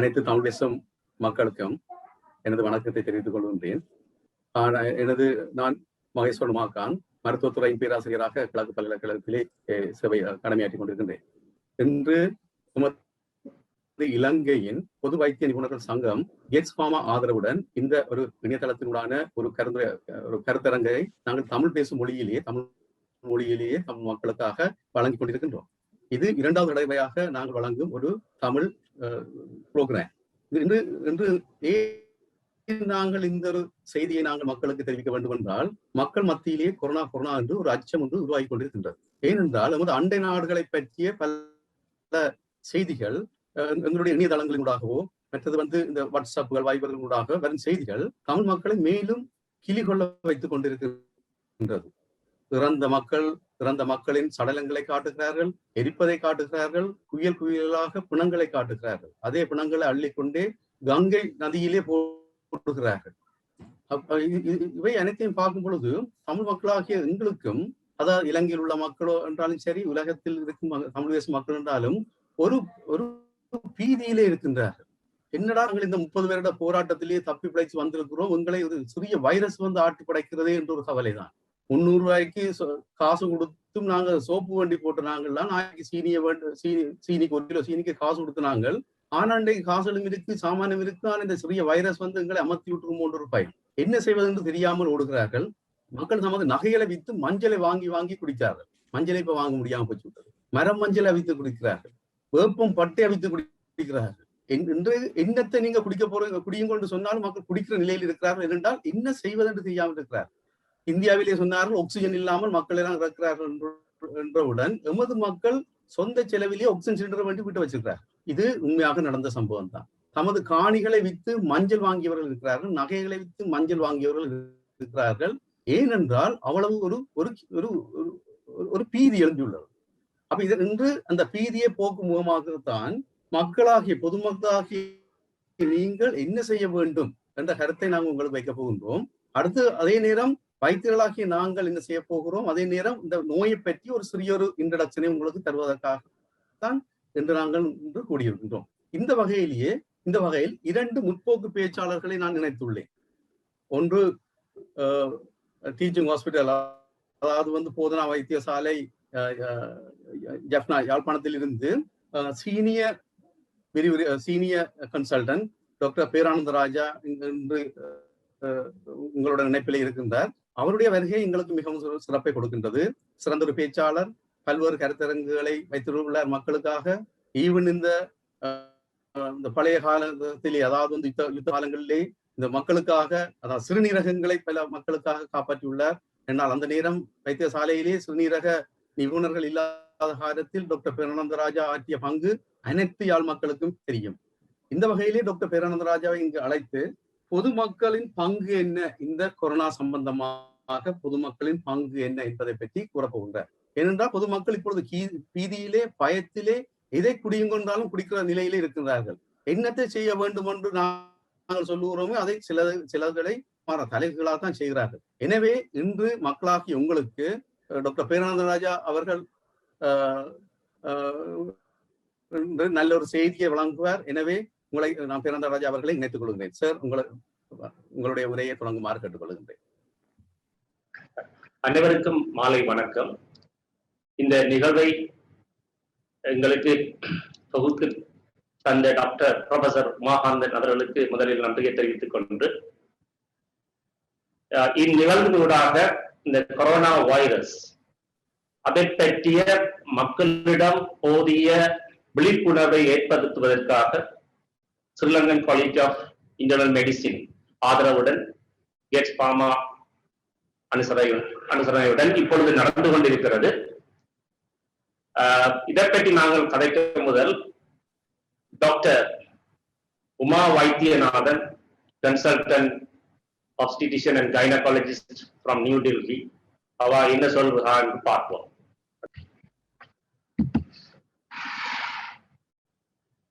அனைத்து தமிழ் பேசும் மக்களுக்கும் எனது வணக்கத்தை தெரிவித்துக் கொள்கின்றேன். நான் மகேஸ்வரன் மாகான், மருத்துவத்துறையின் பேராசிரியராக கிழக்கு பல்கலைக்கழகத்திலே சேவை கடமையாற்றிக் கொண்டிருக்கின்றேன். இன்று இலங்கையின் பொது வைத்திய நிபுணர்கள் சங்கம் கெட்ஸ் ஃபார்மா ஆதரவுடன் இந்த ஒரு இணையதளத்தினுடான ஒரு கருத்தரங்கை நாங்கள் தமிழ் பேசும் மொழியிலேயே தமிழ் மக்களுக்காக வழங்கிக் கொண்டிருக்கின்றோம். இது 2வது தடவையாக நாங்கள் வழங்கும் ஒரு தமிழ் புரோகிராம். இன்று நாங்கள் இந்த ஒரு செய்தியை நாங்கள் மக்களுக்கு தெரிவிக்க வேண்டும் என்றால், மக்கள் மத்தியிலேயே கொரோனா என்று ஒரு அச்சம் ஒன்று உருவாகி கொண்டிருக்கின்றது. ஏனென்றால் நமது அண்டை நாடுகளை பற்றிய பல செய்திகள் எங்களுடைய இணையதளங்களினூடாகவோ மற்றது இந்த வாட்ஸ்அப்புகள் வைபர்களூடாக வரும் செய்திகள் தமிழ் மக்களை மேலும் கிளிகொள்ள வைத்துக் கொண்டிருக்கின்றது. இறந்த மக்களின் சடலங்களை காட்டுகிறார்கள், எரிப்பதை காட்டுகிறார்கள், குயலாக பிணங்களை காட்டுகிறார்கள். அதே பிணங்களை அள்ளிக்கொண்டே கங்கை நதியிலே போடுகிறார்கள். இவை அனைத்தையும் பார்க்கும் பொழுது தமிழ் மக்களாகிய எங்களுக்கும், அதாவது இலங்கையில் உள்ள மக்களோ என்றாலும் சரி, உலகத்தில் இருக்கும் தமிழ் தேச மக்கள் என்றாலும் ஒரு பீதியிலே இருக்கின்றார்கள். என்னடா நாங்கள் இந்த 30 வருட போராட்டத்திலேயே தப்பி பிழைச்சு வந்திருக்கிறோம், உங்களை ஒரு சிறிய வைரஸ் ஆட்டி படைக்கிறதே என்ற ஒரு கவலை தான். 300 ரூபாய்க்கு காசு கொடுத்தும் நாங்கள் சோப்பு வண்டி போட்டு நாங்கள்லாம் நாளைக்கு சீனிக்கு 1 கிலோ சீனிக்கு காசு கொடுத்து நாங்கள், ஆனா இன்றைக்கு காசுகளும் இருக்கு, சாமானியம் இருக்கு, ஆனால் இந்த சிறிய வைரஸ் எங்களை அமர்த்தி விட்டுருமோன்ற ஒரு பயம். என்ன செய்வது என்று தெரியாமல் ஓடுகிறார்கள். மக்கள் நமது நகைகளை வித்து மஞ்சளை வாங்கி குடிக்கிறார்கள். மஞ்சளை இப்ப வாங்க முடியாம போச்சு விட்டது. மரம் மஞ்சளை வித்து குடிக்கிறார்கள், வேப்பம் பட்டையை வித்து குடிக்கிறார்கள். இன்று என்னத்தை நீங்க குடியுங்க என்று சொன்னாலும் மக்கள் குடிக்கிற நிலையில் இருக்கிறார்கள். என்றால் என்ன செய்வதென்று தெரியாமல் இருக்கிறார்கள். இந்தியாவிலே சொன்னார்கள் ஆக்சிஜன் இல்லாமல் மக்கள் எல்லாம் இறக்கிறார்கள் என்றவுடன் எமது மக்கள் சொந்த செலவிலேயே ஆக்சிஜன் சிலிண்டர் வேண்டி விட்டு வச்சிருக்கிறார். இது உண்மையாக நடந்த சம்பவம் தான். தமது காணிகளை வித்து மஞ்சள் வாங்கியவர்கள் இருக்கிறார்கள், நகைகளை வித்து மஞ்சள் வாங்கியவர்கள் இருக்கிறார்கள். ஏனென்றால் அவ்வளவு ஒரு பீதி எழுந்துள்ளது. அப்ப இன்று அந்த பீதியை போக்கும் முகமாகத்தான் மக்களாகிய பொதுமக்களாகிய நீங்கள் என்ன செய்ய வேண்டும் என்ற கருத்தை நாங்கள் உங்களுக்கு வைக்க போகின்றோம். அடுத்து அதே நேரம் வைத்தியர்களாகிய நாங்கள் என்ன செய்ய போகிறோம், அதே நேரம் இந்த நோயை பற்றி ஒரு சிறிய இன்ட்ரடக்ஷனை உங்களுக்கு தருவதற்காகத்தான் என்று நாங்கள் இன்று கூடியிருக்கின்றோம். இந்த வகையில் 2 முற்போக்கு பேச்சாளர்களை நான் நினைத்துள்ளேன். ஒன்று டீச்சிங் ஹாஸ்பிட்டல், அதாவது போதனா வைத்தியசாலை ஜப்னா யாழ்ப்பாணத்தில் இருந்து சீனியர் கன்சல்டன்ட் டாக்டர் பேரானந்த ராஜா இன்று உங்களோட நினைப்பிலே இருக்கின்றார். அவருடைய வருகை எங்களுக்கு மிகவும் சிறப்பை கொடுக்கின்றது. சிறந்த ஒரு பேச்சாளர், பல்வேறு கருத்தரங்குகளை வைத்துள்ள மக்களுக்காக, ஈவன் இந்த பழைய காலத்திலே, அதாவது யுத்த காலங்களிலே இந்த மக்களுக்காக, அதாவது சிறுநீரகங்களை பல மக்களுக்காக காப்பாற்றியுள்ளார். என்னால் அந்த நேரம் வைத்தியசாலையிலே சிறுநீரக நிபுணர்கள் இல்லாத காலத்தில் டாக்டர் பேரானந்த ராஜா ஆற்றிய பங்கு அனைத்து யாழ் மக்களுக்கும் தெரியும். இந்த வகையிலே டாக்டர் பேரானந்த ராஜாவை இங்கு அழைத்து பொதுமக்களின் பங்கு என்ன, இந்த கொரோனா சம்பந்தமாக பொதுமக்களின் பங்கு என்ன என்பதை பற்றி கூறப்போகின்றார். ஏனென்றால் பொதுமக்கள் இப்பொழுது பீதியிலே, பயத்திலே, எதை குடியுங்கொண்டாலும் குடிக்கிற நிலையிலே இருக்கின்றார்கள். என்னத்தை செய்ய வேண்டும் என்று நாங்கள் சொல்லுகிறோமோ அதை சிலர்களை தலைகளாக தான் செய்கிறார்கள். எனவே இன்று மக்களாகிய உங்களுக்கு டாக்டர் பேரானந்த ராஜா அவர்கள் நல்ல ஒரு செய்தியை வழங்குவார். எனவே உங்களை நான் பேரானந்த ராஜா அவர்களை இணைத்துக் கொள்கின்றேன். சார், உங்களுடைய உரையை தொடங்குமாறு கேட்டுக்கொள்கின்றேன். அனைவருக்கும் மாலை வணக்கம். இந்த நிகழ்வை எங்களுக்கு தொகுத்து தந்த டாக்டர் ப்ரொஃபசர் உமாகாந்தன் அவர்களுக்கு முதலில் நன்றியை தெரிவித்துக் கொண்டு, இந்நிகழ்வினூடாக இந்த கொரோனா வைரஸ் அதை பற்றிய மக்களிடம் போதிய விழிப்புணர்வை ஏற்படுத்துவதற்காக Sri Lankan college of internal medicine ஆதரவுடன் கெட்ஸ் ஃபார்மா அனுசரணையுடன் இப்பொழுது நடந்து கொண்டிருக்கிறது. இதை பற்றி நாங்கள் கதைக்க முதல் doctor Uma Vaidyanathan, consultant obstetrician and gynecologist from New Delhi, அவ என்ன சொல்றான்னு பார்ப்போம்.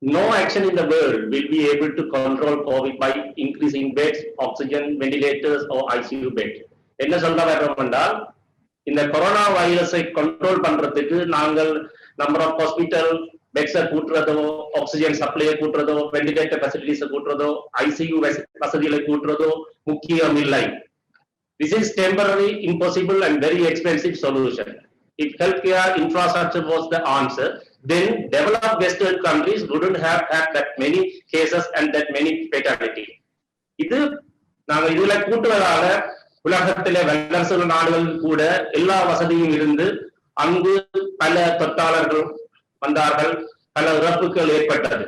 No action in the world will be able to control COVID by increasing beds, oxygen, ventilators or ICU beds. என்ன சொல்ல வர்றோம் என்றால், இந்த கொரோனா வைரஸை கண்ட்ரோல் பண்றதுக்கு நாங்கள் நம்பர் ஆஃப் ஹாஸ்பிட்டல், பெட்ஸை கூட்டுறதோ, ஆக்சிஜன் சப்ளையை கூட்டுறதோ, வெண்டிலேட்டர் ஃபெசிலிட்டிஸை கூட்டுறதோ, ஐசியூ வசதிகளை கூட்டுறதோ முக்கியம் இல்லை. This is temporary, impossible and very expensive solution. If healthcare infrastructure was the answer, then developed Western countries wouldn't have had that many cases and that many fatality. இது நாங்க இதுல கூட்டுவதால உலகத்திலே வல்லரசு நாடுகள் கூட எல்லா வசதியும் இருந்து அங்கு பல தொற்றாளர்கள் வந்தார்கள், பல இறப்புகள் ஏற்பட்டது.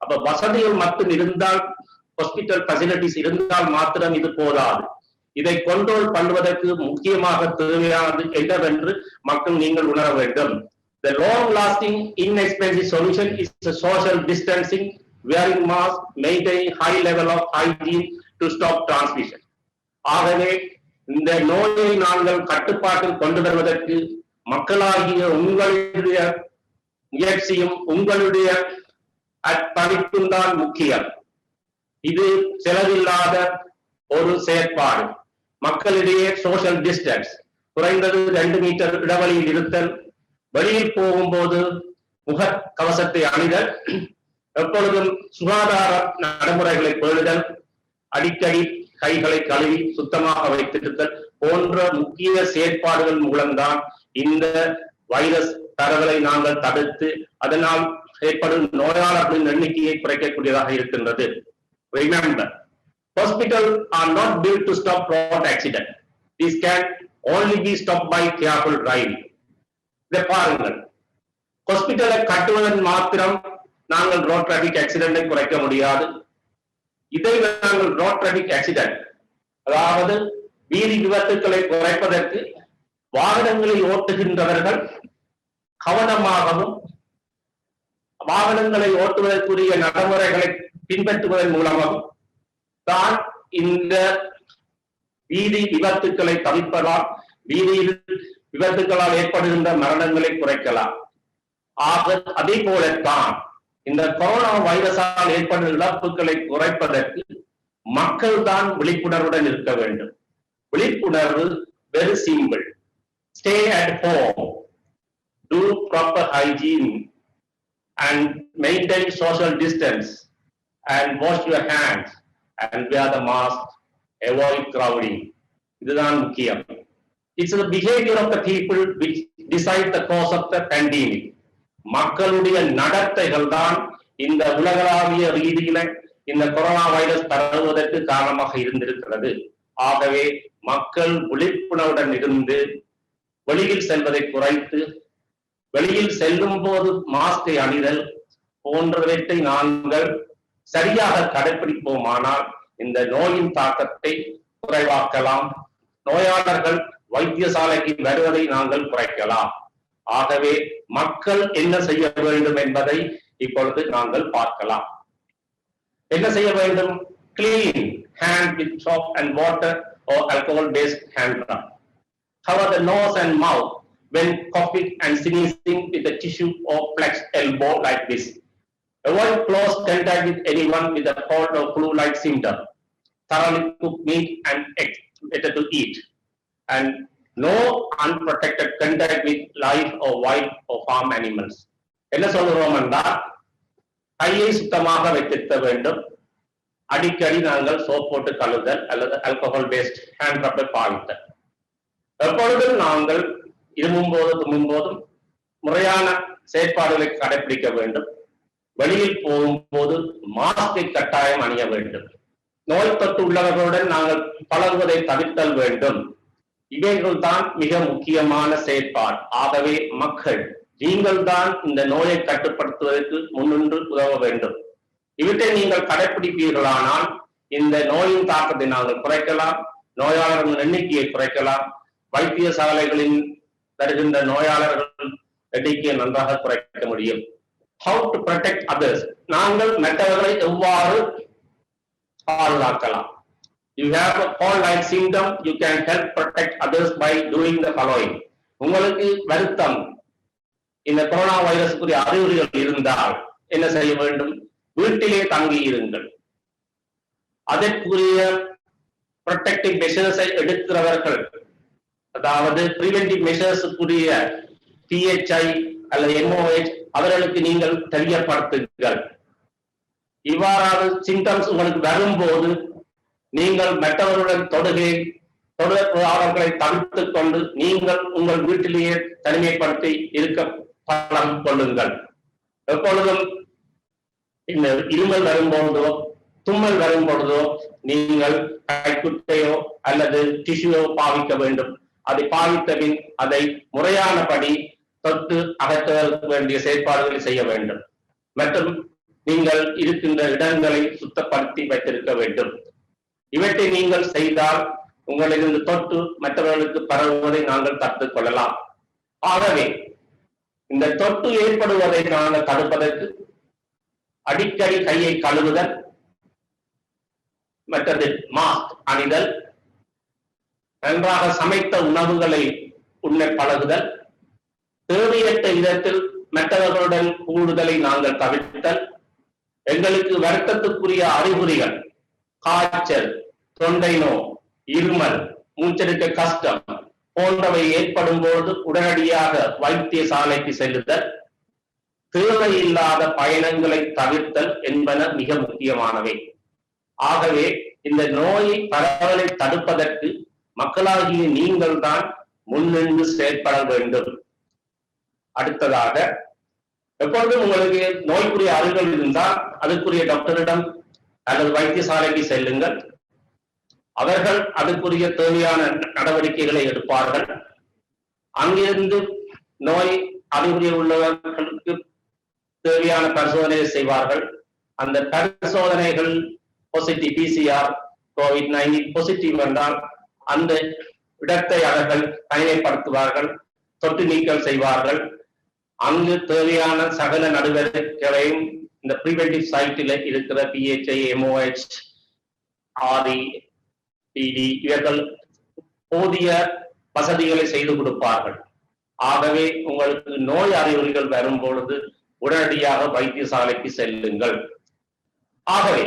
அப்ப வசதிகள் மட்டும் இருந்தால், ஹாஸ்பிட்டல் ஃபெசிலிட்டிஸ் இருந்தால் மாத்திரம் இது போதாது. இதை கண்ட்ரோல் பண்ணுவதற்கு முக்கியமாக தேவையானது என்னவென்று மக்கள் நீங்கள் உணர வேண்டும். The long lasting inexpensive solution is the social distancing, wearing mask, maintaining high level of hygiene to stop transmission. ஆகவே இந்த நோயை நாங்கள் கட்டுப்பாட்டில் கொண்டு வருவதற்கு மக்களாகிய உங்களுடைய முயற்சியும் உங்களுடைய அர்ப்பணிப்பும் தான் முக்கியம். இது செலவில்லாத ஒரு செயற்பாடு. மக்களிடையே சோஷியல் டிஸ்டன்ஸ், குறைந்தது 2 மீட்டர் இடைவெளியில் இருத்தல், வெளியில் போகும்போது முக கவசத்தை அணிதல், எப்பொழுதும் சுகாதார நடைமுறைகளை பேணுதல், அடிக்கடி கைகளை கழுவி சுத்தமாக வைத்திருத்தல் போன்ற முக்கிய செயற்பாடுகள் மூலம்தான் இந்த வைரஸ் பரவலை நாங்கள் தடுத்து அதனால் ஏற்படும் நோயாளர்களின் எண்ணிக்கையை குறைக்கக்கூடியதாக இருக்கின்றது. Remember, hospitals are not built to stop road accident. These can only be stopped by careful driving. இதை பாருங்கள், ஹாஸ்பிட்டலை கட்டுவதன் மாத்திரம் நாங்கள் ரோட் டிராபிக் ஆக்சிடென்டை குறைக்க முடியாது. இதை நாங்கள் ரோட் டிராபிக் ஆக்சிடென்ட், அதாவது வீதி விபத்துக்களை குறைப்பதற்கு வாகனங்களை ஓட்டுகின்றவர்கள் கவனமாகவும் வாகனங்களை ஓட்டுவதற்குரிய நடைமுறைகளை பின்பற்றுவதன் மூலமாகவும் தான் இந்த வீதி விபத்துக்களை தவிர்ப்பதால் வீதியில் விபத்துக்களால் ஏற்படுகின்ற மரணங்களை குறைக்கலாம். ஆக அதே போலத்தான் இந்த கொரோனா வைரஸால் ஏற்படும் இழப்புகளை குறைப்பதற்கு மக்கள் தான் விழிப்புணர்வுடன் இருக்க வேண்டும். விழிப்புணர்வு very simple. Stay at home, do proper hygiene and maintain social distance and wash your hands and wear the mask, avoid crowding. இதுதான் முக்கியம். It's the behavior of the people which decide the cause of the pandemic. மக்களுடைய நடத்தைகள் தான் இந்த உலகளாவிய ரீதியில இந்த corona virus பரவுவதற்கு காரணமாக இருந்திருக்கிறது. ஆகவே மக்கள் விழிப்புணர்வுடன் இருந்து வெளியில் செல்வதை குறைத்து, வெளியில் செல்லும் போது மாஸ்கை அணிதல் போன்றவற்றை நாங்கள் சரியாக கடைபிடிப்போமானால் இந்த நோயின் தாக்கத்தை குறைவாக்கலாம். நோயாளர்கள் வைத்தியசாலைக்கு வருவதை நாங்கள் குறைக்கலாம். ஆகவே மக்கள் என்ன செய்ய வேண்டும் என்பதை இப்பொழுது நாங்கள் பார்க்கலாம். என்ன செய்ய வேண்டும்? Clean hand with soap and water or alcohol based hand rub. Cover the nose and mouth when coughing and sneezing with a tissue or flexed elbow like this. Avoid close contact with anyone with a cold or flu-like symptom. Thoroughly cook meat and eggs better to eat. And no unprotected contact with live or wild or farm animals. என்ன சொல்றோம் என்றால், கையை சுத்தமாக வைத்திருக்க வேண்டும். அடிக்கடி நாங்கள் soap போட்டு கழுவுதல் அல்லது ஆல்கஹால் பேஸ்ட் ஹேண்ட் ரப்பை பாவித்தல். எப்பொழுதும் நாங்கள் இருமும் போதும் தும்மும் போதும் முறையான செயற்பாடுகளை கடைபிடிக்க வேண்டும். வெளியில் போகும்போது மாஸ்கை கட்டாயம் அணிய வேண்டும். நோய் தொற்று உள்ளவர்களுடன் நாங்கள் பழகுவதை தவிர்த்தல் வேண்டும். இவைகள் தான் மிக முக்கியமான செயற்பாடு. ஆகவே மக்கள், நீங்கள் தான் இந்த நோயை கட்டுப்படுத்துவதற்கு முன்னின்று உதவ வேண்டும். இவற்றை நீங்கள் கடைபிடிப்பீர்களானால் இந்த நோயின் தாக்கத்தை நாங்கள் குறைக்கலாம், நோயாளர்கள் எண்ணிக்கையை குறைக்கலாம், வைத்தியசாலைகளில் வருகின்ற நோயாளர்கள் எண்ணிக்கையை நன்றாக குறைக்க முடியும். How to protect others? நாங்கள் மற்றவர்களை எவ்வாறு பாதுகாக்கலாம்? You have a cold-like symptom, you can help protect others by doing the following. உங்களுக்கு வருத்தம், இந்த கொரோனா வைரஸுக்குரிய அறிகுறிகள் இருந்தால் என்ன செய்ய வேண்டும்? வீட்டிலே தங்கி இருங்கள். அதற்குரிய ப்ரொடெக்டிவ் மெஷர்ஸை எடுக்கிறவர்கள், அதாவது பிரிவென்டிவ் மெஷர்ஸுக்குரிய PHI அல்லது MOH அவர்களுக்கு நீங்கள் தெரியப்படுத்துங்கள். இவ்வாறான சிம்டம்ஸ் உங்களுக்கு வரும்போது நீங்கள் மற்றவர்களுடன் தொடர்புகளை தவிர்த்துக் கொண்டு நீங்கள் உங்கள் வீட்டிலேயே தனிமைப்படுத்தி இருக்க பழம் கொள்ளுங்கள். எப்பொழுதும் இந்த இருமல் வரும்பொழுதோ தும்மல் வரும் பொழுதோ நீங்கள் கைக்குட்டையோ அல்லது டிஷ்யூவோ பாவிக்க வேண்டும். அதை பாவித்த பின் அதை முறையானபடி தொட்டு அகற்ற வேண்டிய செயற்பாடுகளை செய்ய வேண்டும். மற்றும் நீங்கள் இருக்கின்ற இடங்களை சுத்தப்படுத்தி வைத்திருக்க வேண்டும். இவற்றை நீங்கள் செய்தால் உங்களிலிருந்து தொட்டு மற்றவர்களுக்கு பரவுவதை நாங்கள் தடுத்துக் கொள்ளலாம். ஆகவே இந்த தொட்டு ஏற்படுவதை நாங்கள் தடுப்பதற்கு அடிக்கடி கையை கழுவுதல், மற்றது மாஸ்க் அணிதல், நன்றாக சமைத்த உணவுகளை உண்ண பழகுதல், தேவையற்ற விதத்தில் மற்றவர்களுடன் கூடுதலை நாங்கள் தவிர்த்தல், எங்களுக்கு வருத்தத்துக்குரிய அறிகுறிகள் காய்ச்சல், தொண்டை நோய், இருமல், மூச்செடுக்க கஷ்டம் போன்றவை ஏற்படும் போது உடனடியாக வைத்தியசாலைக்கு செல்லுதல், தேவையில்லாத பயணங்களை தவிர்த்தல் என்பன மிக முக்கியமானவை. ஆகவே இந்த நோயை பரவலை தடுப்பதற்கு மக்களாகிய நீங்கள் தான் முன்னின்று செயற்பட வேண்டும். அடுத்ததாக, எப்பொழுதும் உங்களுக்கு நோய்க்குரிய அறிகுறி இருந்தால் அதுக்குரிய டாக்டரிடம் அல்லது வைத்தியசாலைக்கு செல்லுங்கள். அவர்கள் அதுக்குரிய தேவையான நடவடிக்கைகளை எடுப்பார்கள். அங்கிருந்து நோய் அறிகுறி உள்ளவர்களுக்கு தேவையான பரிசோதனையை செய்வார்கள். அந்த பரிசோதனைகள் பாசிட்டிவ் PCR COVID-19 பாசிட்டிவ் என்றால் அந்த இடத்தை அவர்கள் தனிமைப்படுத்துவார்கள், தொற்று நீக்கம் செய்வார்கள். அங்கு தேவையான சகல நடவடிக்கைகளையும் இந்த பிரிவென்டிவ் சைட்டில் இருக்கிற PHI, MOH, RE, PD இவர்கள் போதிய வசதிகளை செய்து கொடுப்பார்கள். ஆகவே உங்களுக்கு நோய் அறிகுறிகள் வரும் பொழுது உடனடியாக வைத்தியசாலைக்கு செல்லுங்கள். ஆகவே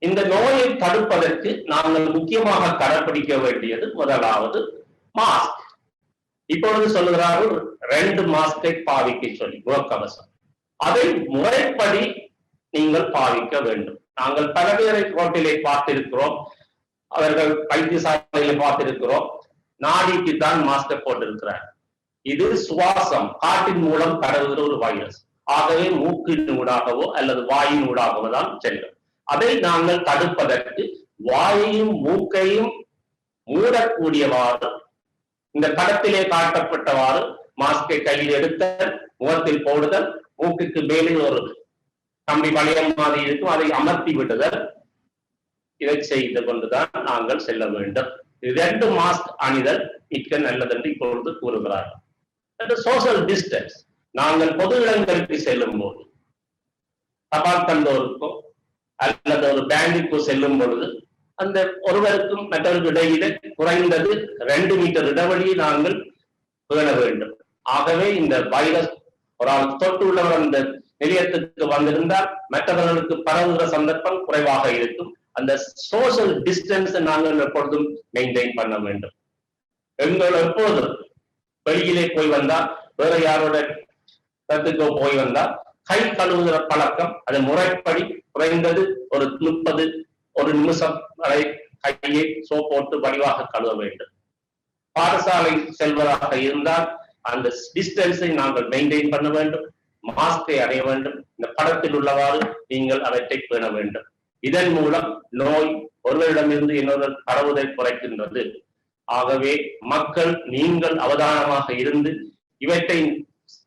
இந்த நோயை தடுப்பதற்கு நாங்கள் முக்கியமாக கடைபிடிக்க வேண்டியது முதலாவது மாஸ்க். இப்பொழுது சொல்லுகிறார்கள் 2 மாஸ்கை பாவிக்க சொல்லி, முகக்கவசம். அதை முறைப்படி நீங்கள் பாவிக்க வேண்டும். நாங்கள் பல பேரை கோட்டிலே பார்த்திருக்கிறோம், அவர்கள் வைத்தியசாலையில பார்த்திருக்கிறோம், நாடிக்கு தான் மாஸ்கை போட்டிருக்கிறார். இது சுவாசம், காற்றின் மூலம் பரவுகிற ஒரு வைரஸ். ஆகவே மூக்கின் ஊடாகவோ அல்லது வாயின் ஊடாகவோ தான் செல்லும். அதை நாங்கள் தடுப்பதற்கு வாயையும் மூக்கையும் மூடக்கூடியவாறு இந்த படத்திலே காட்டப்பட்டவாறு மாஸ்கை கையில் எடுத்தல், முகத்தில் போடுதல், மூக்குக்கு மேலே ஒரு கம்பி வளையம் மாதிரி இருக்கும், அதை அமர்த்தி விடுதல், இதை செய்து கொண்டுதான் நாங்கள் செல்ல வேண்டும். 2 மாஸ்க் அணிதல் மிக்க நல்லது என்று இப்பொழுது கூறுகிறார்கள். சோசியல் டிஸ்டன்ஸ், நாங்கள் பொது இடங்களுக்கு செல்லும் போது, தபால் தந்தோருக்கோ அல்லது ஒரு பேங்குக்கோ செல்லும் பொழுது அந்த ஒருவருக்கும் மற்றவருக்கு இடையிலே குறைந்தது 2 மீட்டர் இடைவெளியை நாங்கள் பேண வேண்டும். ஆகவே இந்த வைரஸ் ஒரு ஆள் தொட்டு உள்ளவர் அந்த நிலையத்துக்கு வந்திருந்தால் மற்றவர்களுக்கு பரவுகிற சந்தர்ப்பம் குறைவாக இருக்கும். அந்த சோசியல் டிஸ்டன்ஸ் நாங்கள் எப்பொழுதும் மெயின்டைன் பண்ண வேண்டும். எங்கள் எப்போதும் வெளியிலே போய் வந்தா, வேற யாரோட இடத்துக்கோ போய் வந்தா கை கழுவுகிற பழக்கம், அது முறைப்படி குறைந்தது ஒரு 30 நிமிஷம் வரை கையை சோப் போட்டு வடிவாக கழுவ வேண்டும். பாடசாலை செல்வதாக இருந்தால் அந்த டிஸ்டன்ஸை நாங்கள் மெயின்டைன் பண்ண வேண்டும், மாஸ்கை அடைய வேண்டும். இந்த படத்தில் உள்ளவாறு நீங்கள் அவற்றை பேண வேண்டும். இதன் மூலம் நோய் ஒருவரிடமிருந்து இன்னொரு பரவுவதை குறைக்கின்றது. ஆகவே மக்கள் நீங்கள் அவதானமாக இருந்து இவற்றை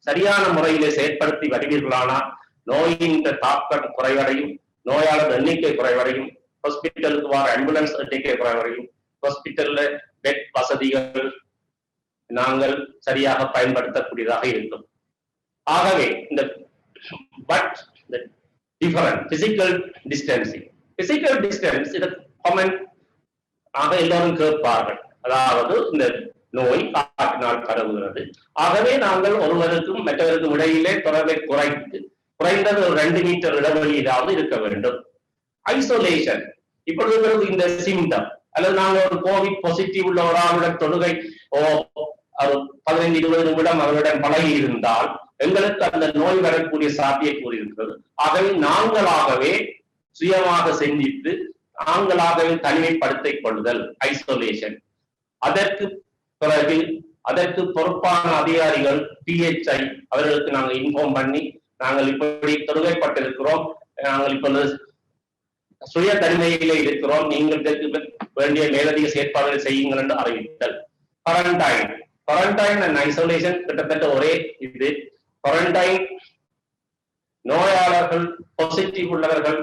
சரியான முறையிலே செயற்படுத்தி வருவீர்களானால் நோயின் தாக்கம் குறைவடையும், நோயாளர் எண்ணிக்கை குறைவடையும், ஹாஸ்பிட்டலுக்கு வர ஆம்புலன்ஸ் எண்ணிக்கை குறைவடையும், ஹாஸ்பிட்டல்ல பெட் வசதிகள் நாங்கள் சரியாக பயன்படுத்தக்கூடியதாக இருக்கும். ஆகவே இந்த different physical distancing, physical distance இதை காமன் ஆக எல்லாரும் கேட்பார்கள். அதாவது இந்த நோய் காற்றினால் பரவுகிறது. ஆகவே நாங்கள் ஒருவருக்கும் மற்றவருக்கும் இடையிலே தொடர்பை குறைந்தது ஒரு 2 மீட்டர் இடைவெளியிலாவது இருக்க வேண்டும். ஐசோலேஷன், இப்பொழுது இந்த சிம்டம் அல்லது நாங்கள் ஒரு கோவிட் பாசிட்டிவ் உள்ள ஒரு ஆளுடன் தொழுகை 15-20 நிமிடம் அவருடன் பழகி இருந்தால் எங்களுக்கு அந்த நோய் வரக்கூடிய சாத்தியக்கூறு இருக்கிறது. ஆகவே நாங்களாகவே சுயமாக சிந்தித்து நாங்களாகவே தனிமைப்படுத்திக் கொள்ளுதல், ஐசோலேஷன். அதற்கு பிறகு அதற்கு பொறுப்பான அதிகாரிகள் PHI அவர்களுக்கு நாங்கள் இன்ஃபார்ம் பண்ணி நாங்கள் இப்படி தொடுகைப்பட்டிருக்கிறோம், நாங்கள் இப்பொழுது சுய தனிமையிலே இருக்கிறோம், நீங்கள் வேண்டிய மேலதிக செயற்பாடுகள் செய்யுங்கள் என்று அறிவித்தல். குவாரண்டைன் அண்ட் ஐசோலேஷன் கிட்டத்தட்ட ஒரே இது. குவாரண்டைன் நோயாளர்கள் பாசிட்டிவ் உள்ளவர்கள்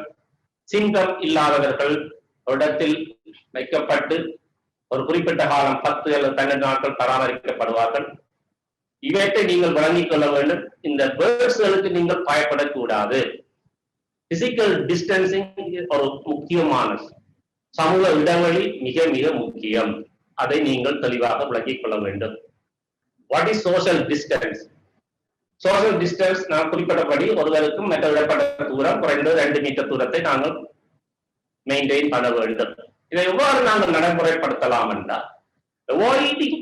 சிம்டம் இல்லாதவர்கள் இடத்தில் வைக்கப்பட்டு ஒரு குறிப்பிட்ட காலம் 10 அல்லது 12 நாட்கள் பராமரிக்கப்படுவார்கள். இவற்றை நீங்கள் வழங்கிக் கொள்ள வேண்டும். இந்த பேர்ட்ஸ்களுக்கு நீங்கள் பயப்படக்கூடாது. பிசிக்கல் டிஸ்டன்சிங் ஒரு முக்கியமான சமூக இடைவெளி மிக மிக முக்கியம். அதை நீங்கள் தெளிவாக விளங்கிக் கொள்ள வேண்டும். What is social distance? Social distance நான் குறிப்பிட்டபடி ஒருவருக்கும் மற்ற விடப்பட்ட தூரம் குறைந்தது 2 மீட்டர் தூரத்தை நாங்கள் மெயின்டைன் பண்ண வேண்டும். இதை எவ்வாறு நாங்கள் நடைமுறைப்படுத்தலாம் என்றால், avoiding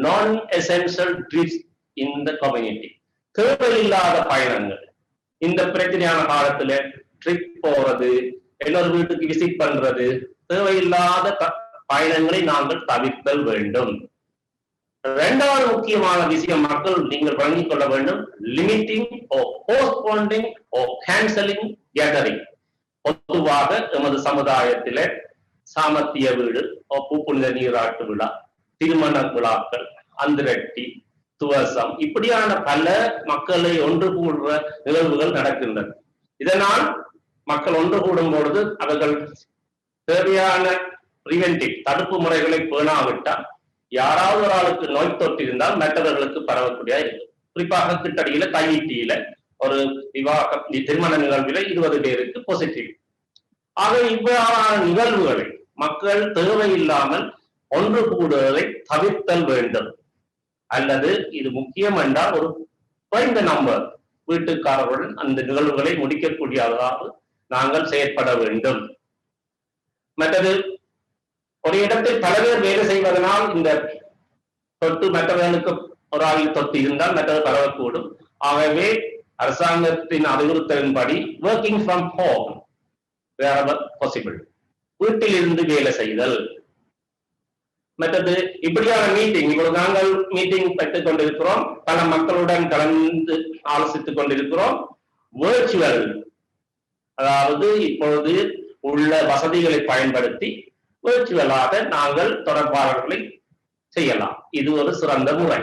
non essential trips in the community. தேவையில்லாத பயணங்கள், இந்த பிரச்சனையான காலத்துல ட்ரிப் போறது, இன்னொரு வீட்டுக்கு விசிட் பண்றது, தேவையில்லாத பயணங்களை நாங்கள் தவிர்த்தல் வேண்டும். இரண்டாவது முக்கியமான விஷயம் மக்கள் நீங்கள் வழங்கிக் கொள்ள வேண்டும், லிமிட்டிங் ஓ போஸ்ட்போனிங் ஓ கேன்சலிங் கேதரிங். பொதுவாக எமது சமுதாயத்தில சாமத்திய வீடு, பூப்புனித நீராட்டு விழா, திருமண விழாக்கள், அந்திரட்டி, துவசம், இப்படியான பல மக்களை ஒன்று கூடுற நிகழ்வுகள் நடக்கின்றன. இதனால் மக்கள் ஒன்று கூடும் பொழுது அவர்கள் தேவையான பிரிவென்டிவ் தடுப்பு முறைகளை பேணாவிட்டால் யாராவது ஒரு ஆளுக்கு நோய் தொற்று இருந்தால் மற்றவர்களுக்கு பரவக்கூடிய இருக்கும். குறிப்பாக கிட்டடியில கையீட்டியில ஒரு விவாக திருமண நிகழ்வில் 20 பேருக்கு பாசிட்டிவ். ஆக இவ்வாறான நிகழ்வுகளை மக்கள் தேவையில்லாமல் ஒன்று கூடுவதை தவிர்த்தல் வேண்டும். அல்லது இது முக்கியம் என்றால் ஒரு குறைந்த நம்பர் வீட்டுக்காரர்களுடன் அந்த நிகழ்வுகளை முடிக்கக்கூடியதாக நாங்கள் செயற்பட வேண்டும். மற்றது, ஒரு இடத்தில் பல பேர் வேலை செய்வதனால் இந்த தொற்று மற்றவர்களுக்கு ஒரு ஆளில் தொற்று இருந்தால் மற்றது பரவக்கூடும். ஆகவே அரசாங்கத்தின் அறிவுறுத்தலின்படி working from home wherever possible, வீட்டில் இருந்து வேலை செய்தல். மற்றது, இப்படியான மீட்டிங், இப்பொழுது நாங்கள் மீட்டிங் பெற்றுக் கொண்டிருக்கிறோம், பல மக்களுடன் கலந்து ஆலோசித்துக் கொண்டிருக்கிறோம். வேர்ச்சுவல், அதாவது இப்பொழுது உள்ள வசதிகளை பயன்படுத்தி வேர்ச்சுவலாக நாங்கள் தொடர்பாளர்களை செய்யலாம். இது ஒரு சிறந்த முறை.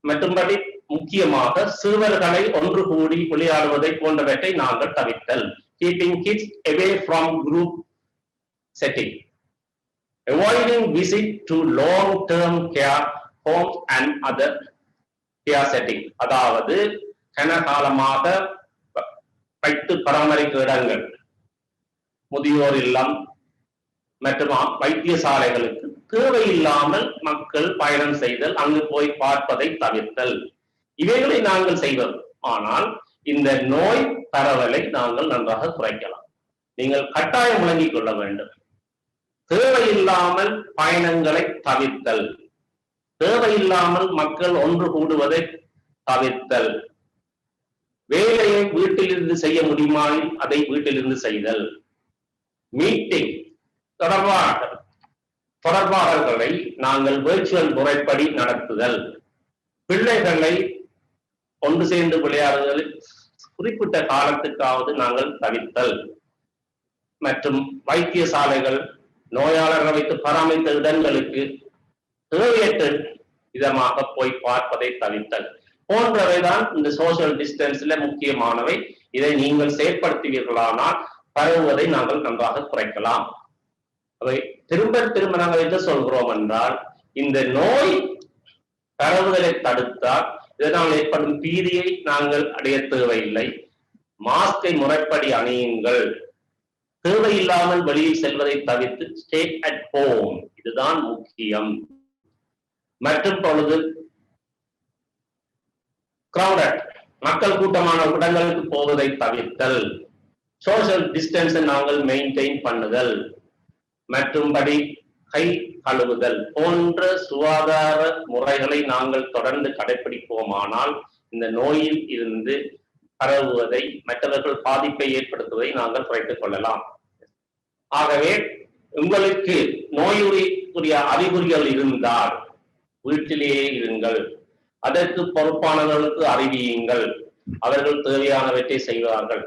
மற்றும்படி முக்கியமாக சிறுவர்களை ஒன்று கூடி விளையாடுவதை போன்றவற்றை நாங்கள் தவிர்த்தல். Keeping kids away from group setting. Avoiding visit to long-term care homes and other care setting. அதாவது கனகாலமாக வைத்து பராமரிக்கும் இடங்கள், முதியோர் இல்லம் மற்றும் வைத்தியசாலைகளுக்கு தேவையில்லாமல் மக்கள் பயணம் செய்தல், அங்கு போய் பார்ப்பதை தவிர்த்தல், இவைகளை நாங்கள் செய்வது. ஆனால் இந்த நோய் பரவலை நாங்கள் நன்றாக குறைக்கலாம். நீங்கள் கட்டாயம் விளங்கிக் கொள்ள வேண்டும், தேவையில்லாமல் பயணங்களை தவிர்த்தல், தேவையில்லாமல் மக்கள் ஒன்று கூடுவதை தவிர்த்தல், வேலையை வீட்டிலிருந்து செய்ய முடியுமாயின் அதை வீட்டிலிருந்து செய்தல், மீட்டிங் தொடர்பாளர்களை நாங்கள் வெர்ச்சுவல் முறைப்படி நடத்துதல், பிள்ளைகளை ஒன்று சேர்ந்து விளையாடுதல் குறிப்பிட்ட காலத்துக்காவது நாங்கள் தவிர்த்தல், மற்றும் வைத்தியசாலைகள் நோயாளர்கள் வைத்து பராமரித்த இடங்களுக்கு தேவையற்ற விதமாக போய் பார்ப்பதை தவிர்த்தல் போன்றவைதான் இந்த சோசியல் டிஸ்டன்ஸ்ல முக்கியமானவை. இதை நீங்கள் செயற்படுத்துவீர்களானால் பரவுவதை நாங்கள் நன்றாக குறைக்கலாம். அவை திரும்ப நாங்கள் என்ன சொல்கிறோம் என்றால், இந்த நோய் பரவுதலை தடுத்தால் இதனால் ஏற்படும் பீதியை நாங்கள் அடைய தேவையில்லை. மாஸ்கை முறைப்படி அணியுங்கள், தேவையில்லாமல் வெளியில் செல்வதை தவிர்த்து ஸ்டே அட் ஹோம், இதுதான் முக்கியம். மற்றும் பொழுது கிரௌடட் மக்கள் கூட்டமான இடங்களுக்கு போவதை தவிர்த்தல், சோசியல் டிஸ்டன்ஸை நாங்கள் மெயின்டைன் பண்ணுதல், மற்றும்படி கை கழுவுதல் போன்ற சுகாதார முறைகளை நாங்கள் தொடர்ந்து கடைபிடிப்போமானால் இந்த நோயில் இருந்து பரவுவதை, மற்றவர்கள் பாதிப்பை ஏற்படுத்துவதை நாங்கள் குறைத்துக் கொள்ளலாம். ஆகவே உங்களுக்கு நோயுடைய அறிகுறிகள் இருந்தால் வீட்டிலேயே இருங்கள். அதற்கு பொறுப்பானவர்களுக்கு அறிவியுங்கள். அவர்கள் தேவையானவற்றை செய்வார்கள்.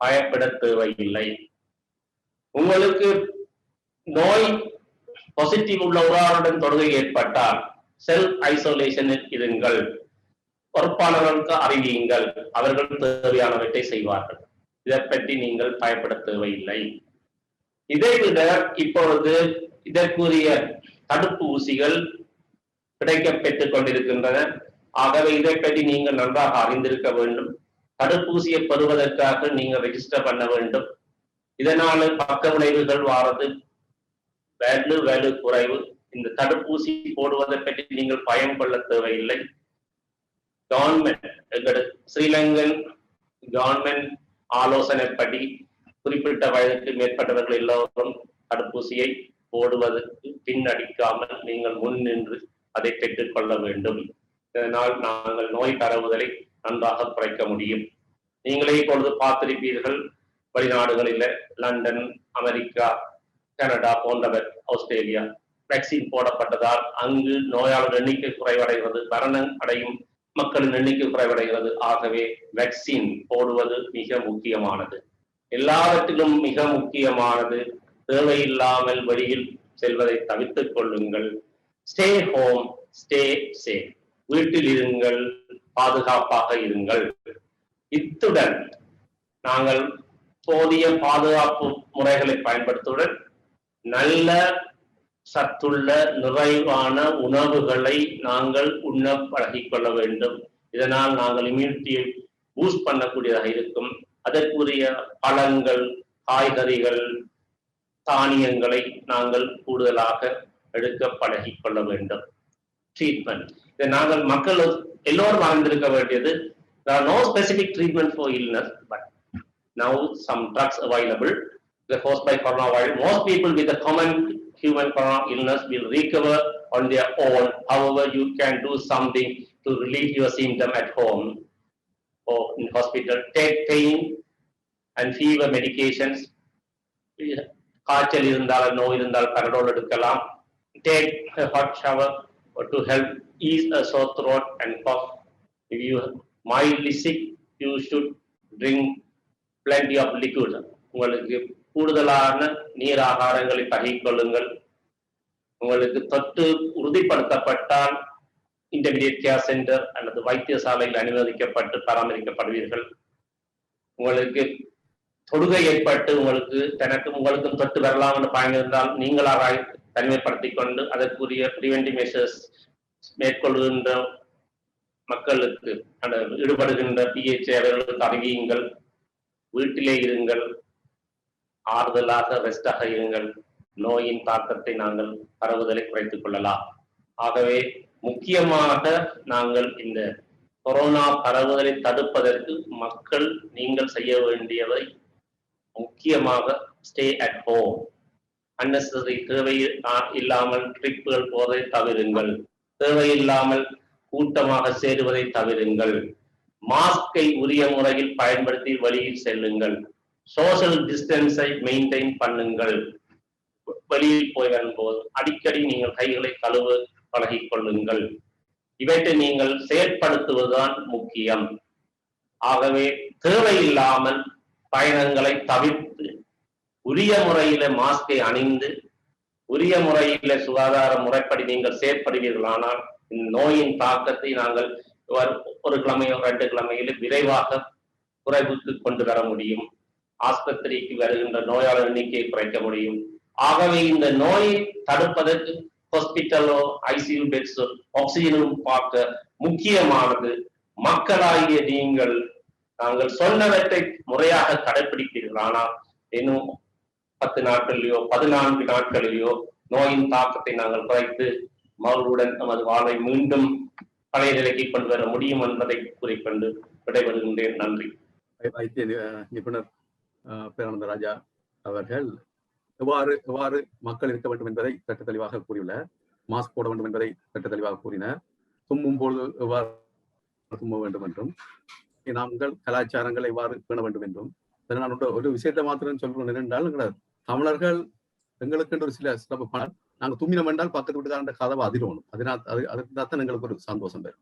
பயப்பட தேவையில்லை. உங்களுக்கு நோய் பாசிட்டிவ் உள்ள உறவுடன் தொடர்பு ஏற்பட்டால் செல்ஃப் ஐசோலேஷனில் இருங்கள். பொறுப்பானவர்களுக்கு அறிவியுங்கள். அவர்கள் தேவையானவற்றை செய்வார்கள். இதை பற்றி நீங்கள் பயப்பட தேவையில்லை. இதைவிட இப்பொழுது இதற்குரிய தடுப்பு ஊசிகள் கிடைக்க பெற்றுக் கொண்டிருக்கின்றன. ஆகவே இதை பற்றி நீங்கள் நன்றாக அறிந்திருக்க வேண்டும். தடுப்பூசியை பெறுவதற்காக நீங்கள் ரெஜிஸ்டர் பண்ண வேண்டும். இதனால பக்க விளைவுகள் வாரது வேலு குறைவு. இந்த தடுப்பூசி போடுவதை பற்றி நீங்கள் பயம் கொள்ள தேவையில்லை. கவர்மெண்ட் ஸ்ரீலங்கன் கவர்மெண்ட் ஆலோசனைப்படி குறிப்பிட்ட வயதுக்கு மேற்பட்டவர்கள் எல்லோரும் தடுப்பூசியை போடுவதற்கு பின்னடிக்காமல் நீங்கள் முன் நின்று அதை பெற்றுக் கொள்ள வேண்டும். இதனால் நாங்கள் நோய் பரவுதலை நன்றாக குறைக்க முடியும். நீங்களே இப்பொழுது பார்த்திருப்பீர்கள், வெளிநாடுகளில் லண்டன், அமெரிக்கா, கனடா போன்றவர், ஆஸ்திரேலியா வேக்சின் போடப்பட்டதால் அங்கு நோயாளர் எண்ணிக்கை குறைவடைகிறது, மரணம் அடையும் மக்களின் எண்ணிக்கை குறைவடைகிறது. ஆகவே வேக்சின் போடுவது மிக முக்கியமானது. எல்லாவற்றிலும் மிக முக்கியமானது தேவையில்லாமல் வெளியில் செல்வதை தவிர்த்துக் கொள்ளுங்கள். Stay home, stay safe. வீட்டில் இருங்கள், பாதுகாப்பாக இருங்கள். இத்துடன் நாங்கள் போதிய பாதுகாப்பு முறைகளை பயன்படுத்துவதுடன் நல்ல சத்துள்ள நிறைவான உணவுகளை நாங்கள் உண்ண பழகிக்கொள்ள வேண்டும். இதனால் நாங்கள் இம்யூனிட்டியை பூஸ்ட் பண்ணக்கூடியதாக இருக்கும். அதற்குரிய பழங்கள், காய்கறிகள், தானியங்களை நாங்கள் கூடுதலாக எடுக்க பழகிக்கொள்ள வேண்டும். ட்ரீட்மெண்ட், இதை நாங்கள் மக்கள் எல்லோரும் அறிந்திருக்க வேண்டியது. There are no specific treatment for illness, but now some drugs available. The caused by coronavirus. Most people with a common human corona illness will recover on their own. However, you can do something to relieve your symptom at home or in hospital. Take pain and fever medications. காய்ச்சல் இருந்தால், நோய் இருந்தால் பரடோல் எடுக்கலாம். Take a hot shower to help ease a sore throat and cough. If you are mildly sick, you should drink plenty of liquid. உங்களுக்கு கூடுதலான நீர் ஆகாரங்களை பகிர்ந்தொள்ளுங்கள். உங்களுக்கு தொற்று உறுதிப்படுத்தப்பட்டால் இன்டர்மீடியட் கேர் சென்டர் அல்லது வைத்தியசாலையில் அனுமதிக்கப்பட்டு பராமரிக்கப்படுவீர்கள். உங்களுக்கு தொடுகை ஏற்பட்டு உங்களுக்கும் தொற்று வரலாம் என்று பயம் இருந்தால் நீங்களாக தனிமைப்படுத்திக் கொண்டு அதற்குரிய பிரிவென்டிவ் மெஷர்ஸ் மேற்கொள்கின்ற மக்களுக்கு ஈடுபடுகின்ற PHA அவர்களுக்கு அறிவியுங்கள். வீட்டிலே இருங்கள், ஆறுதலாக ரெஸ்டாக இருங்கள். நோயின் தாக்கத்தை நாங்கள் பரவுதலை குறைத்துக் கொள்ளலாம். ஆகவே முக்கியமாக நாங்கள் இந்த கொரோனா பரவுதலை தடுப்பதற்கு மக்கள் நீங்கள் செய்ய வேண்டியவை முக்கியமாக ஸ்டே அட் ஹோம். அன்னெசரி தேவை இல்லாமல் ட்ரிப்புகள் போவதை தவிருங்கள். தேவையில்லாமல் கூட்டமாக சேருவதை தவிருங்கள். மாஸ்கை உரிய முறையில் பயன்படுத்தி வெளியில் செல்லுங்கள். சோசியல் டிஸ்டன்ஸை மெயின்டைன் பண்ணுங்கள். வெளியில் போய் வரும்போது அடிக்கடி நீங்கள் கைகளை கழுவ பழகிக் கொள்ளுங்கள். இவற்றை நீங்கள் செயற்படுத்துவதுதான் முக்கியம். ஆகவே தேவையில்லாமல் பயணங்களை தவிர்த்து உரிய முறையில மாஸ்கை அணிந்து உரிய முறையில சுகாதார முறைப்படி நீங்கள் செயற்படுவீர்களானால் இந்த நோயின் தாக்கத்தை நாங்கள் ஒரு கிழமையோ 2 கிழமையில விரைவாக குறைவுக்கு கொண்டு வர முடியும். ஆஸ்பத்திரிக்கு வருகின்ற நோயாளர் எண்ணிக்கையை குறைக்க முடியும். ஆகவே இந்த நோயை தடுப்பதற்கு ஹாஸ்பிட்டலோ ICU பெட்ஸோ ஆக்சிஜனும் பார்க்க முக்கியமானது. மக்களாகிய நீங்கள் நாங்கள் சொன்னவற்றை முறையாக கடைபிடிப்பீர்கள். ஆனால் இன்னும் 10 நாட்களிலேயோ 14 நாட்களிலேயோ நோயின் தாக்கத்தை நாங்கள் குறைத்து மறுவுடன் நமது வாழ்வை மீண்டும் பழைய நிலைக்கு கொண்டு வர முடியும் என்பதை கூறிக்கொண்டு விடைபெறுகின்றேன். நன்றி. வைத்திய நிபுணர் பேரானந்த ராஜா அவர்கள் எவ்வாறு மக்கள் இருக்க வேண்டும் என்பதை சட்ட தெளிவாக கூறியுள்ளார். மாஸ்க் போட வேண்டும் என்பதை சட்ட தெளிவாக கூறினார். தும்மும் பொழுது எவ்வாறு தும்ப வேண்டும் என்றும் நாங்கள் கலாச்சாரங்களை எவ்வாறு பேண வேண்டும் என்றும் நான் ஒரு விஷயத்தை மாத்திரம் சொல்றேன் என்றால் தமிழர்கள் எங்களுக்கு ஒரு சில சிறப்பு நாங்கள் தும்மினம் என்றால் பக்கத்து வீட்டுக்காரண்ட கதவை அதிரணும். அதுக்கு தான் எங்களுக்கு ஒரு சந்தோஷம் பெறும்.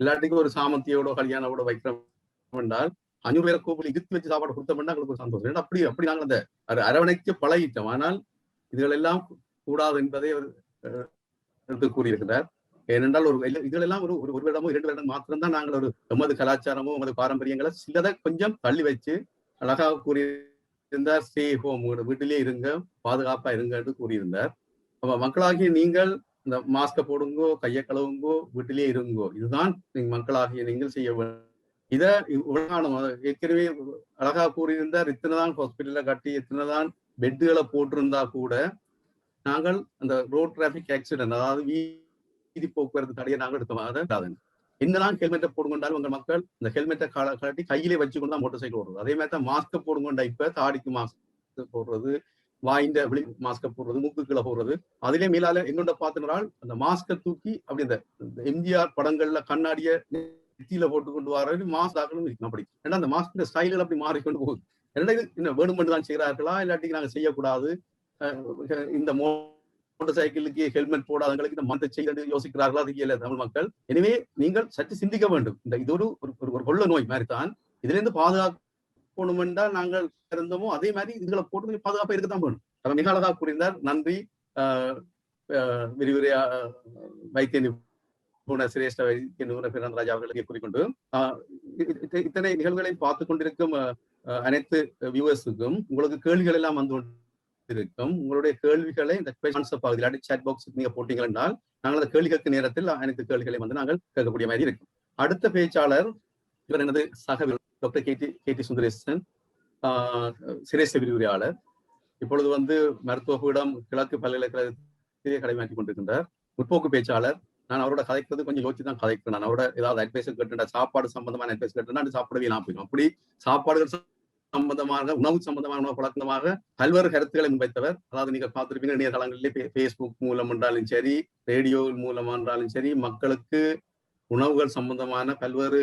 எல்லாத்துக்கும் ஒரு சாமந்தியோட கல்யாணோட வைக்கிறோம் என்றால் 500 பேரை கூப்பிட்டு இழுத்து வச்சு சாப்பாடு கொடுத்தோம்னா எங்களுக்கு ஒரு சந்தோஷம். ஏன்னா அப்படி நாங்கள் அந்த அரவணைக்கு பழகிட்டோம். ஆனால் இதுகள் எல்லாம் கூடாது என்பதை எடுத்து கூறியிருக்கிறார். ஏனென்றால் இதுகளெல்லாம் ஒரு வருடமோ 2 வருடம் மாத்திரம்தான் நாங்கள் ஒரு எமது கலாச்சாரமோ எமது பாரம்பரியங்களை சிலதை கொஞ்சம் தள்ளி வச்சு அழகாக கூறியிருந்தார். ஸ்டே ஹோம், வீட்டிலே இருங்க, பாதுகாப்பா இருங்க என்று கூறியிருந்தார். மக்களாகிய நீங்கள் இந்த மாஸ்கை போடுங்கோ, கையை கழுவுங்கோ, வீட்டிலே இருங்கோ, இதுதான் மக்களாகிய நீங்கள் செய்ய வேண்டும். இதை ஏற்கனவே அழகா கூறியிருந்தார். இத்தனைதான் ஹாஸ்பிட்டல்ல கட்டி இத்தனைதான் பெட்டுகளை போட்டிருந்தா கூட நாங்கள் அந்த ரோட் டிராபிக் ஆக்சிடென்ட், அதாவது வீதி போக்குவரத்து தடையை நாங்கள் எடுத்தோம். என்னதான் ஹெல்மெட்டை போடுங்கொண்டாலும் உங்க மக்கள் இந்த ஹெல்மெட்டை கட்டி கையிலே வச்சுக்கொண்டு தான் மோட்டர் சைக்கிள் ஓடுறது. அதே மாதிரி தான் மாஸ்கை போடுங்கொண்டா இப்ப தாடிக்கு மாஸ்க் போடுறது, வாய்ந்த விழி மாஸ்கை போடுறது, மூக்குகளை போடுறது. அதிலே மேலால என்னோட பார்த்தினால் அந்த மாஸ்கை தூக்கி அப்படி இந்த எம்ஜிஆர் படங்கள்ல கண்ணாடிய நெத்தியில போட்டு கொண்டு வர மாஸ்க் ஆக்கணும் அப்படி. ஏன்னா அந்த மாஸ்க் ஸ்டைல்கள் அப்படி மாறிக்கொண்டு போகுது. என்ன வேணுமென்று தான் செய்கிறார்களா, இல்லாட்டி நாங்கள் செய்யக்கூடாது, இந்த மோட்டர் சைக்கிளுக்கு ஹெல்மெட் போடாதவங்களுக்கு இந்த மந்த செய்ய யோசிக்கிறார்களா தெரியல தமிழ் மக்கள். எனவே நீங்கள் சற்று சிந்திக்க வேண்டும். இது ஒரு கொள்ள நோய் மாதிரி தான். இதுல இருந்து பாதுகாக்கணும் என்றால் நாங்கள் இருந்தோமோ அதே மாதிரி இதுகளை போட்டு பாதுகாப்பா இருக்கத்தான் வேணும். அவர் மிக அழகாக கூறினார். நன்றி. விரிவுரையா வைத்திய நிபுண சிரேஷ்ட வைத்திய நிபுணர் பிறந்தராஜா அவர்களுக்கு கூறிக்கொண்டு இத்தனை நிகழ்வுகளை பார்த்துக் கொண்டிருக்கும் அனைத்து வியூவர்ஸுக்கும் உங்களுக்கு கேள்விகள் எல்லாம் வந்து இருக்கும். உங்களுடைய கேள்விகளை இந்த பகுதியில் சாட் பாக்ஸ் நீங்க போட்டீங்க என்றால் நாங்கள் அந்த கேள்விகளுக்கு நேரத்தில் அனைத்து கேள்விகளை வந்து நாங்கள் கேட்கக்கூடிய மாதிரி இருக்கும். அடுத்த பேச்சாளர் இவர் எனது சக டாக்டர் கேடி சுந்தரேசன், சிரேஷ்ட விரிவுரையாளர். இப்பொழுது வந்து மருத்துவ பீடம் கிழக்கு பல்கலைக்கழகத்திலே கடமையாற்றிக் கொண்டிருக்கின்றார். முற்போக்கு பேச்சாளர். நான் அவரோட கதைக்கிறது கொஞ்சம் யோசிச்சு தான் கதைக்கிறேன். நான் அவரோட ஏதாவது அட்வைஸ் கேட்டுட்டா, சாப்பாடு சம்பந்தமான அட்வைஸ் கேட்டுனா அது சாப்பிடவே நான் போயிடும். அப்படி சாப்பாடுகள் சம்பந்தமாக, உணவு சம்பந்தமான பழக்கமாக பல்வேறு கருத்துக்களை முன்வைத்தவர். அதாவது நீங்க பார்த்திருப்பீங்க இணையதளங்களிலே பேஸ்புக் மூலம் என்றாலும் சரி, ரேடியோ மூலம் என்றாலும் சரி, மக்களுக்கு உணவுகள் சம்பந்தமான பல்வேறு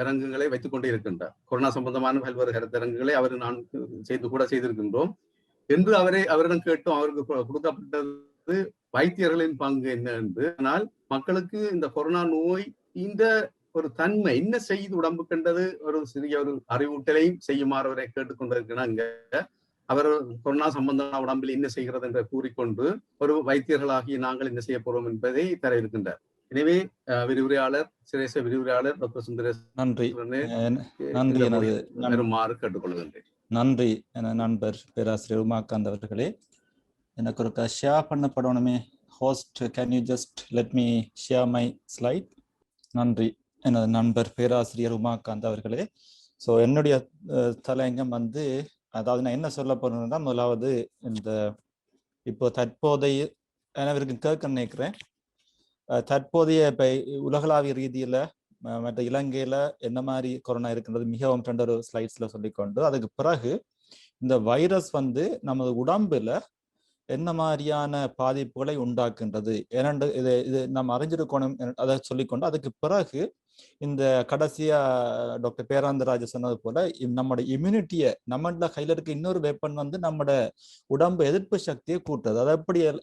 அரங்குகளை வைத்துக் கொண்டே இருக்கின்றார். கொரோனா சம்பந்தமான பல்வேறு கருத்தரங்குகளை அவர் நான் செய்திருக்கின்றோம் என்று அவரிடம் கேட்டோம். அவருக்கு கொடுக்கப்பட்டது வைத்தியர்களின் பங்கு என்ன என்று. ஆனால் மக்களுக்கு இந்த கொரோனா நோய் இந்த ஒரு தன்மை என்ன செய்து உடம்பு கண்டது ஒரு சிறிய ஒரு அறிவூட்டலையும் செய்யுமாறு அவரை கேட்டுக்கொண்டிருக்கிறாங்க. அவர் கொரோனா சம்பந்தமான உடம்பில் என்ன செய்கிறது என்று கூறிக்கொண்டு ஒரு வைத்தியர்களாகிய நாங்கள் என்ன செய்ய போறோம் என்பதை தர இருக்கின்றார். எனவே விரிவுரையாளர், சிரேஷ்ட விரிவுரையாளர் டாக்டர் சுந்தரேசன் நன்றி வருமாறு கேட்டுக்கொள்கின்றேன். நன்றி நண்பர் பேராசிரியர் உமாகாந்த் அவர்களே. எனக்கு ஒரு ஷேர் பண்ணப்படணுமே. Host, can you just let me share my slide? நன்றி எனது நண்பர் பேராசிரியர் உமாகாந்த் அவர்களே. ஸோ என்னுடைய தலையங்கம் வந்து, அதாவது நான் என்ன சொல்ல போறேன்னா, முதலாவது இந்த இப்போ தற்போதைய அனைவருக்கும் கேட்க நினைக்கிறேன். தற்போதைய இப்போ உலகளாவிய ரீதியில மற்ற இலங்கையில என்ன மாதிரி கொரோனா இருக்கின்றது மிகவும் ஒரு ஸ்லைட்ஸ்ல சொல்லிக்கொண்டு, அதுக்கு பிறகு இந்த வைரஸ் வந்து நமது உடம்புல என்ன மாதிரியான பாதிப்புகளை உண்டாக்குன்றது ஏனென்று இது நம்ம அறிஞ்சிருக்கணும் அதை சொல்லிக்கொண்டு, அதுக்கு பிறகு இந்த கடைசியா டாக்டர் பேராந்தராஜ சொன்னது போல நம்மளோட இம்யூனிட்டியை, நம்மள கையில இருக்க இன்னொரு வெப்பன் வந்து நம்மளோட உடம்பு எதிர்ப்பு சக்தியை கூட்டுறது. அதை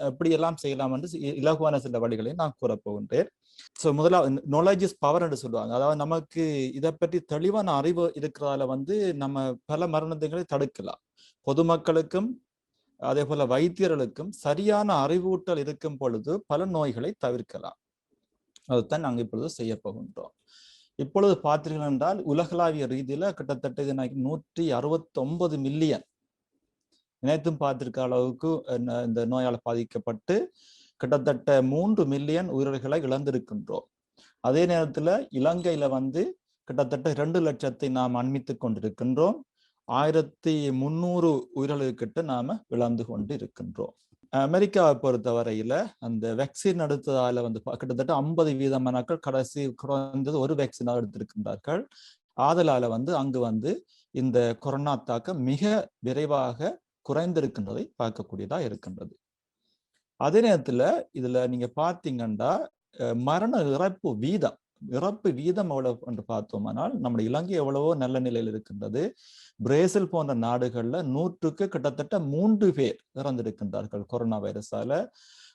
எப்படி எல்லாம் செய்யலாம் என்று இலகுவான சில வழிகளை நான் கூற போகின்றேன். ஸோ முதலாவது நாலேஜ் இஸ் பவர் என்று சொல்லுவாங்க. அதாவது நமக்கு இதை பற்றி தெளிவான அறிவு இருக்கிறதால வந்து நம்ம பல மரணங்களை தடுக்கலாம். பொதுமக்களுக்கும் அதே போல வைத்தியர்களுக்கும் சரியான அறிவூட்டல் இருக்கும் பொழுது பல நோய்களை தவிர்க்கலாம். அதுதான் நாங்கள் இப்பொழுது செய்ய போகின்றோம். இப்பொழுது பார்த்தீர்கள் என்றால் உலகளாவிய ரீதியில கிட்டத்தட்ட 169 மில்லியன் நினைத்தும் பார்த்திருக்க அளவுக்கு இந்த நோயால் பாதிக்கப்பட்டு கிட்டத்தட்ட 3 மில்லியன் உயிர்களை இழந்திருக்கின்றோம். அதே நேரத்துல இலங்கையில வந்து கிட்டத்தட்ட 2 லட்சத்தை நாம் அண்மித்துக் கொண்டிருக்கின்றோம். 1300 உயிர்களுக்கிட்ட நாம இழந்து கொண்டு இருக்கின்றோம். அமெரிக்காவை பொறுத்தவரையில அந்த வேக்சின் எடுத்ததால வந்து கிட்டத்தட்ட 50% கடைசி குறைந்தது ஒரு வேக்சினாக எடுத்திருக்கின்றார்கள். ஆதலால வந்து அங்கு வந்து இந்த கொரோனா தாக்கம் மிக விரைவாக குறைந்திருக்கின்றதை பார்க்கக்கூடியதா இருக்கின்றது. அதே நேரத்துல இதுல நீங்க பார்த்தீங்கன்னா மரண இறப்பு வீதம் இறப்பு வீதம் எவ்வளவு என்று பார்த்தோமானால் நம்முடைய இலங்கை எவ்வளவோ நல்ல நிலையில் இருக்கின்றது. பிரேசில் போன்ற நாடுகள்ல 100க்கு கிட்டத்தட்ட 3 பேர் இறந்திருக்கின்றார்கள் கொரோனா வைரஸால.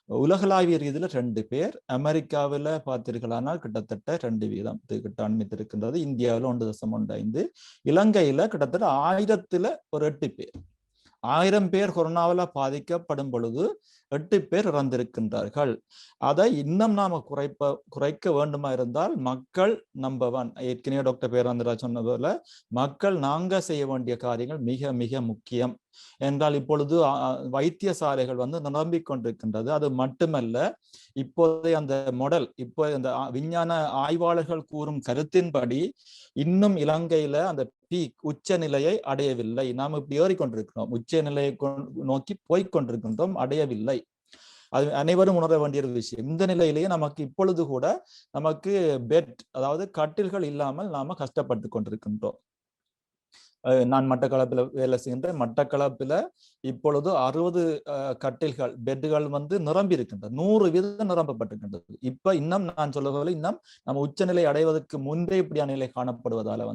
உலகளாவிய ரீதியில 2 பேர், அமெரிக்காவில் பார்த்தீர்களானால் கிட்டத்தட்ட 2 வீதம் கிட்ட அண்மித்திருக்கின்றது. இந்தியாவில் 1.15, இலங்கையில கிட்டத்தட்ட 1000ல் ஒரு 8 பேர். 1000 பேர் கொரோனாவில் பாதிக்கப்படும் பொழுது 8 பேர் இறந்திருக்கின்றார்கள். அதை இன்னும் நாம குறைக்க வேண்டுமா இருந்தால் மக்கள் நம்பர் 1, ஏற்கனவே டாக்டர் பேராந்திரா சொன்ன போல மக்கள் நாங்க செய்ய வேண்டிய காரியங்கள் மிக மிக முக்கியம். என்றால் இப்பொழுது வைத்தியசாலைகள் நிரம்பிக் கொண்டிருக்கின்றது. அது மட்டுமல்ல, இப்போதைய அந்த மாடல், இப்போ அந்த விஞ்ஞான ஆய்வாளர்கள் கூறும் கருத்தின்படி இன்னும் இலங்கையில அந்த பீக் உச்ச நிலையை அடையவில்லை. நாம் இப்படி ஏறிக்கொண்டிருக்கிறோம், உச்ச நிலையை நோக்கி போய்கொண்டிருக்கின்றோம், அடையவில்லை. அது அனைவரும் உணர வேண்டிய ஒரு விஷயம். இந்த நிலையிலேயே நமக்கு இப்பொழுது கூட நமக்கு பெட், அதாவது கட்டில்கள் இல்லாமல் நாம கஷ்டப்பட்டு கொண்டிருக்கின்றோம். நான் மட்டக்களப்பில் வேலை செய்கின்றேன். மட்டக்களப்பில் இப்பொழுது 60 கட்டில்கள், பெட்டுகள் நிரம்பி இருக்கின்றது. 100% நிரம்பப்பட்டிருக்கின்றது. இப்ப இன்னும் நான் சொல்ல இன்னும் நம்ம உச்சநிலை அடைவதற்கு முன்பே இப்படியான நிலை காணப்படுவதால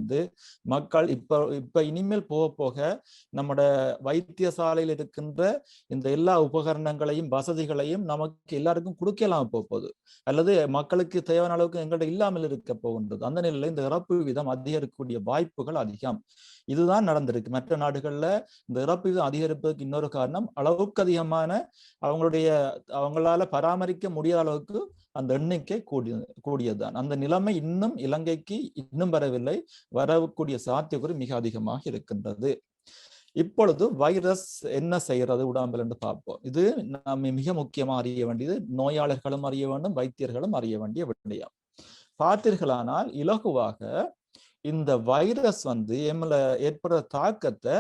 மக்கள் இப்ப இனிமேல் போக போக நம்மட வைத்தியசாலையில் இருக்கின்ற இந்த எல்லா உபகரணங்களையும் வசதிகளையும் நமக்கு எல்லாருக்கும் கொடுக்கலாம் போகுது, அல்லது மக்களுக்கு தேவையான அளவுக்கு எங்கள்கிட்ட இல்லாமல் இருக்க போகின்றது. அந்த நிலையில இந்த இறப்பு வீதம் அதிகரிக்கக்கூடிய வாய்ப்புகள் அதிகம். இதுதான் நடந்திருக்கு. மற்ற நாடுகள்ல இந்த இறப்பு வீதம் அதிகரிப்பதற்கு இன்னொரு காரணம், அளவுக்கு அதிகமான அவங்களால பராமரிக்க முடியாத அளவுக்கு அந்த எண்ணிக்கை கூடியதுதான். அந்த நிலைமை இன்னும் இலங்கைக்கு இன்னும் வரவில்லை. வரக்கூடிய சாத்தியக்கூறு மிக அதிகமாக இருக்கின்றது. இப்பொழுது வைரஸ் என்ன செய்யறது உடம்பில் என்று பார்ப்போம். இது நம்ம மிக முக்கியமா அறிய வேண்டியது, நோயாளர்களும் அறிய வேண்டும், வைத்தியர்களும் அறிய வேண்டிய விடயம். பார்த்தீர்களானால் இலகுவாக இந்த வைரஸ் எம்மல ஏற்படுற தாக்கத்தை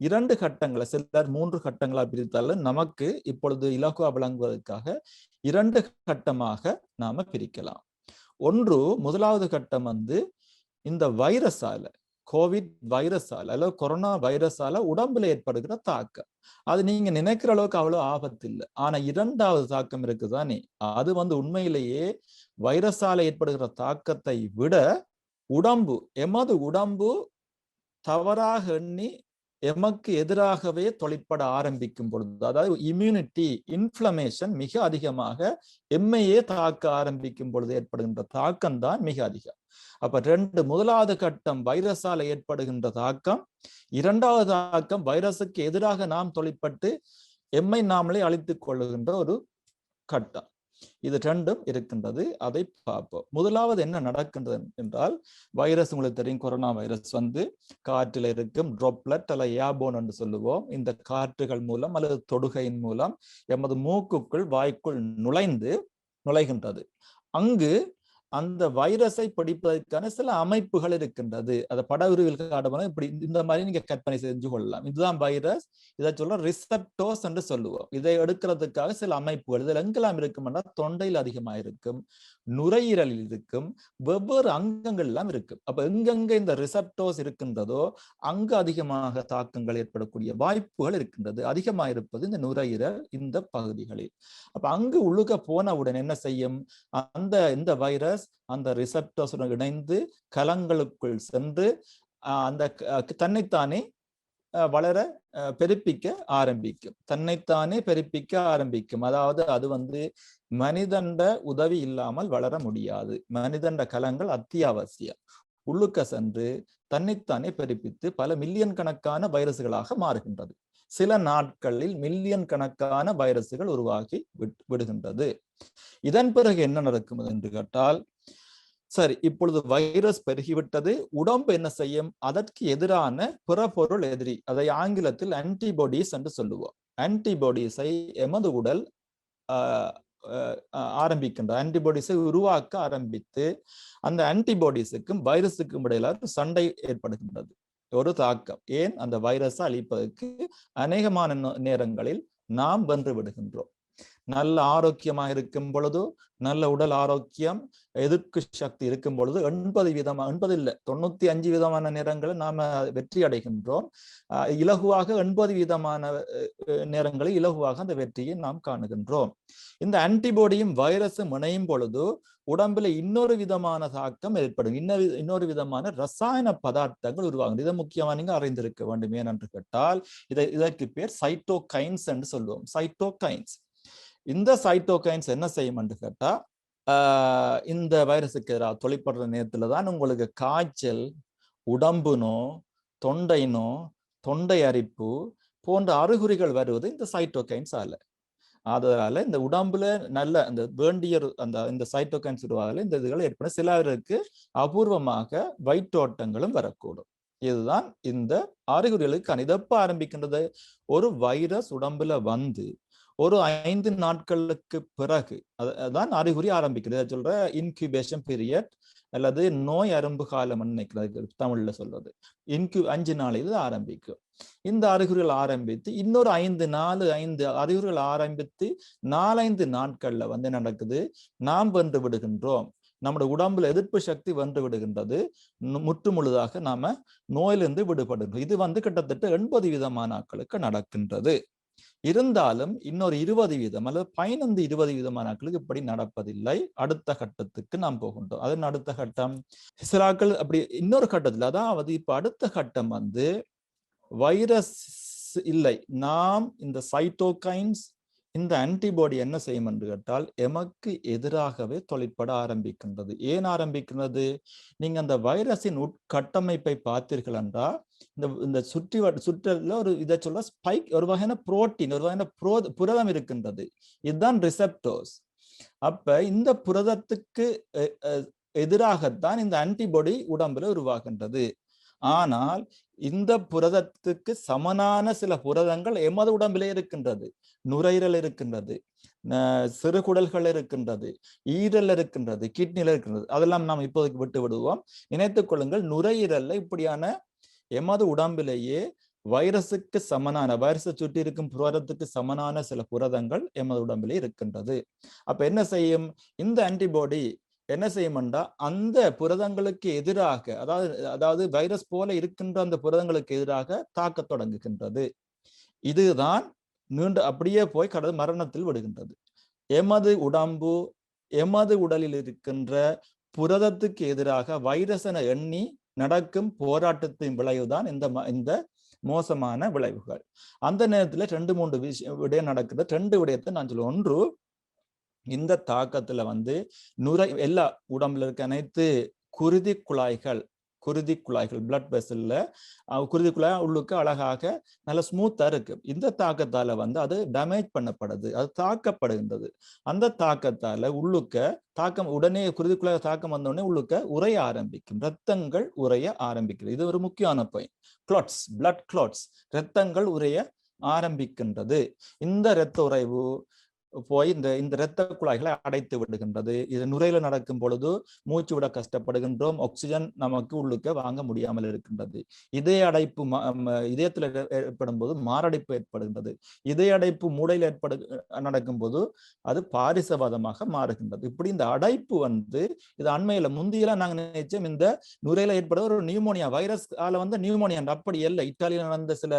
2 கட்டங்களை, சிலர் 3 கட்டங்களா பிரித்தாலும் நமக்கு இப்பொழுது இலகுவா விளங்குவதற்காக 2 கட்டமாக நாம பிரிக்கலாம். ஒன்று, முதலாவது கட்டம் இந்த வைரஸால, கோவிட் வைரஸால அல்லது கொரோனா வைரஸால உடம்புல ஏற்படுகிற தாக்கம். அது நீங்க நினைக்கிற அளவுக்கு அவ்வளவு ஆபத்து இல்லை. ஆனா 2வது தாக்கம் இருக்குதானே, அது உண்மையிலேயே வைரஸால ஏற்படுகிற தாக்கத்தை விட எமது உடம்பு தவறாக எண்ணி எமக்கு எதிராகவே தொழிற்பட ஆரம்பிக்கும் பொழுது, அதாவது இம்யூனிட்டி இன்ஃப்ளமேஷன் மிக அதிகமாக எம்மையே தாக்க ஆரம்பிக்கும் பொழுது ஏற்படுகின்ற தாக்கம் தான் மிக அதிகம். அப்ப முதலாவது கட்டம் வைரஸால ஏற்படுகின்ற தாக்கம், 2வது தாக்கம் வைரஸுக்கு எதிராக நாம் தொழிற்பட்டு எம்மை நாமளே அழித்துக் கொள்ளுகின்ற ஒரு கட்டம். இது 2ம் இருக்கின்றது. அதை பார்ப்போம். முதலாவது என்ன நடக்கின்றது என்றால், வைரஸ் உங்களுக்கு தெரியும், கொரோனா வைரஸ் காற்றில் இருக்கும் ட்ராப்லெட் அல்ல ஏர்போன் என்று சொல்லுவோம். இந்த காற்றுகள் மூலம் அல்லது தொடுகையின் மூலம் எமது மூக்குக்குள் வாய்க்குள் நுழைகின்றது. அங்கு அந்த வைரஸை பிடிப்பதற்கான சில அமைப்புகள் இருக்கின்றது. அதை படவிரிவில் காட்டப்படும். இப்படி இந்த மாதிரி நீங்க கற்பனை செஞ்சு கொள்ளலாம். இதுதான் வைரஸ். இதை சொல்ல ரிசெப்டோர்ஸ் என்று சொல்லுவோம். இதை எடுக்கிறதுக்காக சில அமைப்புகள் இதில் எங்கெல்லாம் இருக்கும்னா, தொண்டையில் அதிகமாக இருக்கும், நுரையீரலில் இருக்கும், வெவ்வேறு அங்கங்கள் எல்லாம் இருக்கும். அப்ப எங்கெங்க இந்த ரிசெப்டோர்ஸ் இருக்கின்றதோ அங்கு அதிகமாக தாக்கங்கள் ஏற்படக்கூடிய வாய்ப்புகள் இருக்கின்றது. அதிகமாக இருப்பது இந்த நுரையீரல் இந்த பகுதிகளில். அப்ப அங்கு உள்ளுக போனவுடன் என்ன செய்யும், இந்த வைரஸ் அந்த ரிசெப்டர்ஸுடன் இணைந்து கலங்களுக்குள் சென்று அந்த தன்னைத்தானே வளர பெருப்பிக்க ஆரம்பிக்கும். தன்னைத்தானே பெருப்பிக்க ஆரம்பிக்கும். அதாவது அது மனிதண்ட உதவி இல்லாமல் வளர முடியாது. மனிதண்ட கலங்கள் அத்தியாவசியம். உள்ளுக்க சென்று தன்னைத்தானே பெருப்பித்து பல மில்லியன் கணக்கான வைரஸ்களாக மாறுகின்றது. சில நாட்களில் மில்லியன் கணக்கான வைரஸ்கள் உருவாகி விடுகின்றது. இதன் பிறகு என்ன நடக்கும் என்று கேட்டால், சரி, இப்பொழுது வைரஸ் பெருகிவிட்டது. உடம்பு என்ன செய்யும், அதற்கு எதிரான பிறப்பொருள் எதிரி, அதை ஆங்கிலத்தில் ஆன்டிபாடிஸ் என்று சொல்லுவோம். ஆன்டிபாடிஸை எமது உடல் ஆரம்பிக்கின்ற, ஆன்டிபாடிஸை உருவாக்க ஆரம்பித்து அந்த ஆன்டிபாடிஸுக்கும் வைரஸுக்கும் இடையில சண்டை ஏற்படுகின்றது, ஒரு தாக்கம். ஏன், அந்த வைரஸை அழிப்பதற்கு அநேகமான நேரங்களில் நாம் வென்று விடுகின்றோம். நல்ல ஆரோக்கியமாக இருக்கும் பொழுது, நல்ல உடல் ஆரோக்கியம், எதிர்ப்பு சக்தி இருக்கும் பொழுது 80 இல்லை 95% நேரங்களில் நாம வெற்றி அடைகின்றோம். இலகுவாக 80% நேரங்களில் இலகுவாக அந்த வெற்றியை நாம் காணுகின்றோம். இந்த ஆன்டிபாடியும் வைரஸும் இணையும் பொழுது உடம்புல இன்னொரு விதமான தாக்கம் ஏற்படும், இன்னொரு விதமான ரசாயன பதார்த்தங்கள் உருவாகும். இதை முக்கியமா நீங்க அறிந்திருக்க வேண்டும். ஏனென்று கேட்டால் இதற்கு பேர் சைட்டோகைன்ஸ் என்று சொல்லுவோம். சைட்டோகைன்ஸ். இந்த சைட்டோகைன்ஸ் என்ன செய்யும் என்று கேட்டா, இந்த வைரஸுக்கு எதிராக தொழிற்படுற நேரத்துல தான் உங்களுக்கு காய்ச்சல், உடம்பு நோ, தொண்டை நோ, தொண்டை அரிப்பு போன்ற அறிகுறிகள் வருவது இந்த சைட்டோகைன்ஸ் ஆல. அதனால இந்த உடம்புல நல்ல அந்த வேண்டிய இந்த சைட்டோகைன்ஸ் உருவாகல இந்த இதுகள் ஏற்படும். சிலருக்கு அபூர்வமாக வயிற்றோட்டங்களும் வரக்கூடும். இதுதான் இந்த அறிகுறிகளுக்கு இதப்ப ஆரம்பிக்கின்றது. ஒரு வைரஸ் உடம்புல வந்து ஒரு 5 நாட்களுக்கு பிறகு அதான் அறிகுறி ஆரம்பிக்கிறது. சொல்ற இன்குபேஷன் பீரியட் அல்லது நோய் அரும்பு காலம் நினைக்கிறது தமிழ்ல சொல்றது. 5 நாளில் ஆரம்பிக்கும். இந்த அறிகுறிகள் ஆரம்பித்து இன்னொரு 5 அறிகுறிகள் ஆரம்பித்து 4-5 நாட்கள்ல வந்து நடக்குது, நாம் வென்று விடுகின்றோம். நம்முடைய உடம்புல எதிர்ப்பு சக்தி வென்று விடுகின்றது. முற்று முழுதாக நாம நோயிலிருந்து விடுபடுகின்றோம். இது வந்து கிட்டத்தட்ட 80% ஆட்களுக்கு நடக்கின்றது. இருந்தாலும் இன்னொரு 20% அல்லது 15-20% ஆட்களுக்கு இப்படி நடப்பதில்லை. அடுத்த கட்டத்துக்கு நாம் போகின்றோம். அதன் அடுத்த கட்டம் சில ஆட்கள் அப்படி இன்னொரு கட்டத்தில், அதாவது இப்ப அடுத்த கட்டம் வந்து வைரஸ் இல்லை, நாம் இந்த சைட்டோகைன்ஸ் இந்த ஆன்டிபாடி என்ன செய்யும் என்று கேட்டால் எமக்கு எதிராகவே தொழிற்பட ஆரம்பிக்கின்றது. ஏன் ஆரம்பிக்கின்றது? நீங்க அந்த வைரஸின் உட்கட்டமைப்பை பார்த்தீர்கள் என்றால் இந்த சுற்றல ஒரு இதை சொல்ல ஸ்பைக், ஒரு வகையான புரோட்டீன், ஒரு வகையான புரதம் இருக்கின்றது. இதுதான் ரிசெப்டர்ஸ். அப்ப இந்த புரதத்துக்கு எதிராகத்தான் இந்த ஆன்டிபாடி உடம்புல உருவாகின்றது. ஆனால் இந்த புரதத்துக்கு சமனான சில புரதங்கள் எமது உடம்பிலே இருக்கின்றது. நுரையீரல் இருக்கின்றது, சிறுகுடல்கள் இருக்கின்றது, ஈரல் இருக்கின்றது, கிட்னில இருக்கின்றது. அதெல்லாம் நாம் இப்போதைக்கு விட்டு விடுவோம். நினைத்துக் கொள்ளுங்கள், நுரையீரல்ல இப்படியான எமது உடம்பிலேயே வைரஸுக்கு சமனான, வைரஸை சுற்றி இருக்கும் புரதத்துக்கு சமனான சில புரதங்கள் எமது உடம்பிலே இருக்கின்றது. அப்ப என்ன செய்யும் இந்த ஆன்டிபாடி? என்ன செய்யும்டா அந்த புரதங்களுக்கு எதிராக, அதாவது வைரஸ் போல இருக்கின்ற அந்த புரதங்களுக்கு எதிராக தாக்க தொடங்குகின்றது. இதுதான் நீண்டு அப்படியே போய் மரணத்தில் விடுகின்றது. எமது உடலில் இருக்கின்ற புரதத்துக்கு எதிராக வைரஸ் என எண்ணி நடக்கும் போராட்டத்தின் விளைவுதான் இந்த மோசமான விளைவுகள். அந்த நேரத்துல 2-3 விடயம் நடக்குது. 2 விடயத்தை நான் சொல்லுவேன். ஒன்று, இந்த தாக்கத்துல வந்து எல்லா உடம்புல இருக்க அனைத்து குருதி குழாய்கள் பிளட் வெசல்ல குருதி குழாய் உள்ளுக்கு அழகாக நல்ல ஸ்மூத்தா இருக்கு. இந்த தாக்கத்தால வந்து அது டேமேஜ் பண்ணப்படுது, அது தாக்கப்படுகின்றது. அந்த தாக்கத்தால உடனே குருதி குழாய் தாக்கம் வந்த உடனே உள்ளுக்க உறைய ஆரம்பிக்கும், ரத்தங்கள் உறைய ஆரம்பிக்கிறது. இது ஒரு முக்கியமான பாயிண்ட். கிளாட்ஸ், பிளட் கிளாட்ஸ், ரத்தங்கள் உறைய ஆரம்பிக்கின்றது. இந்த இரத்த உறைவு போய் இந்த இரத்த குழாய்களை அடைத்து விடுகின்றது. இது நுரையில நடக்கும் பொழுது மூச்சு விட கஷ்டப்படுகின்றோம், ஆக்சிஜன் நமக்கு உள்ளுக்க வாங்க முடியாமல் இருக்கின்றது. இதய அடைப்பு இதயத்தில் ஏற்படும் போது மாரடைப்பு ஏற்படுகின்றது. இதய அடைப்பு மூளையில் நடக்கும் போது அது பாரிசவாதமாக மாறுகின்றது. இப்படி இந்த அடைப்பு வந்து இது அண்மையில முந்தியெல்லாம் நாங்க நினைச்சோம் இந்த நுரையில ஏற்படுற ஒரு நியூமோனியா வைரஸ் வந்து நியூமோனியா. அப்படி இல்லை. இத்தாலியில் நடந்த சில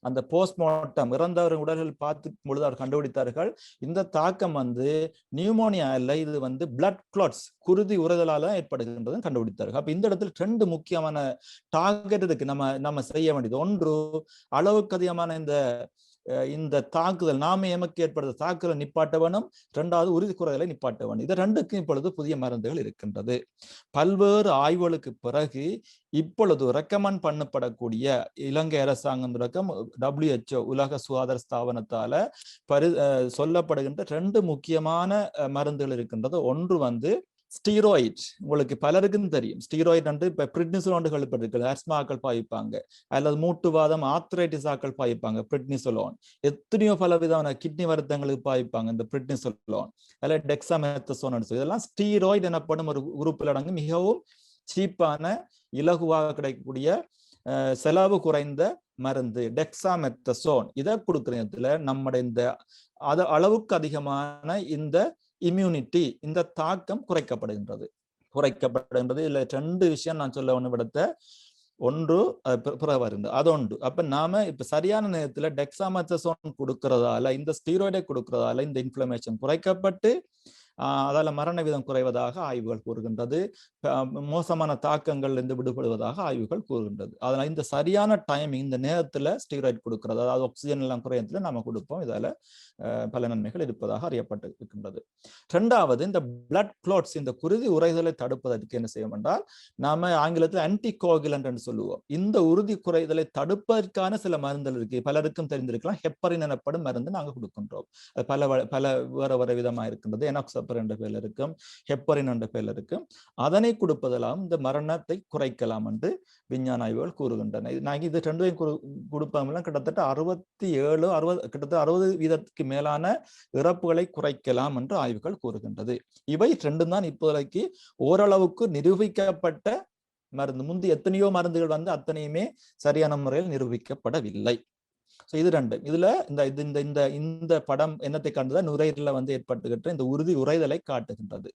அந்த போஸ்ட்மார்ட்டம் இறந்தவர் உடல்கள் பார்த்து பொழுது அவர் கண்டுபிடித்தார்கள் இந்த தாக்கம் வந்து நியூமோனியா இல்லை, இது வந்து பிளட் கிளாட்ஸ், குருதி உறைதலால ஏற்படுகின்றது கண்டுபிடித்தார்கள். அப்ப இந்த இடத்துல 2 முக்கியமான டார்கெட் இருக்கு நம்ம செய்ய வேண்டியது. ஒன்று, அளவுக்கு அதிகமான இந்த தாக்குதல், நாம எமக்கு ஏற்படுத்த தாக்குதல் நிப்பாட்ட வேணும். 2வது, உறுதி குறைதலை நிப்பாட்ட வேணும். இது 2க்கும் இப்பொழுது புதிய மருந்துகள் இருக்கின்றது. பல்வேறு ஆய்வுகளுக்கு பிறகு இப்பொழுது ரெக்கமெண்ட் பண்ணப்படக்கூடிய இலங்கை அரசாங்கம் WHO உலக சுகாதார ஸ்தாபனத்தால சொல்லப்படுகின்ற 2 முக்கியமான மருந்துகள் இருக்கின்றது. ஒன்று வந்து ஸ்டீராய்ட். உங்களுக்கு பலருக்கும் தெரியும் ஸ்டீராய்ட் என்று. இப்ப பிரிட்னிசோலோன் கேள்விப்பட்டிருக்கிறது. ஆஸ்மாக்கள் பாய்ப்பாங்க, அல்லது மூட்டுவாதம் ஆர்த்ரைட்டிஸ் ஆக்கள் பாய்ப்பாங்க பிரிட்னிசோலோன். எத்தனையோ பல விதமான கிட்னி வருத்தங்களுக்கு பாய்ப்பாங்க இந்த பிரிட்னிசோலோன், அல்ல டெக்ஸாமெத்தசோன். இதெல்லாம் ஸ்டீராய்ட் எனப்படும் ஒரு குரூப்பில் அடங்கு மிகவும் சீப்பான, இலகுவாக கிடைக்கக்கூடிய, செலவு குறைந்த மருந்து டெக்ஸாமெத்தசோன். இதை கொடுக்குற நேரத்துல நம்முடைய இந்த அது அளவுக்கு அதிகமான இந்த இம்யூனிட்டி, இந்த தாக்கம் குறைக்கப்படுகின்றது. இதுல 2 விஷயம் நான் சொல்ல ஒண்ணு விடத்த. ஒன்று வருது அது ஒன்று. அப்ப நாம இப்ப சரியான நேரத்துல டெக்ஸாமெத்தசோன் கொடுக்கறதால, இந்த ஸ்டீராய்டை கொடுக்கறதால இந்த இன்ஃப்ளமேஷன் குறைக்கப்பட்டு அதால மரண வீதம் குறைவதாக ஆய்வுகள் கூறுகின்றது. மோசமான தாக்கங்கள் இருந்து விடுபடுவதாக ஆய்வுகள் கூறுகின்றது. அதனால இந்த சரியான டைமிங், இந்த நேரத்துல ஸ்டீராய்டு கொடுக்கிறது, அதாவது ஆக்சிஜன் எல்லாம் குறையத்துல நம்ம கொடுப்போம். இதால பல நன்மைகள் இருப்பதாக அறியப்பட்டு இருக்கின்றது. 2வது, இந்த பிளட் கிளாட்ஸ், இந்த குருதி உறைதலை தடுப்பதற்கு என்ன செய்யும் என்றால், நாம ஆங்கிலத்தில் ஆன்டிகோகுலன்ட் என்று சொல்லுவோம். இந்த உறுதி குறைதலை தடுப்பதற்கான சில மருந்துகள் இருக்கு. பலருக்கும் தெரிந்திருக்கலாம். ஹெப்பரின் எனப்படும் மருந்து நாங்கள் கொடுக்கின்றோம். பல வேற விதமா இருக்கின்றது. எனாக்சப்பர் என்ற பெயர் இருக்கும், ஹெப்பரின் என்ற பெயர் இருக்கும். அதனை கொடுப்பதெல்லாம் இந்த மரணத்தை குறைக்கலாம் என்று விஞ்ஞான ஆய்வுகள் கூறுகின்றன. நாங்கள் இது 2ஐயும் கொடுப்பதெல்லாம் கிட்டத்தட்ட 60% மேலான இறப்புகளை குறைக்கலாம் என்று ஆய்வுகள் கூறுகின்றது. இவை 2 தான் இப்போதைக்கு ஓரளவுக்கு நிரூபிக்கப்பட்ட மருந்து. முந்தி எத்தனையோ மருந்துகள் வந்து அத்தனையுமே சரியான முறையில் நிரூபிக்கப்படவில்லை. இது 2. இதுல இந்த படம் என்னத்தை காட்டுதா, நுரையீரல வந்து ஏற்பட்டுகின்ற இந்த உறுதி உறைதலை காட்டுகின்றது.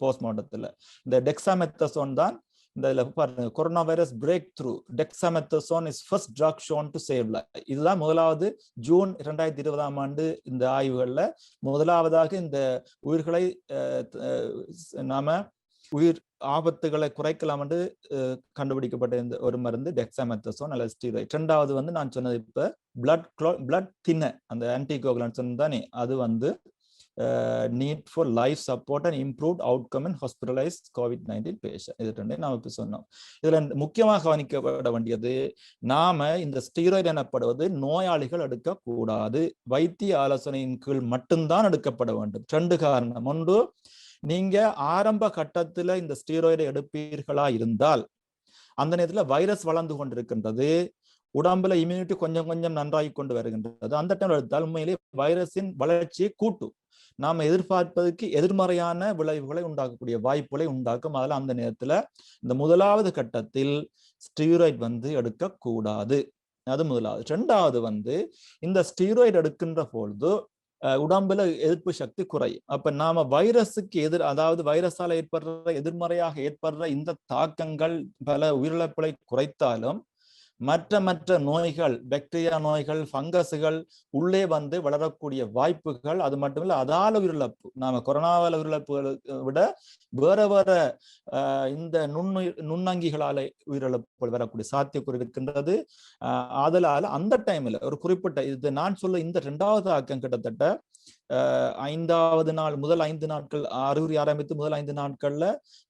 போஸ்ட்மார்ட்டத்துல இந்த டெக்ஸாமெத்தசோன் தான் இந்த corona virus breakthrough. Dexamethasone is first drug shown to save life. இதுதான் முதலாவது ஜூன் 2020 இந்த ஆய்வுகள்ல முதலாவதாக இந்த உயிர்களை நாம உயிர் ஆபத்துகளை குறைக்கலாம் என்று கண்டுபிடிக்கப்பட்ட இந்த ஒரு மருந்து டெக்ஸாமெத்தசோன் அல்லது ஸ்டீராய்டு. 2வது வந்து நான் சொன்னது இப்ப பிளட் தின்ன அந்த ஆன்டிகோகுலன்ட் தானே, அது வந்து need for life support and improved outcome in hospitalized COVID-19 patient. இது 2 நாம இப்ப சொன்னோம். இதுல முக்கியமாக கவனிக்கப்பட வேண்டியது, நாம இந்த ஸ்டீராய்டு எனப்படுவது நோயாளிகள் எடுக்க கூடாது. வைத்திய ஆலோசனையின் கீழ் மட்டும்தான் எடுக்கப்பட வேண்டும். 2 காரணம். ஒன்று, நீங்க ஆரம்ப கட்டத்துல இந்த ஸ்டீராய்டை எடுப்பீர்களா இருந்தால் அந்த நேரத்துல வைரஸ் வளர்ந்து கொண்டிருக்கின்றது, உடம்புல இம்யூனிட்டி கொஞ்சம் கொஞ்சம் நன்றாகி கொண்டு வருகின்றது. அந்த டைம் எடுத்தால் உண்மையிலே வைரஸின் வளர்ச்சியை கூட்டும். நாம எதிர்பார்ப்பதற்கு எதிர்மறையான விளைவுகளை உண்டாக்கக்கூடிய வாய்ப்புகளை உண்டாக்கும். அதில் அந்த நேரத்துல இந்த முதலாவது கட்டத்தில் ஸ்டீராய்டு வந்து எடுக்கக்கூடாது. அது முதலாவது. 2வது வந்து இந்த ஸ்டீராய்டு எடுக்கின்ற பொழுது உடம்புல எதிர்ப்பு சக்தி குறையும். அப்ப நாம வைரஸுக்கு அதாவது வைரஸால ஏற்படுற எதிர்மறையாக ஏற்படுற இந்த தாக்கங்கள் பல உயிரிழப்புகளை குறைத்தாலும் மற்ற நோய்கள், பாக்டீரியா நோய்கள், ஃபங்கஸுகள் உள்ளே வந்து வளரக்கூடிய வாய்ப்புகள், அது மட்டுமில்லை அதால உயிரிழப்பு, நாம கொரோனாவால உயிரிழப்புகளை விட வேற இந்த நுண்ணங்கிகளால உயிரிழப்புகள் வரக்கூடிய சாத்தியக்கூறு இருக்கின்றது. அதனால அந்த டைம்ல ஒரு குறிப்பிட்ட இது நான் சொல்ல இந்த 2வது ஆக்கம் கிட்டத்தட்ட 5வது நாள் முதல் 5 நாட்கள் அறிகுறி ஆரம்பித்து முதல் 5 நாட்கள்ல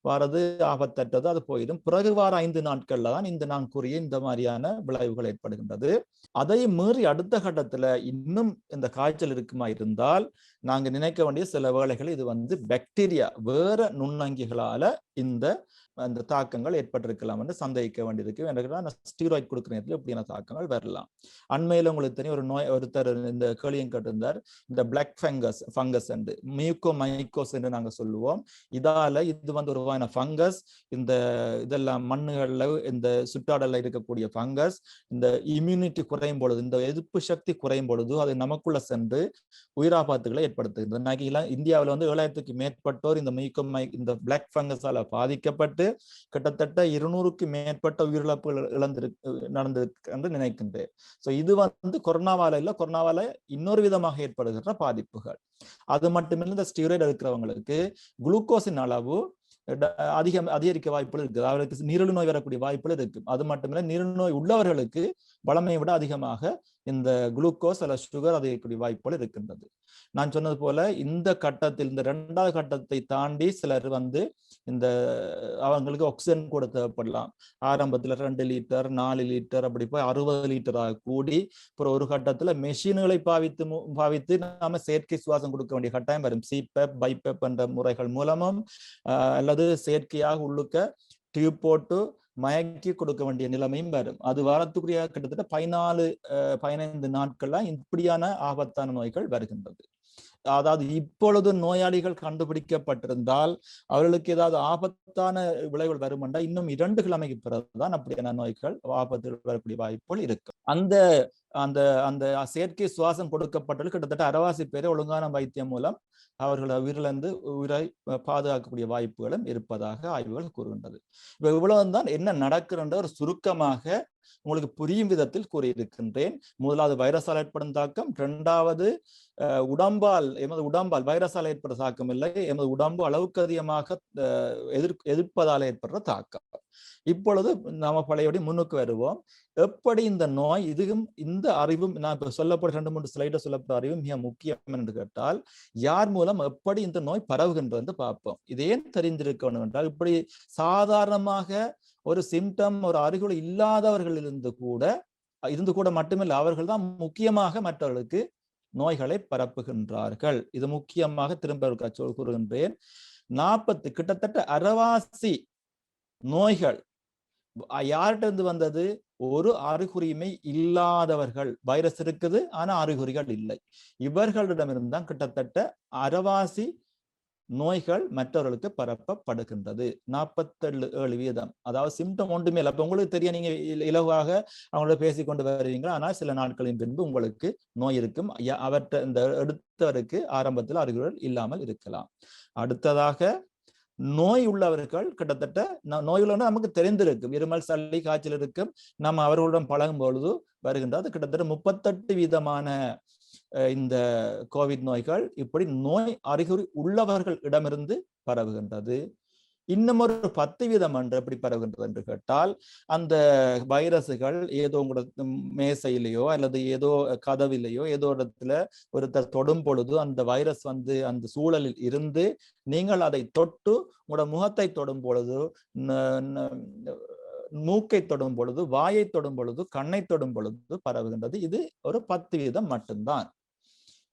வரது ஆபத்தற்றது, அது போயிடும். பிறகு வார 5 நாட்கள்ல தான் இந்த நான் கூறிய இந்த மாதிரியான விளைவுகள் ஏற்படுகின்றது. அதை மீறி அடுத்த கட்டத்துல இன்னும் இந்த காய்ச்சல் இருக்குமா இருந்தால் நாங்க நினைக்க வேண்டிய சில வேளைகள் இது வந்து பாக்டீரியா வேற நுண்ணங்கிகளால இந்த தாக்கங்கள் ஏற்பட்டிருக்கலாம் என்று சந்தேகிக்க வேண்டியிருக்கு. எனக்கு ஸ்டீராய்டு கொடுக்குற நேரத்தில் இப்படியான தாக்கங்கள் வரலாம். அண்மையில உங்களுக்கு தெரியும், ஒரு நோய் ஒருத்தர் இந்த கேள்வியும் கேட்டிருந்தார், இந்த பிளாக் ஃபங்கஸ் என்று மியூகோமைக்கோஸ் என்று நாங்க சொல்லுவோம். இது வந்து ஒரு வகையான ஃபங்கஸ். இதெல்லாம் மண்ணுகள்ல இந்த சுற்றாடல்ல இருக்கக்கூடிய ஃபங்கஸ். இந்த இம்யூனிட்டி குறையும் பொழுது, இந்த எதிர்ப்பு சக்தி குறையும் பொழுது அது நமக்குள்ள சென்று உயிராபத்துகளை ஏற்படுத்துகிறது. இந்தியாவில் வந்து 7000க்கு மேற்பட்டோர் இந்த பிளாக் ஃபங்கஸால பாதிக்கப்பட்டு கிட்டத்தட்ட 200க்கு மேற்பட்ட உயிரிழப்புகள் நடந்திருக்கு என்று நினைக்கின்றேன். இது வந்து கொரோனாவால இல்ல, கொரோனாவால இன்னொரு விதமாக ஏற்படுகின்ற பாதிப்புகள். அது மட்டுமில்லை, இந்த ஸ்டீராய்டு எடுக்கிறவங்களுக்கு குளுக்கோஸின் அளவு அதிகரிக்க வாய்ப்புகள் இருக்குது. அவர்களுக்கு நீரிழிவு நோய் வரக்கூடிய வாய்ப்புகள் இருக்கு. அது மட்டுமில்லை, நீரிழிவு நோய் உள்ளவர்களுக்கு வளமையை விட அதிகமாக இந்த குளுக்கோஸ் அல்ல சுகர் அதிகரிக்கக்கூடிய வாய்ப்புகள் இருக்கின்றது. நான் சொன்னது போல இந்த கட்டத்தில், இந்த 2வது கட்டத்தை தாண்டி சிலர் வந்து அவங்களுக்கு ஆக்சிஜன் கூட தேவைப்படலாம். ஆரம்பத்துல 2 லிட்டர் 4 லிட்டர் அப்படி போய் 60 லிட்டராக கூடி அப்புறம் ஒரு கட்டத்துல மெஷின்களை பாவித்து நாம செயற்கை சுவாசம் கொடுக்க வேண்டிய கட்டாயம் வரும். சிபெப், பைபெப் என்ற முறைகள் மூலமும் அல்லது செயற்கையாக உள்ளுக்க டியூப் போட்டு மயக்கி கொடுக்க வேண்டிய நிலைமையும் வரும். அது வாரத்துக்குரிய கிட்டத்தட்ட 14-15 நாட்கள்ல இப்படியான ஆபத்தான நோய்கள் வருகின்றது. அதாவது இப்பொழுது நோயாளிகள் கண்டுபிடிக்கப்பட்டிருந்தால் அவர்களுக்கு ஏதாவது ஆபத்தான விளைவுகள் வருமென்றா இன்னும் 2 கிழமைக்கு பிறகுதான் அப்படியான நோய்கள் ஆபத்தில் வரக்கூடிய வாய்ப்புகள் இருக்கு. அந்த அந்த அந்த செயற்கை சுவாசம் கொடுக்கப்பட்டது கிட்டத்தட்ட 60 பேரை ஒழுங்கான வைத்தியம் மூலம் அவர்கள் உயிரிழந்து உயிரை பாதுகாக்கக்கூடிய வாய்ப்புகளும் இருப்பதாக ஆய்வுகள் கூறுகின்றது. இப்ப இவ்வளவுதான் என்ன நடக்கின்ற ஒரு சுருக்கமாக உங்களுக்கு புரியும் விதத்தில் கூறியிருக்கின்றேன். முதலாவது வைரஸால் ஏற்படும் தாக்கம், 2வது எமது உடம்பால் வைரஸால் ஏற்படுற தாக்கம் இல்லை, எமது உடம்பு அளவுக்கு அதிகமாக எதிர்ப்பதால் ஏற்படுற தாக்கம். இப்பொழுது நாம பழையபடி முன்னுக்கு வருவோம். எப்படி இந்த நோய் இதுவும் இந்த அறிவும் நான் இப்ப சொல்லப்பட்ட 2-3 ஸ்லைட சொல்லப்பட்ட அறிவும் மிக முக்கியம் என்று கேட்டால் யார் மூலம் எப்படி இந்த நோய் பரவுகின்றது என்று பார்ப்போம். இது ஏன் தெரிந்திருக்கணும் என்றால் இப்படி சாதாரணமாக ஒரு சிம்டம் ஒரு அறிகுறி இல்லாதவர்கள் இருந்து கூட மட்டுமில்லை, அவர்கள் தான் முக்கியமாக மற்றவர்களுக்கு நோய்களை பரப்புகின்றார்கள். இது முக்கியமாக திரும்ப கூறுகின்றேன். கிட்டத்தட்ட 60 நோய்கள் யார்கிட்ட இருந்து வந்தது? ஒரு அறிகுறியுமே இல்லாதவர்கள். வைரஸ் இருக்குது ஆனா அறிகுறிகள் இல்லை. இவர்களிடமிருந்து தான் கிட்டத்தட்ட 60 நோய்கள் மற்றவர்களுக்கு பரப்பப்படுகின்றது. 47%. அதாவது சிம்டம் ஒன்றுமே இல்லை. அப்ப உங்களுக்கு தெரியும், நீங்க இலவாக அவங்களோட பேசிக்கொண்டு வருவீங்க, ஆனால் சில நாட்களின் பின்பு உங்களுக்கு நோய் இருக்கும். அவற்றை இந்த எடுத்தவருக்கு ஆரம்பத்தில் அறிகுறிகள் இல்லாமல் இருக்கலாம். அடுத்ததாக நோய் உள்ளவர்கள் கிட்டத்தட்ட நோய் உள்ளவர்கள் நமக்கு தெரிந்திருக்கும், இருமல் சளி காய்ச்சல் இருக்கும், நம்ம அவர்களுடன் பழகும் பொழுது வருகின்றது. கிட்டத்தட்ட 38% இந்த கோவிட் நோய்கள் இப்படி நோய் அறிகுறி உள்ளவர்கள் இடமிருந்து பரவுகின்றது. இன்னும் ஒரு 10% என்று எப்படி பரவுகின்றது என்று கேட்டால், அந்த வைரசுகள் ஏதோ உங்களோட மேசையிலேயோ அல்லது ஏதோ கதவிலேயோ ஏதோ இடத்துல ஒருத்தர் தொடும் பொழுது அந்த வைரஸ் வந்து அந்த சூழலில் இருந்து நீங்கள் அதை தொட்டு உங்களோட முகத்தை தொடும் பொழுது, மூக்கை தொடும் பொழுது, வாயை தொடும் பொழுது, கண்ணை தொடும் பொழுது பரவுகின்றது. இது ஒரு 10% மட்டும்தான்.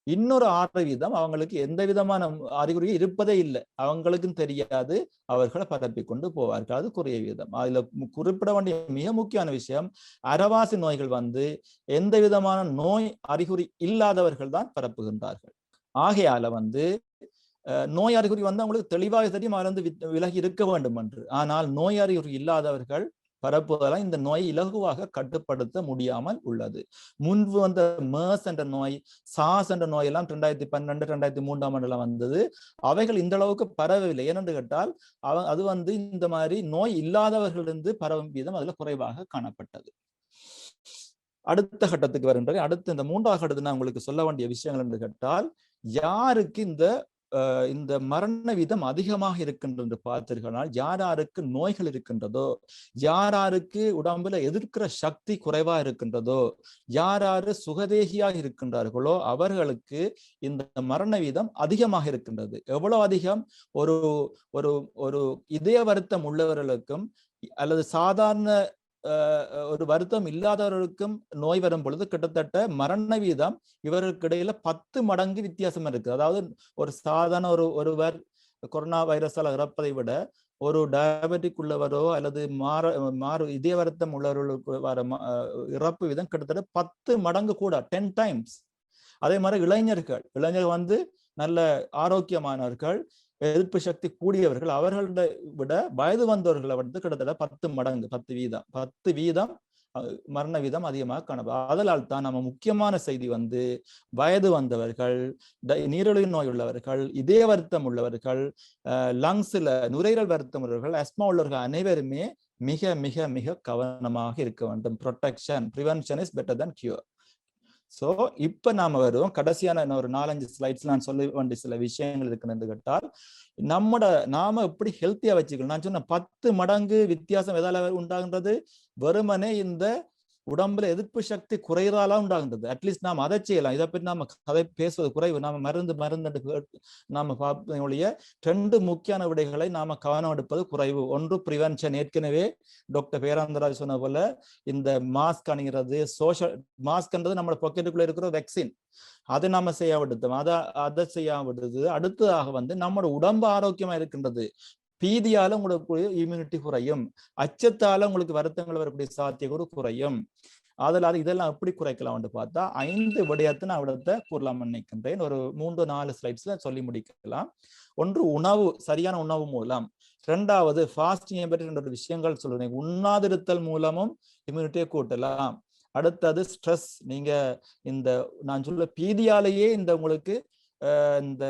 இன்னொரு 6% அவங்களுக்கு எந்த விதமான அறிகுறி இருப்பதே இல்லை, அவங்களுக்கும் தெரியாது, அவர்களை பரப்பி கொண்டு போவார்கள். அது குறைய வீதம். அதுல குறிப்பிட வேண்டிய மிக முக்கியமான விஷயம், அரைவாசி நோய்கள் வந்து எந்த விதமான நோய் அறிகுறி இல்லாதவர்கள் தான் பரப்புகின்றார்கள். ஆகையால வந்து நோய் அறிகுறி வந்து அவங்களுக்கு தெளிவாக தெரியும், அதிலிருந்து விலகி இருக்க வேண்டும் என்று. ஆனால் நோய் அறிகுறி இல்லாதவர்கள் பரப்புவதால் இந்த நோயை இலகுவாக கட்டுப்படுத்த முடியாமல் உள்ளது. முன்பு வந்த MERS என்ற நோய், SARS என்ற நோய் எல்லாம் 2012, 2003 வந்தது. அவைகள் இந்த அளவுக்கு பரவவில்லை. ஏனென்று கேட்டால் அது வந்து இந்த மாதிரி நோய் இல்லாதவர்களிருந்து பரவும் வீதம் அதுல குறைவாக காணப்பட்டது. அடுத்த கட்டத்துக்கு வருகின்ற அடுத்து இந்த 3வது கட்டத்தில் நான் உங்களுக்கு சொல்ல வேண்டிய விஷயங்கள் என்று கேட்டால், யாருக்கு இந்த மரண வீதம் அதிகமாக இருக்கின்ற பார்த்தீர்களால், யாருக்கு நோய்கள் இருக்கின்றதோ, யாருக்கு உடம்புல எதிர்க்கிற சக்தி குறைவா இருக்கின்றதோ, யாரு சுகதேகியாக இருக்கின்றார்களோ அவர்களுக்கு இந்த மரண வீதம் அதிகமாக இருக்கின்றது. எவ்வளவு அதிகம்? ஒரு இதய வருத்தம் உள்ளவர்களுக்கும் அல்லது சாதாரண ஒரு வருத்தம் இல்லாதவர்களுக்கும் நோய் வரும் பொழுது கிட்டத்தட்ட மரண வீதம் இவர்களுக்கு இடையில 10 மடங்கு வித்தியாசம் இருக்கு. அதாவது ஒரு சாதாரண ஒருவர் கொரோனா வைரஸால் இறப்பதை விட ஒரு டயபெட்டிக் உள்ளவரோ அல்லது இதய வருத்தம் உள்ளவர்களுக்கு வர இறப்பு வீதம் கிட்டத்தட்ட 10 மடங்கு கூட, 10 times. அதே மாதிரி இளைஞர்கள் வந்து நல்ல ஆரோக்கியமானவர்கள், எதிர்ப்பு சக்தி கூடியவர்கள், அவர்களை விட வயது வந்தவர்களை வந்து கிட்டத்தட்ட 10 மடங்கு 10 வீதம் மரண வீதம் அதிகமாக காணப்படும். அதனால் தான் நம்ம முக்கியமான செய்தி வந்து வயது வந்தவர்கள், நீரிழிவு நோய் உள்ளவர்கள், இதய வருத்தம் உள்ளவர்கள், லங்ஸ்ல நுரையீரல் வருத்தம் உள்ளவர்கள், அஸ்மா உள்ளவர்கள் அனைவருமே மிக மிக மிக கவனமாக இருக்க வேண்டும். Prevention is better than cure. So இப்ப நாம வருவோம் கடைசியான ஒரு 4-5 ஸ்லைட்ஸ் நான் சொல்ல வேண்டிய சில விஷயங்கள் இருக்குன்னு கேட்டால், நாம எப்படி ஹெல்த்தியா வச்சுக்கணும். நான் சொன்ன 10 மடங்கு வித்தியாசம் எதால உண்டாகின்றது? வெறுமனே இந்த உடம்புல எதிர்ப்பு சக்தி குறையதால உண்டாகின்றது. அட்லீஸ்ட் நாம் அதை செய்யலாம். இதை பற்றி நாம கதை பேசுவது குறைவு. நாம மருந்து நாம பார்ப்பதைய 2 முக்கியமான விடைகளை நாம கவனம் எடுப்பது குறைவு. ஒன்று ப்ரிவென்ஷன். ஏற்கனவே டாக்டர் பேராந்தராஜ் சொன்ன போல இந்த மாஸ்க் அணிகிறது, மாஸ்க்ன்றது நம்ம பாக்கெட்டுக்குள்ள இருக்கிற வேக்சின், அதை நாம செய்ய விடுத்தோம். அதை செய்ய விடுது. அடுத்ததாக வந்து நம்மளோட உடம்பு ஆரோக்கியமா இருக்கின்றது. பீதியால உங்களுக்கு இம்யூனிட்டி குறையும், அச்சத்தால உங்களுக்கு வருத்தங்கள் வரக்கூடிய சாத்தியக்கூறு குறையும். அதனால இதெல்லாம் எப்படி குறைக்கலாம்னு பார்த்தா 5 விடயத்தை நான் அவிடத்தை கூறலாம் நினைக்கின்றேன். ஒரு 3-4 ஸ்லைட்ஸ்ல சொல்லி முடிக்கலாம். ஒன்று, உணவு, சரியான உணவு மூலம். இரண்டாவது, ஃபாஸ்டிங்கை பற்றி 2 விஷயங்கள் சொல்றேன். உண்ணாதிருத்தல் மூலமும் இம்யூனிட்டியை கூட்டலாம். அடுத்தது ஸ்ட்ரெஸ், நீங்க இந்த நான் சொல்ல பீதியாலேயே இந்த உங்களுக்கு இந்த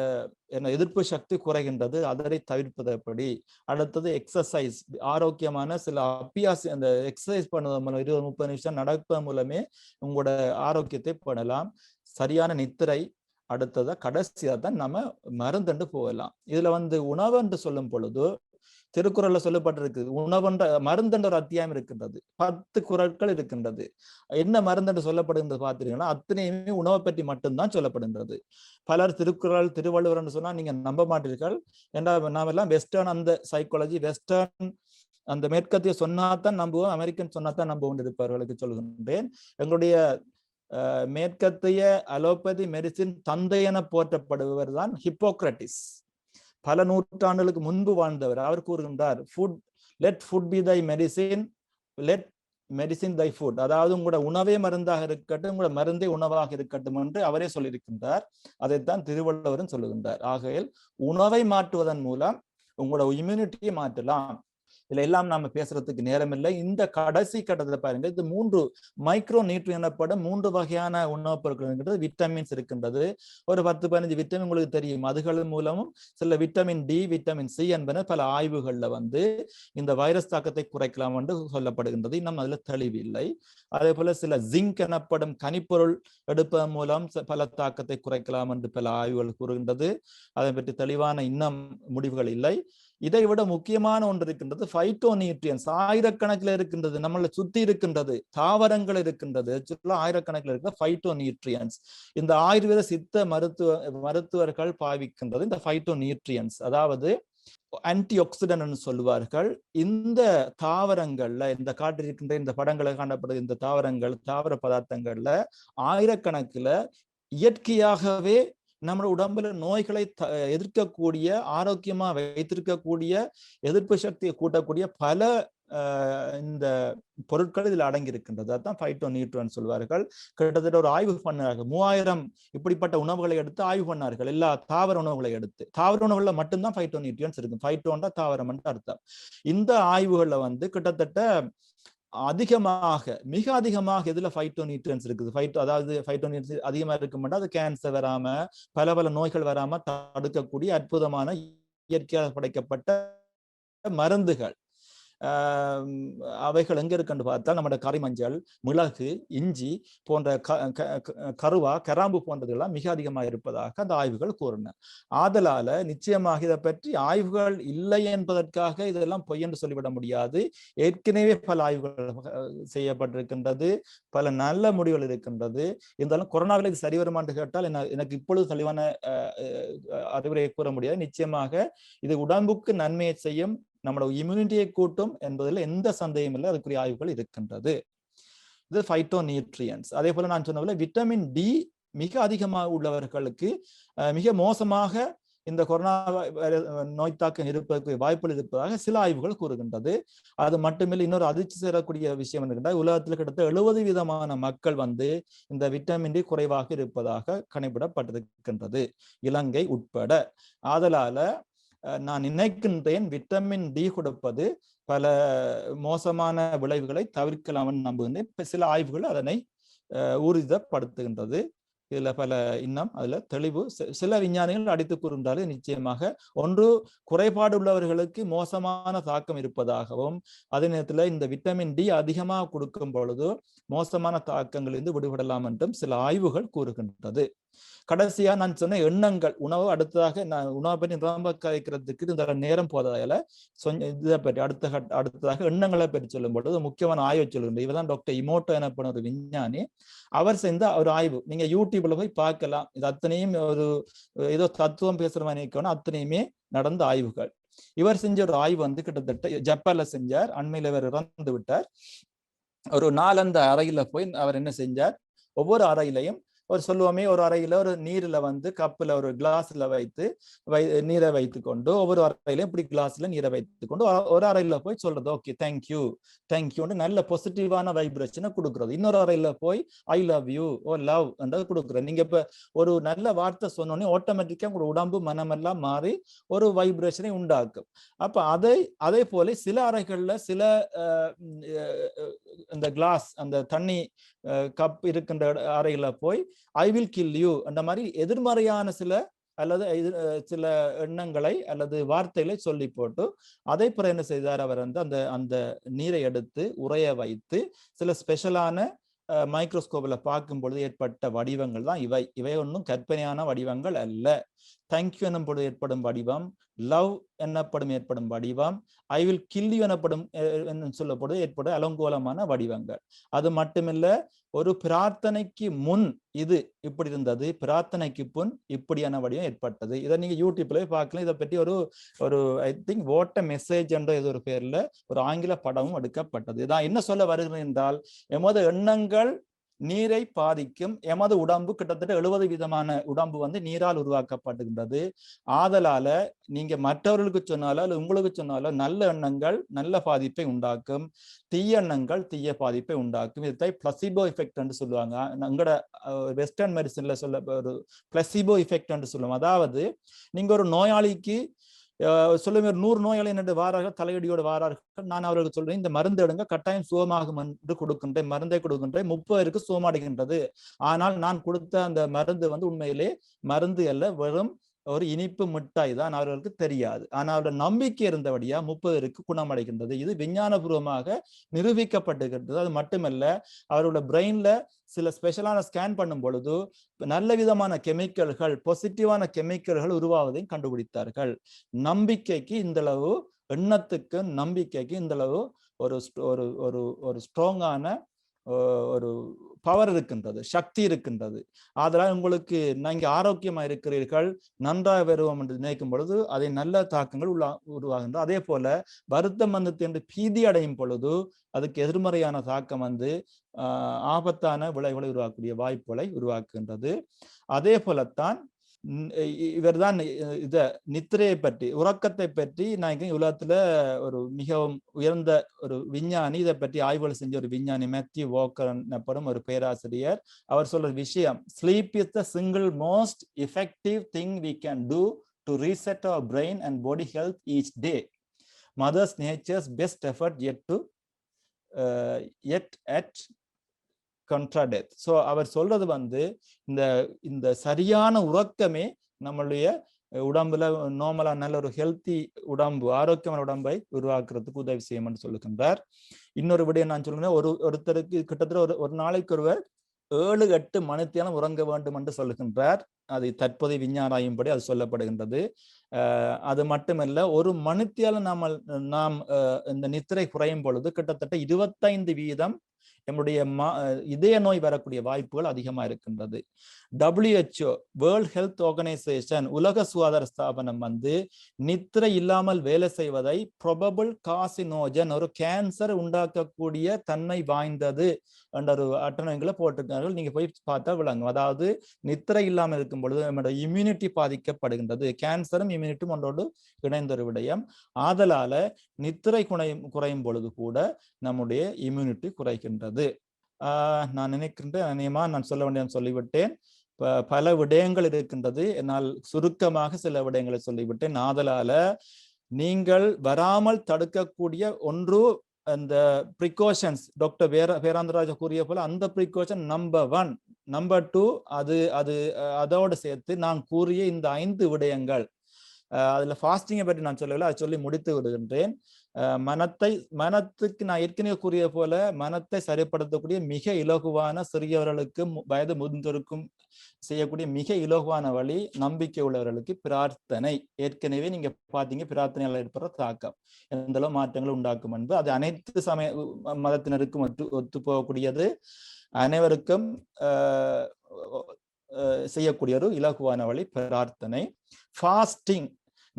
என்ன எதிர்ப்பு சக்தி குறைகின்றது, அதனை தவிர்ப்பது எப்படி. அடுத்தது எக்ஸசைஸ், ஆரோக்கியமான சில அபியாசி, அந்த எக்ஸசைஸ் பண்ணுவது மூலம் 20-30 நிமிஷம் நடப்பது மூலமே உங்களோட ஆரோக்கியத்தை பண்ணலாம். சரியான நித்திரை. அடுத்ததா கடைசியா தான் நம்ம மருந்துண்டு போகலாம். இதுல உணவு என்று சொல்லும் பொழுது திருக்குறள்ல சொல்லப்பட்டிருக்கு, உணவென்ற மருந்தென்ற ஒரு அத்தியாயம் இருக்கின்றது, 10 குறட்கள் இருக்கின்றது. என்ன மருந்தென்று சொல்லப்படுகின்றது பார்த்தீங்கன்னா அத்தனையுமே உணவை பற்றி மட்டும்தான் சொல்லப்படுகின்றது. பலர் திருக்குறள் திருவள்ளுவர் என்று சொன்னா நீங்க நம்ப மாட்டீர்கள். ஏன்னா நாம எல்லாம் வெஸ்டர்ன், அந்த சைக்காலஜி வெஸ்டர்ன் அந்த மேற்கத்திய சொன்னாதான் நம்புவோம், அமெரிக்கன் சொன்னாதான் நம்புவோம் இருப்பவர்களுக்கு சொல்கின்றேன். எங்களுடைய மேற்கத்திய அலோபதி மெடிசின் தந்தை என போற்றப்படுபவர் தான் ஹிப்போக்ரட்டிஸ். பல நூற்றாண்டுகளுக்கு முன்பு வாழ்ந்தவர். அவர் கூறுகின்றார், ஃபுட் லெட் ஃபுட் பி தை மெடிசின், லெட் மெடிசின் தை ஃபுட். அதாவது உங்களோட உணவே மருந்தாக இருக்கட்டும், உங்களோட மருந்தே உணவாக இருக்கட்டும் என்று அவரே சொல்லியிருக்கின்றார். அதைத்தான் திருவள்ளுவரும் சொல்லுகின்றார். ஆகையில் உணவை மாற்றுவதன் மூலம் உங்களோட இம்யூனிட்டியை மாற்றலாம். இதுல எல்லாம் நாம பேசுறதுக்கு நேரம் இல்லை. இந்த கடைசி கட்டத்தை பாருங்க, இது 3 மைக்ரோ நியூட்ரியன் எனப்படும் 3 வகையான உணவுப் பொருட்கள் இருக்கின்றது. விட்டமின்ஸ் இருக்கின்றது, ஒரு 10-15 விட்டமின் உங்களுக்கு தெரியும். அதுகள் மூலமும் சில விட்டமின் டி, விட்டமின் சி என்பன பல ஆய்வுகள்ல இந்த வைரஸ் தாக்கத்தை குறைக்கலாம் என்று சொல்லப்படுகின்றது. இன்னும் அதுல தெளிவு இல்லை. அதே போல சில ஜிங்க் எனப்படும் கனிப்பொருள் எடுப்பதன் மூலம் பல தாக்கத்தை குறைக்கலாம் என்று பல ஆய்வுகள் கூறுகின்றது. அதை பற்றி தெளிவான இன்னும் முடிவுகள் இல்லை. இதை விட முக்கியமான ஒன்று இருக்கின்றது, பைட்டோ நியூட்ரியன்ஸ். ஆயிரக்கணக்கில் இருக்கின்றது, நம்மளை சுத்தி இருக்கின்றது, தாவரங்கள் இருக்கின்றது, ஆயிரக்கணக்கில் இருக்கிற பைட்டோ நியூட்ரியன்ஸ். இந்த ஆயுர்வேத சித்த மருத்துவர்கள் பாவிக்கின்றது இந்த பைட்டோ நியூட்ரியன்ஸ், அதாவது ஆன்டி ஆக்சிடன்ட் சொல்லுவார்கள். இந்த தாவரங்கள்ல, இந்த காட்டில் இருக்கின்ற இந்த படங்களை காணப்படுது இந்த தாவரங்கள், தாவர பதார்த்தங்கள்ல ஆயிரக்கணக்கில் இயற்கையாகவே நம்ம உடம்புல நோய்களை எதிர்க்கக்கூடிய, ஆரோக்கியமா வைத்திருக்கக்கூடிய, எதிர்ப்பு சக்தியை கூட்டக்கூடிய பல இந்த பொருட்கள் இதில் அடங்கி இருக்கின்றது. அதுதான் பைட்டோ நியூட்ரியன்ஸ் சொல்வார்கள். கிட்டத்தட்ட ஒரு ஆய்வு பண்ணார்கள், 3000 இப்படிப்பட்ட உணவுகளை எடுத்து ஆய்வு பண்ணார்கள். எல்லா தாவர உணவுகளை எடுத்து, தாவர உணவுகள்ல மட்டும்தான் பைட்டோ நியூட்ரியன்ஸ் இருக்கு. பைட்டோன்னா தாவரம் அர்த்தம். இந்த ஆய்வுகள்ல கிட்டத்தட்ட அதிகமாக, மிக அதிகமாக எதுல பைட்டோ நியூட்ரியன்ஸ் இருக்குது, அதாவது பைட்டோ நியூட்ரியன்ஸ் அதிகமா இருக்கும், அது கேன்சர் வராம பல நோய்கள் வராம தடுக்கக்கூடிய அற்புதமான இயற்கையாக படைக்கப்பட்ட மருந்துகள். அவைகள் எங்க இருக்குன்னு பார்த்தால் நம்மளோட கரிமஞ்சள், மிளகு, இஞ்சி போன்ற கருவா, கராம்பு போன்றதெல்லாம் மிக அதிகமாக இருப்பதாக அந்த ஆய்வுகள் கூறின. ஆதலால நிச்சயமாக இதை பற்றி ஆய்வுகள் இல்லை என்பதற்காக இதெல்லாம் பொய் என்று சொல்லிவிட முடியாது. ஏற்கனவே பல ஆய்வுகள் செய்யப்பட்டிருக்கின்றது, பல நல்ல முடிவுகள் இருக்கின்றது. இருந்தாலும் கொரோனாவில் இது சரி வருமானு கேட்டால் எனக்கு இப்பொழுது தெளிவான அறிவுரையை கூற முடியாது. நிச்சயமாக இது உடம்புக்கு நன்மையை செய்யும், நம்மளோட இம்யூனிட்டியை கூட்டும் என்பதில் எந்த சந்தேகமும் இல்லை. அதுக்குரிய ஆய்வுகள் இருக்கின்றது. இது பைட்டோ நியூட்ரியன்ஸ். அதே போல நான் சொன்ன விட்டமின் டி மிக அதிகமாக உள்ளவர்களுக்கு மிக மோசமாக இந்த கொரோனா நோய் தாக்கம் இருப்பதற்கு வாய்ப்புகள் இருப்பதாக சில ஆய்வுகள் கூறுகின்றது. அது மட்டுமில்லை, இன்னொரு அதிர்ச்சி சேரக்கூடிய விஷயம் இருக்கின்றது. உலகத்தில் கிட்டத்தட்ட 70% மக்கள் இந்த விட்டமின் டி குறைவாக இருப்பதாக கணிப்பிடப்பட்டிருக்கின்றது, இலங்கை உட்பட. ஆதலால நான் நினைக்கின்றேன் விட்டமின் டி கொடுப்பது பல மோசமான விளைவுகளை தவிர்க்கலாம் நம்புகின்றேன். சில ஆய்வுகள் அதனை ஊர்ஜிதப்படுத்துகின்றது. இதுல பல இன்னும் அதுல தெளிவு சில விஞ்ஞானிகள் அடித்து கூறுகின்றார்கள். நிச்சயமாக ஒன்று, குறைபாடு உள்ளவர்களுக்கு மோசமான தாக்கம் இருப்பதாகவும், அதே நேரத்தில் இந்த விட்டமின் டி அதிகமாக கொடுக்கும் பொழுது மோசமான தாக்கங்களிலிருந்து விடுபடலாம் என்றும் சில ஆய்வுகள் கூறுகின்றது. கடைசியா நான் சொன்ன எண்ணங்கள், உணவு அடுத்ததாக நான் உணவை பற்றி ரொம்ப கதைக்கிறதுக்கு இந்த நேரம் போதால இதை பற்றி அடுத்ததாக எண்ணங்களை பற்றி சொல்லும் பொழுது முக்கியமான ஆய்வு சொல்லுகின்ற இவதான் டாக்டர் இமோட்டோ எனப்படும் ஒரு விஞ்ஞானி. அவர் செஞ்ச ஒரு ஆய்வு நீங்க யூடியூப்ல போய் பார்க்கலாம். இது அத்தனையும் ஒரு ஏதோ தத்துவம் பேசுற மாதிரி இருக்கணும், அத்தனையுமே நடந்த ஆய்வுகள். இவர் செஞ்ச ஒரு ஆய்வு கிட்டத்தட்ட ஜப்பான்ல செஞ்சார். அண்மையில இவர் இறந்து விட்டார். ஒரு 4 அறையில போய் அவர் என்ன செஞ்சார், ஒவ்வொரு அறையிலையும் ஒரு சொல்லுவோமே ஒரு அறையில ஒரு நீர்ல வந்து கப்புல ஒரு கிளாஸ்ல வைத்து நீரை வைத்து கொண்டு ஒவ்வொரு அறையிலும் இப்படி கிளாஸ்ல நீரை வைத்து கொண்டு ஒரு அறையில போய் சொல்றது ஓகே தேங்க்யூன்னு நல்ல பாசிட்டிவான வைப்ரேஷனை கொடுக்குறது. இன்னொரு அறையில போய் I love you oh love என்றது கொடுக்குறது. நீங்க இப்ப ஒரு நல்ல வார்த்தை சொன்னோடனே ஆட்டோமேட்டிக்கா உங்களோட உடம்பு மனமெல்லாம் மாறி ஒரு வைப்ரேஷனை உண்டாக்கும். அப்ப அதே போல சில அறைகள்ல சில இந்த கிளாஸ் அந்த தண்ணி கப் இருக்கின்ற அறையில போய் ஐ வில் கில் யூ அந்த மாதிரி எதிர்மறையான அல்லது சில எண்ணங்களை அல்லது வார்த்தைகளை சொல்லி போட்டு அதை பிறகு என்ன செய்தார் அவர் வந்து அந்த நீரை எடுத்து உறைய வைத்து சில ஸ்பெஷலான மைக்ரோஸ்கோப்ல பார்க்கும் பொழுது ஏற்பட்ட வடிவங்கள் தான் இவை ஒன்றும் கற்பனையான வடிவங்கள் அல்ல. தேங்க்யூ என்னும் பொழுது ஏற்படும் வடிவம், லவ் ஏற்படும் வடிவம், ஐ வில் கில் யூ எனப்படும் சொல்லப்படுவது ஏற்படும் அலங்கோலமான வடிவங்கள். அது மட்டுமில்ல, ஒரு பிரார்த்தனைக்கு முன் இது இப்படி இருந்தது, பிரார்த்தனைக்கு முன் இப்படியான வடிவம் ஏற்பட்டது. இதை நீங்க யூடியூப்ல பார்க்கலாம். இதை பற்றி ஒரு I think what a message என்ற ஒரு பேர்ல ஒரு ஆங்கில படமும் எடுக்கப்பட்டது. இதான் என்ன சொல்ல வருகிறேன் என்றால், எமது எண்ணங்கள் நீரை பாதிக்கும். எமது உடம்பு கிட்டத்தட்ட 70% உடம்பு வந்து நீரால் உருவாக்கப்படுகின்றது. ஆதலால நீங்க மற்றவர்களுக்கு சொன்னாலோ அல்லது உங்களுக்கு சொன்னாலோ நல்ல எண்ணங்கள் நல்ல பாதிப்பை உண்டாக்கும், தீய எண்ணங்கள் தீய பாதிப்பை உண்டாக்கும். இதை பிளசிபோ எஃபெக்ட் என்று சொல்லுவாங்க. எங்கட வெஸ்டர்ன் மெடிசன்ல சொல்ல ஒரு பிளசிபோ எஃபெக்ட் என்று சொல்லுவோம். அதாவது நீங்க ஒரு நோயாளிக்கு சொல்லுங்க 100 நோயாளி என்று வாரார்கள், தலையடியோடு வாரார்கள். நான் அவர்களுக்கு சொல்றேன், இந்த மருந்து எடுங்க, கட்டாயம் சுகமாகும் என்று கொடுக்கின்றேன், மருந்தை கொடுக்கின்றேன், 30 பேருக்கு சுகமடைகின்றது. ஆனால் நான் கொடுத்த அந்த மருந்து வந்து உண்மையிலே மருந்து அல்ல, வெறும் ஒரு இனிப்பு மிட்டாய் தான். அவர்களுக்கு தெரியாது. ஆனால் அவருடைய நம்பிக்கை இருந்தபடியா 30 பேருக்கு குணமடைகின்றது. இது விஞ்ஞானபூர்வமாக நிரூபிக்கப்பட்டிருக்கின்றது. அது மட்டுமல்ல, அவரோட பிரெயின்ல சில ஸ்பெஷலான ஸ்கேன் பண்ணும் பொழுது நல்ல விதமான கெமிக்கல்கள், பாசிட்டிவான கெமிக்கல்கள் உருவாவதையும் கண்டுபிடித்தார்கள். நம்பிக்கைக்கு இந்த அளவு, எண்ணத்துக்கு நம்பிக்கைக்கு இந்த அளவு ஒரு ஸ்ட்ராங்கான ஒரு பவர் இருக்கின்றது, சக்தி இருக்கின்றது. அதனால் உங்களுக்கு நீங்க ஆரோக்கியமா இருக்கிறீர்கள், நன்றாக வருவோம் என்று நினைக்கும் பொழுது அதை நல்ல தாக்கங்கள் உருவாகின்றது. அதே போல வருத்தம் வந்து என்று பீதி அடையும் பொழுது அதுக்கு எதிர்மறையான தாக்கம் வந்து ஆபத்தான விளைவுகளை உருவாக்கக்கூடிய வாய்ப்புகளை உருவாக்குகின்றது. அதே போலத்தான் இவர் தான் இத நித்திரையை பற்றி, உறக்கத்தை பற்றி நான் உலகத்துல ஒரு மிகவும் உயர்ந்த ஒரு விஞ்ஞானி, இதை பற்றி ஆய்வுகள் செஞ்ச ஒரு விஞ்ஞானி மேத்யூ வாக்கர் எனப்படும் ஒரு பேராசிரியர். அவர் சொல்ற விஷயம், sleep is the single most effective thing we can do to reset our brain and body health each day. Mother's nature's best effort yet at contra death. So அவர் சொல்றது வந்து இந்த சரியான உறக்கமே நம்மளுடைய உடம்புல நார்மலா நல்ல ஒரு ஹெல்த்தி உடம்பு, ஆரோக்கியமான உடம்பை உருவாக்குறதுக்கு உதவி செய்யும் என்று சொல்லுகின்றார். இன்னொரு விடயம் நான் சொல்லுகிறேன், ஒருத்தருக்கு கிட்டத்தட்ட ஒரு நாளைக்கு ஒருவர் 7-8 மணித்தியாலம் உறங்க வேண்டும் என்று சொல்லுகின்றார். அது தற்போதைய விஞ்ஞானாயும்படி அது சொல்லப்படுகின்றது. அது மட்டுமல்ல, ஒரு மணித்தியாலம் நாம் இந்த நித்திரை குறையும் பொழுது கிட்டத்தட்ட 25% நம்முடைய இதய நோய் வரக்கூடிய வாய்ப்புகள் அதிகமா இருக்கின்றது. WHO வேர்ல்ட் ஹெல்த் ஆர்கனைசேஷன், உலக சுகாதார ஸ்தாபனம் வந்து நித்திரை இல்லாமல் வேலை செய்வதை ப்ராபபிள் கார்சினோஜன், ஒரு கேன்சர் உண்டாக்கக்கூடிய தன்மை வாய்ந்தது என்ற ஒரு அட்டவணைகளை போட்டிருக்கார்கள். நீங்க போய் பார்த்தா விளங்கும். அதாவது நித்திரை இல்லாமல் இருக்கும் பொழுது நம்முடைய இம்யூனிட்டி பாதிக்கப்படுகின்றது. கேன்சரும் இம்யூனிட்டியும் ஒன்றோடு இணைந்த ஒரு விடயம். ஆதலால நித்திரை குறையும் பொழுது கூட நம்முடைய இம்யூனிட்டி குறைகின்றது. நான் நினைக்கின்றேன், நான் சொல்ல வேண்டிய சொல்லிவிட்டேன். பல விடயங்கள் இருக்கின்றது, என்னால் சுருக்கமாக சில விடயங்களை சொல்லிவிட்டேன். ஆதலால நீங்கள் வராமல் தடுக்கக்கூடிய ஒன்று அந்த ப்ரிகாஷன்ஸ், டாக்டர் பேராந்தராஜா கூறிய போல அந்த ப்ரிகாஷன் நம்பர் 1, நம்பர் 2 அதோடு சேர்த்து நான் கூறிய இந்த 5 விடயங்கள். அதுல ஃபாஸ்டிங்கை பற்றி நான் சொல்லவில்லை, அதை சொல்லி முடித்து விடுகின்றேன். மனத்துக்கு நான் ஏற்கனவே கூறிய போல மனத்தை சரிப்படுத்தக்கூடிய மிக இலகுவான, சிறியவர்களுக்கு வயது முதிர்ந்தோருக்கும் செய்யக்கூடிய மிக இலகுவான வழி நம்பிக்கை உள்ளவர்களுக்கு பிரார்த்தனை. ஏற்கனவே நீங்க பாத்தீங்க பிரார்த்தனையால் ஏற்படுற தாக்கம் எந்த அளவு மாற்றங்கள் உண்டாக்கும் என்பது. அது அனைத்து சமய மதத்தினருக்கும் ஒத்து போகக்கூடியது, அனைவருக்கும் செய்யக்கூடிய ஒரு இலகுவான வழி பிரார்த்தனை. ஃபாஸ்டிங்,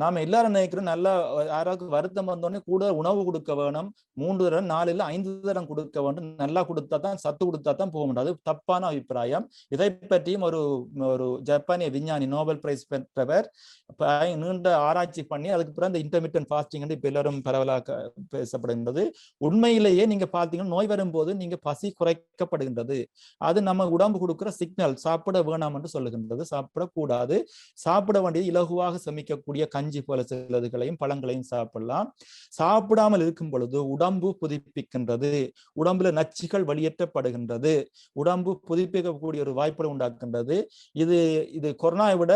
நாம எல்லாரும் நினைக்கிறோம் நல்லா யாராவது வருத்தம் வந்தோடனே கூட உணவு கொடுக்க வேணும், 3 தரம் 4 இல்ல 5 தரம் கொடுக்க வேண்டும், நல்லா கொடுத்தா தான் சத்து கொடுத்தா தான் போக முடியாது. தப்பான அபிப்பிராயம். இதை பற்றியும் ஒரு ஜப்பானிய விஞ்ஞானி நோபல் பிரைஸ் பெற்றவர் நீண்ட ஆராய்ச்சி பண்ணி அதுக்கு பிறகு இந்த இன்டர்மிட்டன்ட் ஃபாஸ்டிங் இப்ப எல்லாரும் பரவலாக பேசப்படுகின்றது. உண்மையிலேயே நீங்க பாத்தீங்கன்னா நோய் வரும்போது நீங்க பசி குறைக்கப்படுகின்றது. அது நம்ம உடம்பு கொடுக்கிற சிக்னல், சாப்பிட வேணாம் என்று சொல்லுகின்றது. சாப்பிடக்கூடாது. சாப்பிட வேண்டியது இலகுவாக சமைக்கக்கூடிய கஞ்சி போல சிலதுகளையும் பழங்களையும் சாப்பிடலாம். சாப்பிடாமல் இருக்கும் பொழுது உடம்பு புதுப்பிக்கின்றது, உடம்புல நச்சுகள் வெளியேற்றப்படுகின்றது, உடம்பு புதுப்பிக்கக்கூடிய ஒரு வாய்ப்பை உண்டாக்குகின்றது. இது கொரோனாவை விட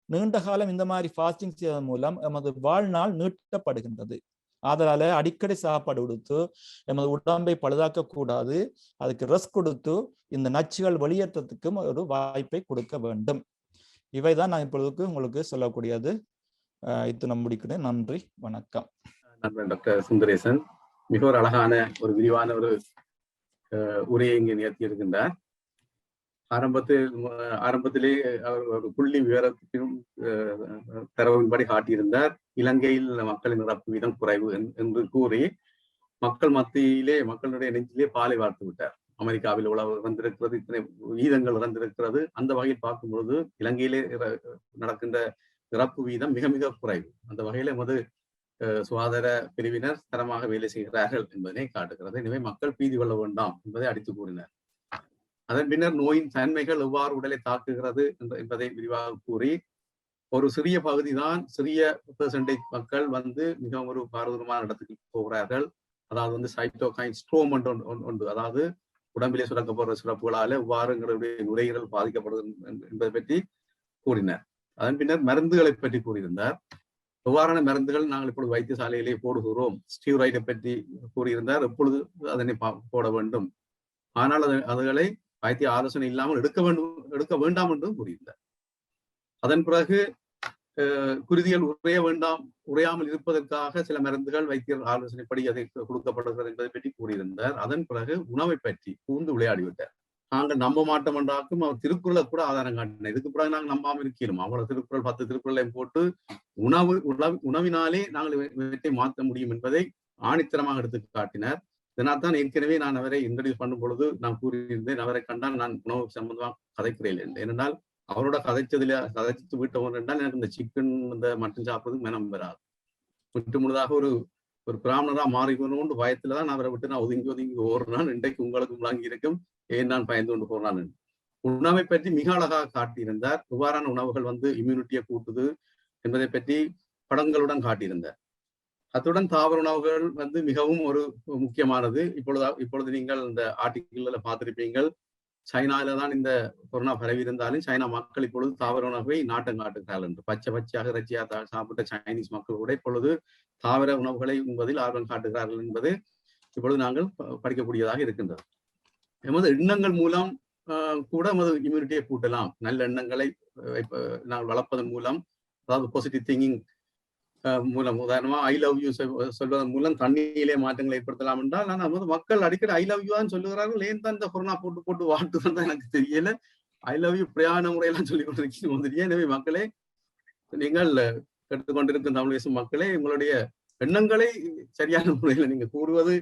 நீண்ட காலம் இந்த மாதிரி ஃபாஸ்டிங் செய்வதன் மூலம் எமது வாழ்நாள் நீட்டப்படுகின்றது. அதனால அடிக்கடி சாப்பாடு கொடுத்து எமது உடம்பை பழுதாக்க கூடாது. அதுக்கு ரெஸ்ட் கொடுத்து இந்த நச்சுகள் வெளியேற்றத்துக்கும் ஒரு வாய்ப்பை கொடுக்க வேண்டும். இவைதான் நான் இப்பொழுதுக்கு உங்களுக்கு சொல்லக்கூடியது. இது நம்ம முடிக்கிறேன். நன்றி, வணக்கம். நண்பர் டாக்டர் சுந்தரேசன் மிக ஒரு அழகான ஒரு விரிவான ஒரு உரையை இங்கே நிகழ்த்தி இருக்கின்றார். ஆரம்பத்திலே அவர் ஒரு புள்ளி விவரத்திலும் தரவின்படி காட்டியிருந்தார். இலங்கையில் மக்களின் இறப்பு வீதம் குறைவு என்று கூறி மக்கள் மத்தியிலே, மக்களுடைய நெஞ்சிலே பாலை வார்த்து விட்டார். அமெரிக்காவில் உழவு இறந்திருக்கிறது, இத்தனை வீதங்கள் இறந்திருக்கிறது. அந்த வகையில் பார்க்கும் பொழுது இலங்கையிலே நடக்கின்ற இறப்பு வீதம் மிக மிக குறைவு. அந்த வகையில சுகாதார பிரிவினர் தரமாக வேலை செய்கிறார்கள் என்பதனை காட்டுகிறது. எனவே மக்கள் பீதி கொள்ள வேண்டாம் என்பதை அடித்து கூறினார். அதன் பின்னர் நோயின் தன்மைகள் எவ்வாறு உடலை தாக்குகிறது என்பதை விரிவாக கூறி ஒரு சிறிய பகுதி தான், சிறிய பெர்சன்டேஜ் மக்கள் மிகவும் ஒரு பாரதூரமான இடத்துக்கு போகிறார்கள். அதாவது சைட்டோகைன் ஸ்ட்ரோம் ஒன்று, அதாவது உடம்பிலே சுரக்கப்படுற சுரப்புகளால எவ்வாறு எங்களுடைய நுரையீரல் பாதிக்கப்படுது என்பதை பற்றி கூறினார். அதன் பின்னர் மருந்துகளை பற்றி கூறியிருந்தார். எவ்வாறான மருந்துகள் நாங்கள் இப்பொழுது வைத்தியசாலையிலே போடுகிறோம், ஸ்டீராய்டை பற்றி கூறியிருந்தார். எப்பொழுது அதனை போட வேண்டும், ஆனால் அதுகளை வைத்திய ஆலோசனை இல்லாமல் எடுக்க வேண்டாம் என்றும் கூறியிருந்தார். அதன் பிறகு குருதிகள் உறையாமல் இருப்பதற்காக சில மருந்துகள் வைத்தியர் ஆலோசனைப்படி அதை கொடுக்கப்படுகிறது என்பதை பற்றி கூறியிருந்தார். அதன் பிறகு உணவை பற்றி கூர்ந்து விளையாடிவிட்டார். நாங்கள் நம்ப மாட்டோம் என்றாக்கும் அவர் திருக்குறளை கூட ஆதாரம் காட்டினார். இதுக்கு பிறகு நாங்கள் நம்பாமல் இருக்கிறோம். அவ்வளவு திருக்குறள் 10 திருக்குறளையும் போட்டு உணவினாலே நாங்கள் இவற்றை மாற்ற முடியும் என்பதை ஆணித்தரமாக எடுத்து காட்டினார். இதனால் தான் ஏற்கனவே நான் அவரை இன்ட்ரடியூஸ் பண்ணும் பொழுது நான் கூறியிருந்தேன், அவரை கண்டால் நான் உணவு சம்பந்தமாக கதைக்கிறேன் என்று. ஏனென்றால் அவரோட கதைச்சு விட்டவன் என்றால் எனக்கு இந்த சிக்கன் இந்த மட்டன் சாப்பிட்றதுக்கு மனம் வராது. முற்று முழுதாக ஒரு பிராமணரா மாறிக்கணும்னு பயத்துலதான் அவரை விட்டு நான் ஒதுங்கி ஓடுறான். இன்றைக்கு உங்களுக்கு முழங்கி இருக்கும், ஏன் நான் பயந்து கொண்டு போறான். உணவை பற்றி மிக அழகாக காட்டியிருந்தார். இவ்வாறான உணவுகள் இம்யூனிட்டியை கூட்டுது என்பதை பற்றி படங்களுடன் காட்டியிருந்தார். அத்துடன் தாவர உணவுகள் மிகவும் ஒரு முக்கியமானது. இப்பொழுது நீங்கள் இந்த ஆர்டிகிள்ல பார்த்திருப்பீங்கள், சைனால தான் இந்த கொரோனா பரவி இருந்தாலும் சைனா மக்கள் இப்பொழுது தாவர உணவை நாட்டம் காட்டுகிறார்கள் என்று. பச்சையாக இறைச்சியா சாப்பிட்ட சைனீஸ் மக்கள் கூட இப்பொழுது தாவர உணவுகளை உண்பதில் ஆர்வம் காட்டுகிறார்கள் என்பது இப்பொழுது நாங்கள் படிக்கக்கூடியதாக இருக்கின்றது. எமது எண்ணங்கள் மூலம் கூட எமது இம்யூனிட்டியை கூட்டலாம். நல்ல எண்ணங்களை நாங்கள் வளர்ப்பதன் மூலம், அதாவது பாசிட்டிவ் திங்கிங் மூலம், உதாரணமா ஐ லவ் யூ சொல்வதன் மூலம் தண்ணியிலே மாற்றங்களை ஏற்படுத்தலாம் என்றால், ஆனால் மக்கள் அடிக்கடி ஐ லவ் யூ தான் சொல்லுகிறார்கள். ஏன் தான் இந்த கொரோனா போட்டு வாழ்த்துதான் எனக்கு தெரியல. ஐ லவ் யூ பிரயாண முறையெல்லாம் சொல்லிக் கொண்டிருக்கீங்க. எனவே மக்களே, நீங்கள் கேட்டுக்கொண்டிருக்கும் தமிழ் பேசும் மக்களே, உங்களுடைய எண்ணங்களை சரியான முறையில் நீங்க கூறுவது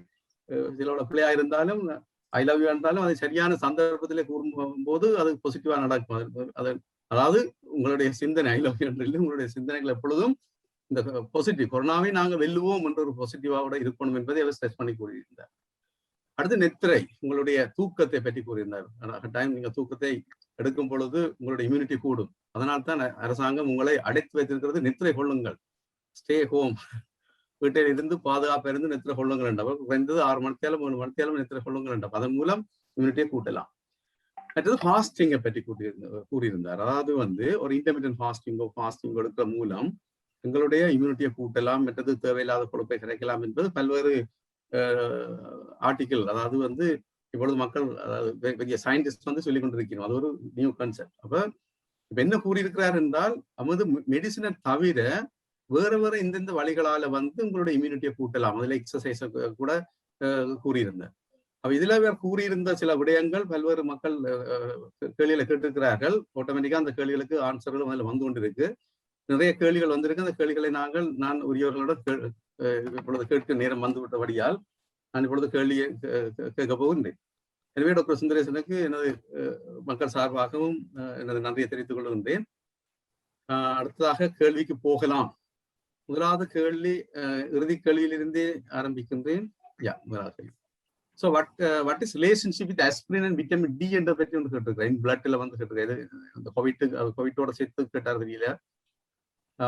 சிலோட பிள்ளையா இருந்தாலும், ஐ லவ் யூ இருந்தாலும் அதை சரியான சந்தர்ப்பத்திலே கூறும்போது அது பாசிட்டிவா நடக்கும். அதாவது உங்களுடைய சிந்தனை ஐ லவ் யூ என்று உங்களுடைய சிந்தனைகள் எப்பொழுதும் இந்த பாசிட்டிவ், கொரோனாவை நாங்கள் வெல்லுவோம் என்ற ஒரு பாசிட்டிவாவோட இருக்கணும் என்பதை அவர் ஸ்ட்ரெஸ் பண்ணி கூறியிருந்தார். அடுத்து நித்திரை, உங்களுடைய தூக்கத்தை பற்றி கூறியிருந்தார். டைம் நீங்க தூக்கத்தை எடுக்கும் பொழுது உங்களுடைய இம்யூனிட்டி கூடும். அதனால்தான் அரசாங்கம் உங்களை அடைத்து வைத்திருக்கிறது, நித்திரை கொள்ளுங்கள், ஸ்டே ஹோம், வீட்டில் இருந்து பாதுகாப்பாக இருந்து நித்திரை கொள்ளுங்கள் என்றவர். குறைந்தது 6 மணித்தேலம் 3 மணித்தேலம் நித்திரை கொள்ளுங்கள் என்றவர். அதன் மூலம் இம்யூனிட்டியை கூட்டலாம். மற்றது ஃபாஸ்டிங்கை பற்றி கூறியிருந்தார். அதாவது ஒரு இன்டர்மீடியன்ட் ஃபாஸ்டிங் எடுக்கிற மூலம் எங்களுடைய இம்யூனிட்டியை கூட்டலாம், மற்றது தேவையில்லாத கொழுப்பை கிடைக்கலாம் என்பது பல்வேறு ஆர்டிகிள், அதாவது இப்பொழுது மக்கள், அதாவது பெரிய சயின்டிஸ்ட் சொல்லிக் கொண்டிருக்கிறோம். அது ஒரு நியூ கான்செப்ட். அப்ப இப்ப என்ன கூறியிருக்கிறார் என்றால், நமது மெடிசினை தவிர வேற இந்தந்த வழிகளால உங்களுடைய இம்யூனிட்டியை கூட்டலாம். அதுல எக்ஸசைஸ் கூட கூறியிருந்தார். அப்ப இதுல கூறியிருந்த சில விடயங்கள் பல்வேறு மக்கள் கேள்வியில கேட்டிருக்கிறார்கள். ஆட்டோமேட்டிக்கா அந்த கேள்விகளுக்கு ஆன்சர்களும் அதுல வந்து கொண்டிருக்கு. நிறைய கேள்விகள் வந்திருக்கு. அந்த கேள்விகளை நான் உரியவர்களோட இப்பொழுது கேட்க நேரம் வந்துவிட்டபடியால் நான் இப்பொழுது கேள்வியை கேட்க போகின்றேன். எனவே டாக்டர் சுந்தரேசனுக்கு எனது மக்கள் சார்பாகவும் எனது நன்றியை தெரிவித்துக் கொள்கின்றேன். அடுத்ததாக கேள்விக்கு போகலாம். முதலாவது கேள்வி இறுதி கேள்வியிலிருந்தே ஆரம்பிக்கின்றேன். So what is relationship with aspirin and vitamin D என்ற பற்றி வந்து கேட்டிருக்கிறேன். பிளட்ல வந்து கேட்டிருக்கேன். இந்த கோவிட்டோட சேர்த்து கேட்டார் தெரியல.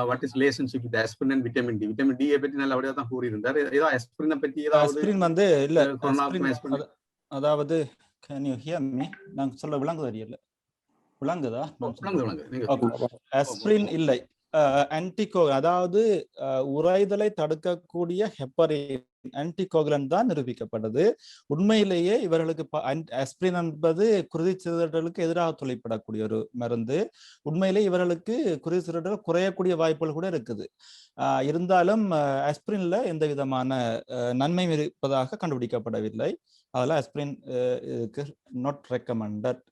What is relationship with aspirin and vitamin D? Vitamin D பற்றி நல்லபடியா தான் கூறியிருந்தார். ஏதோ aspirin பற்றி ஏதாவது aspirin வந்து இல்ல அதாவது can you hear me? நான் சொல்ல விளங்குதா இல்ல? விளங்குதா? aspirin இல்லை. அதாவது உறைதலை தடுக்கக்கூடிய ஹெப்பரின் ஆன்டிகோகுலன்ட் தான் நிரூபிக்கப்பட்டது. உண்மையிலேயே இவர்களுக்கு ஆஸ்பிரின் என்பது குருதி சிதறலுக்கு எதிராக தொழிற்படக்கூடிய ஒரு மருந்து. உண்மையிலே இவர்களுக்கு குருதி சிதறல் குறையக்கூடிய வாய்ப்புகள் கூட இருக்குது. இருந்தாலும் ஆஸ்பிரின்ல எந்த விதமான நன்மை இருப்பதாக கண்டுபிடிக்கப்படவில்லை. அதெல்லாம் aspirin not recommended.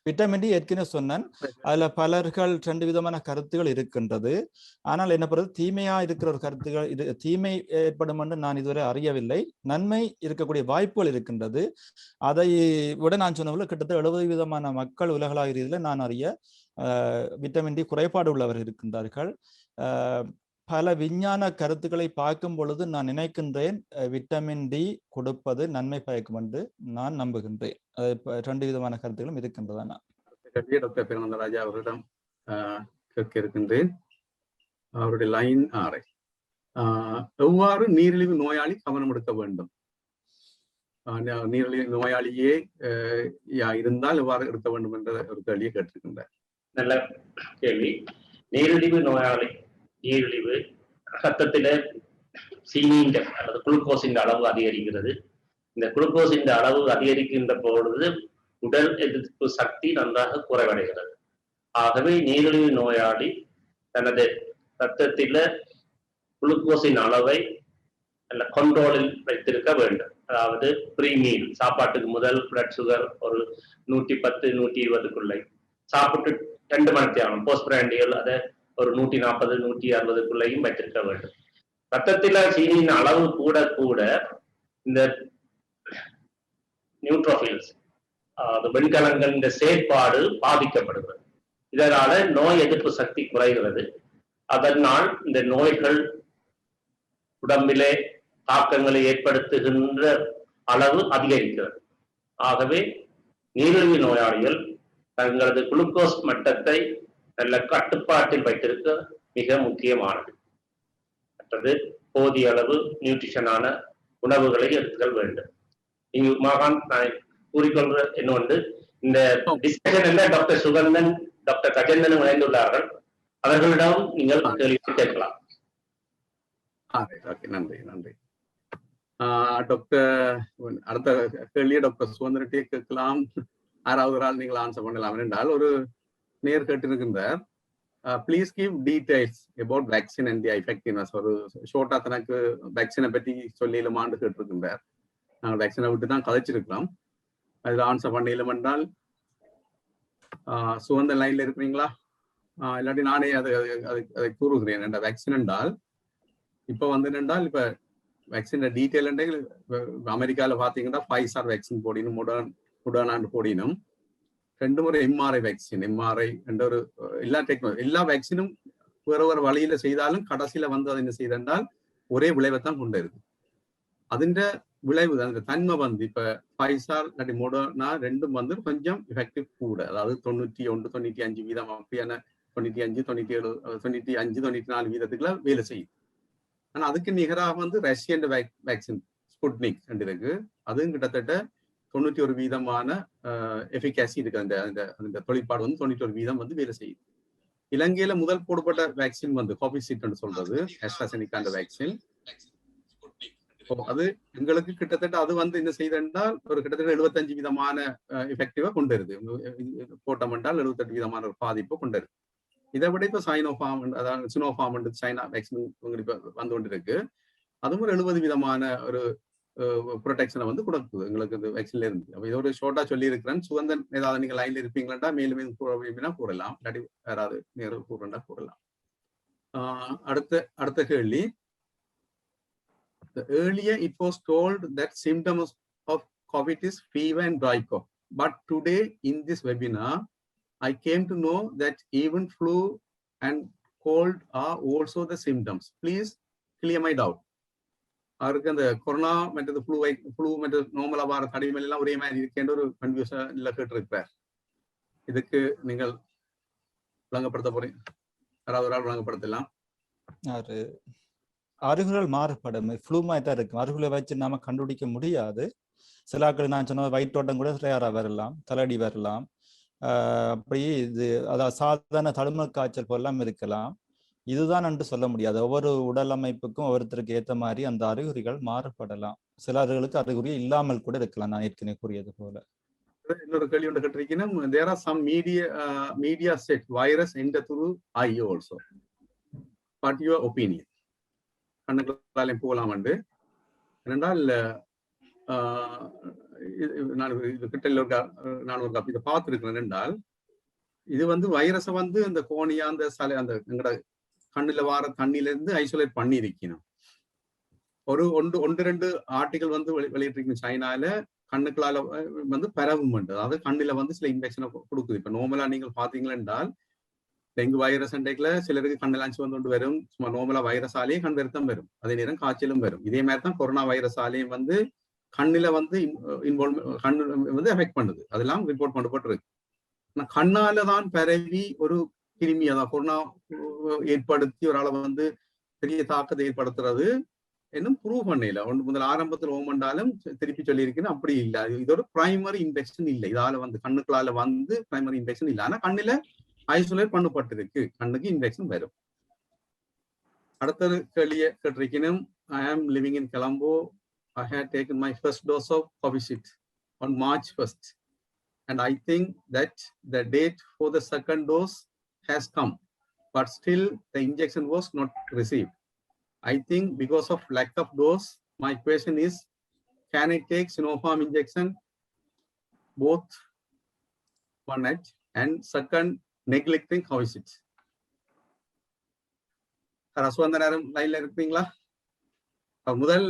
Vitamin D ஏற்கனவே சொன்னேன். அதுல பலர்கள் 2 விதமான கருத்துகள் இருக்கின்றது. ஆனால் என்ன பொறுத்து தீமையா இருக்கிற ஒரு கருத்துகள் தீமை ஏற்படும் என்று நான் இதுவரை அறியவில்லை. நன்மை இருக்கக்கூடிய வாய்ப்புகள் இருக்கின்றது. அதை விட நான் சொன்ன கிட்டத்தட்ட 70 விதமான மக்கள் உலகளாக ரீதியில் நான் அறிய விட்டமின் டி குறைபாடு உள்ளவர் இருக்கின்றார்கள். பல விஞ்ஞான கருத்துக்களை பார்க்கும் பொழுது நான் நினைக்கின்றேன் விட்டமின் டி கொடுப்பது நன்மை பயக்கும் என்று நான் நம்புகின்றேன். 2 விதமான கருத்துக்களும் இருக்கின்றதா? டாக்டர் பிரேமானந்தராஜா அவரிடம் கேட்க இருக்கின்றேன். அவருடைய லைன் 6. எவ்வாறு நீரிழிவு நோயாளி கவனம் எடுக்க வேண்டும்? நீரிழிவு நோயாளியே இருந்தால் எவ்வாறு எடுக்க வேண்டும் என்ற ஒரு கேள்வியை கேட்டிருக்கின்றார். நல்ல கேள்வி. நீரிழிவு ரத்தத்தில சீனியின் அல்லது குளுக்கோஸின் அளவு அதிகரிக்கிறது. இந்த குளுக்கோஸின் அளவு அதிகரிக்கின்ற பொழுது உடல் எதிர்ப்பு சக்தி நன்றாக குறைவடைகிறது. ஆகவே நீரிழிவு நோயாளி தனது ரத்தத்தில குளுக்கோஸின் அளவை நல்ல கண்ட்ரோலில் வைத்திருக்க வேண்டும். அதாவது ப்ரீமீல் சாப்பாட்டுக்கு முதல் பிளட் சுகர் ஒரு 110 120க்குள்ளே சாப்பிட்டு 2 மணி நேரம் போஸ்ட் பிராண்டியல் அதை ஒரு 140 160க்குள்ளேயும் வைத்திருக்க வேண்டும். ரத்தத்தில சீனியின் அளவு கூட கூட இந்த நியூட்ரோஃபில்ஸ் வெண்கலங்கள் இந்த செயற்பாடு பாதிக்கப்படுகிறது. இதனால நோய் எதிர்ப்பு சக்தி குறைகிறது. அதனால் இந்த நோய்கள் உடம்பிலே தாக்கங்களை ஏற்படுத்துகின்ற அளவு அதிகரிக்கிறது. ஆகவே நீரிழிவு நோயாளிகள் தங்களது குளுக்கோஸ் மட்டத்தை நல்ல கட்டுப்பாட்டில் வைத்திருக்க மிக முக்கியமானது. மற்றது போதிய அளவு நியூட்ரிஷனான உணவுகளை எடுத்துக்க வேண்டும். இங்கு மகான் நான் கூறிக்கொள்ற இன்னொன்று, இந்த டிஸ்கஷன்ல டாக்டர் சுகந்தன் டாக்டர் கஜேந்திரன் இணைந்துள்ளார்கள். அவர்களிடம் நீங்கள் கேள்வி கேட்கலாம். நன்றி நன்றி. டாக்டர் அடுத்த கேள்வியை டாக்டர் சுகந்தன்கிட்டே கேட்கலாம். 6வது ஆள் நீங்கள் ஆன்சர் பண்ணலாம் என்றால் ஒரு நேர் கேட்டிருக்கின்றார். Please give details about vaccine and the effectiveness. ஒரு ஷோர்ட்டா தனக்கு வேக்சினை பற்றி சொல்லிடலாமான்னு கேட்டிருக்கின்றார். நாங்கள் வேக்சினை விட்டு தான் கதைச்சிருக்கலாம். அதில் ஆன்சர் பண்ணிடலாம் என்றால் சுகந்த லைன்ல இருக்கிறீங்களா? இல்லாட்டி நானே அதை கூறுகிறேன். என்ற வேக்சின் என்றால் இப்போ என்னென்றால் இப்போ வேக்சின் டீட்டெயில் அமெரிக்காவில் பார்த்தீங்கன்னா ஃபைசர் வேக்சின் போடினும் முடர்னா போடினும் 2 முறை எம்ஆர்ஐ வேக்சின். எம்ஆர்ஐ என்ற ஒரு எல்லா வேக்சினும் வேறு வழியில செய்தாலும் கடைசியில அதை என்ன செய்தால் ஒரே விளைவை தான் கொண்டு இருக்கு. அதிண்ட விளைவு அந்த தன்மை இப்ப ஃபைசர் இல்லாட்டி மொடர்னா 2ம் கொஞ்சம் எஃபெக்டிவ் கூட. அதாவது 91 95 வீதம் அப்படியான 95 97 95 94 வீதத்துக்குள்ள வேலை செய்யுது. ஆனா அதுக்கு நிகராக ரஷ்யன் வேக்சின் ஸ்புட்னிக் இருக்கு. அதுவும் கிட்டத்தட்ட 91 வீதமான எஃபிகாசி இருக்கு. அந்த தொழிற்பாடு 91 வீதம் வேலை செய்யுது. இலங்கையில முதல் போடப்பட்ட வேக்சின் கோவிஷீல்டு சொல்றது ஆஸ்ட்ராசெனிகா அந்த வேக்சின். அது எங்களுக்கு கிட்டத்தட்ட அது என்ன செய்தால் ஒரு கிட்டத்தட்ட 75 வீதமான எஃபெக்டிவா கொண்டு வருது. போட்டம் என்றால் 78 வீதமான ஒரு பாதிப்பை கொண்டு வருது. இதை விட இப்ப சைனோஃபார்ம் அதாவது சினோஃபார்ம் சைனா வேக்சின் இப்ப வந்து கொண்டு இருக்கு. அதுவும் ஒரு 70 வீதமான ஒரு ப்ரொடெக்ஷனை கொடுக்குது எங்களுக்கு இந்த வேக்சின்ல இருந்து. அப்ப இதோட ஷோர்ட்டா சொல்லி இருக்கிறேன். சுகந்தன் ஏதாவது நீங்க லைன்ல இருப்பீங்களா? மேலும் கூற விரும்பினா கூறலாம். இல்லாட்டி யாராவது நேரில் கூறண்டா கூறலாம். அடுத்த கேள்வி. Earlier it was told that symptoms of COVID is fever and dry cough. But today in this webinar, I came to know that even flu and cold are also the symptoms. Please clear my doubt. அவருக்கு அந்த corona மற்றது flu மற்றது நார்மலா வர தடிமல் எல்லாம் ஒரே மாதிரி இருக்கின்ற ஒரு கன்ஃபியூஷன்ல கேட்டிருக்கிறார். இதுக்கு நீங்கள் விளங்கப்படுத்த போறீங்க? யாராவது ஒரு ஆள் விளங்கப்படுத்தலாம். அறிகுறிகள் மாறுபடும். ஃப்ளூ மாதிரி தான் இருக்கும். அறிகுறிகளை வச்சு நாம கண்டுபிடிக்க முடியாது. சில ஆட்கள் நான் சொன்ன வயிற்றோட்டம் கூட ரேரா வரலாம், தலையடி வரலாம். அப்படி இது அதாவது சாதாரண தடுமல் காய்ச்சல் போலாம் இருக்கலாம். இதுதான் என்று சொல்ல முடியாது. ஒவ்வொரு உடல் அமைப்புக்கும் ஒவ்வொருத்தருக்கு ஏற்ற மாதிரி அந்த அறிகுறிகள் மாறுபடலாம். சிலர்களுக்கு அறிகுறி இல்லாமல் கூட இருக்கலாம். நான் ஏற்கனவே கூறியது போல. இன்னொரு கேள்வி ஒன்று கேட்டிருக்கீங்கன்னா, there are some media said virus enter through eye also. What your opinion? கண்ணுக்குள்ளாலையும் போகலாம் என்று. ஏனென்றால் நான் இது கிட்ட நான் ஒரு இதை பார்த்துருக்கிறேன் என்றால், இது வந்து வைரஸை வந்து அந்த கோணியா அந்த எங்கட கண்ணுல வார தண்ணியிலிருந்து ஐசோலேட் பண்ணி இருக்கணும். ஒன்று ரெண்டு ஆர்டிகல் வந்து வெளியிட்டிருக்கணும். சைனால கண்ணுக்களால வந்து பரவும், அதாவது கண்ணுல வந்து சில இன்ஃபெக்ஷனை கொடுக்குது. இப்ப நார்மலா நீங்கள் பாத்தீங்களா என்றால், டெங்கு வைரஸ் அண்டைக்குல சிலருக்கு கண்ணெல்லாம் வந்து வரும். சும்மா நார்மலா வைரஸாலேயே கண் வருத்தம் வரும், அதே நேரம் காய்ச்சலும் வரும். இதே மாதிரி தான் கொரோனா வைரஸாலேயும் வந்து கண்ணுல வந்து கண்ணு வந்து எஃபெக்ட் பண்ணுது. அதெல்லாம் ரிப்போர்ட் பண்ணப்பட்டிருக்கு. கண்ணால தான் பரவி ஒரு கிருமி, அதாவது கொரோனா ஏற்படுத்தி ஒரு ஆளை வந்து பெரிய தாக்கத்தை ஏற்படுத்துறது இன்னும் ப்ரூவ் பண்ணல. முதல் ஆரம்பத்தில் ஓமண்டாலும் திருப்பி சொல்லியிருக்கேன்னு அப்படி இல்லை. இது ஒரு பிரைமரி இன்ஃபெக்ஷன் இல்லை. இதால வந்து கண்ணுக்களால வந்து பிரைமரி இன்ஃபெக்ஷன் இல்லை. ஆனா கண்ணுல ஐசோலேட் பண்ணப்பட்டிருக்கு, கண்ணுக்கு இன்ஃபெக்ஷன் வரும். அடுத்த கேள்வியை கேட்டிருக்கணும். I am living in Colombo. I had taken my first dose of Covishield on March 1st. And I think that the date for the second dose has come, but still the injection was not received. I think because of lack of dose, my question is, can I take Sinopharm injection, both one night, and second neglecting Covishield? ரசவந்தனாரும் லைன்ல இருக்கீங்களா? முதல்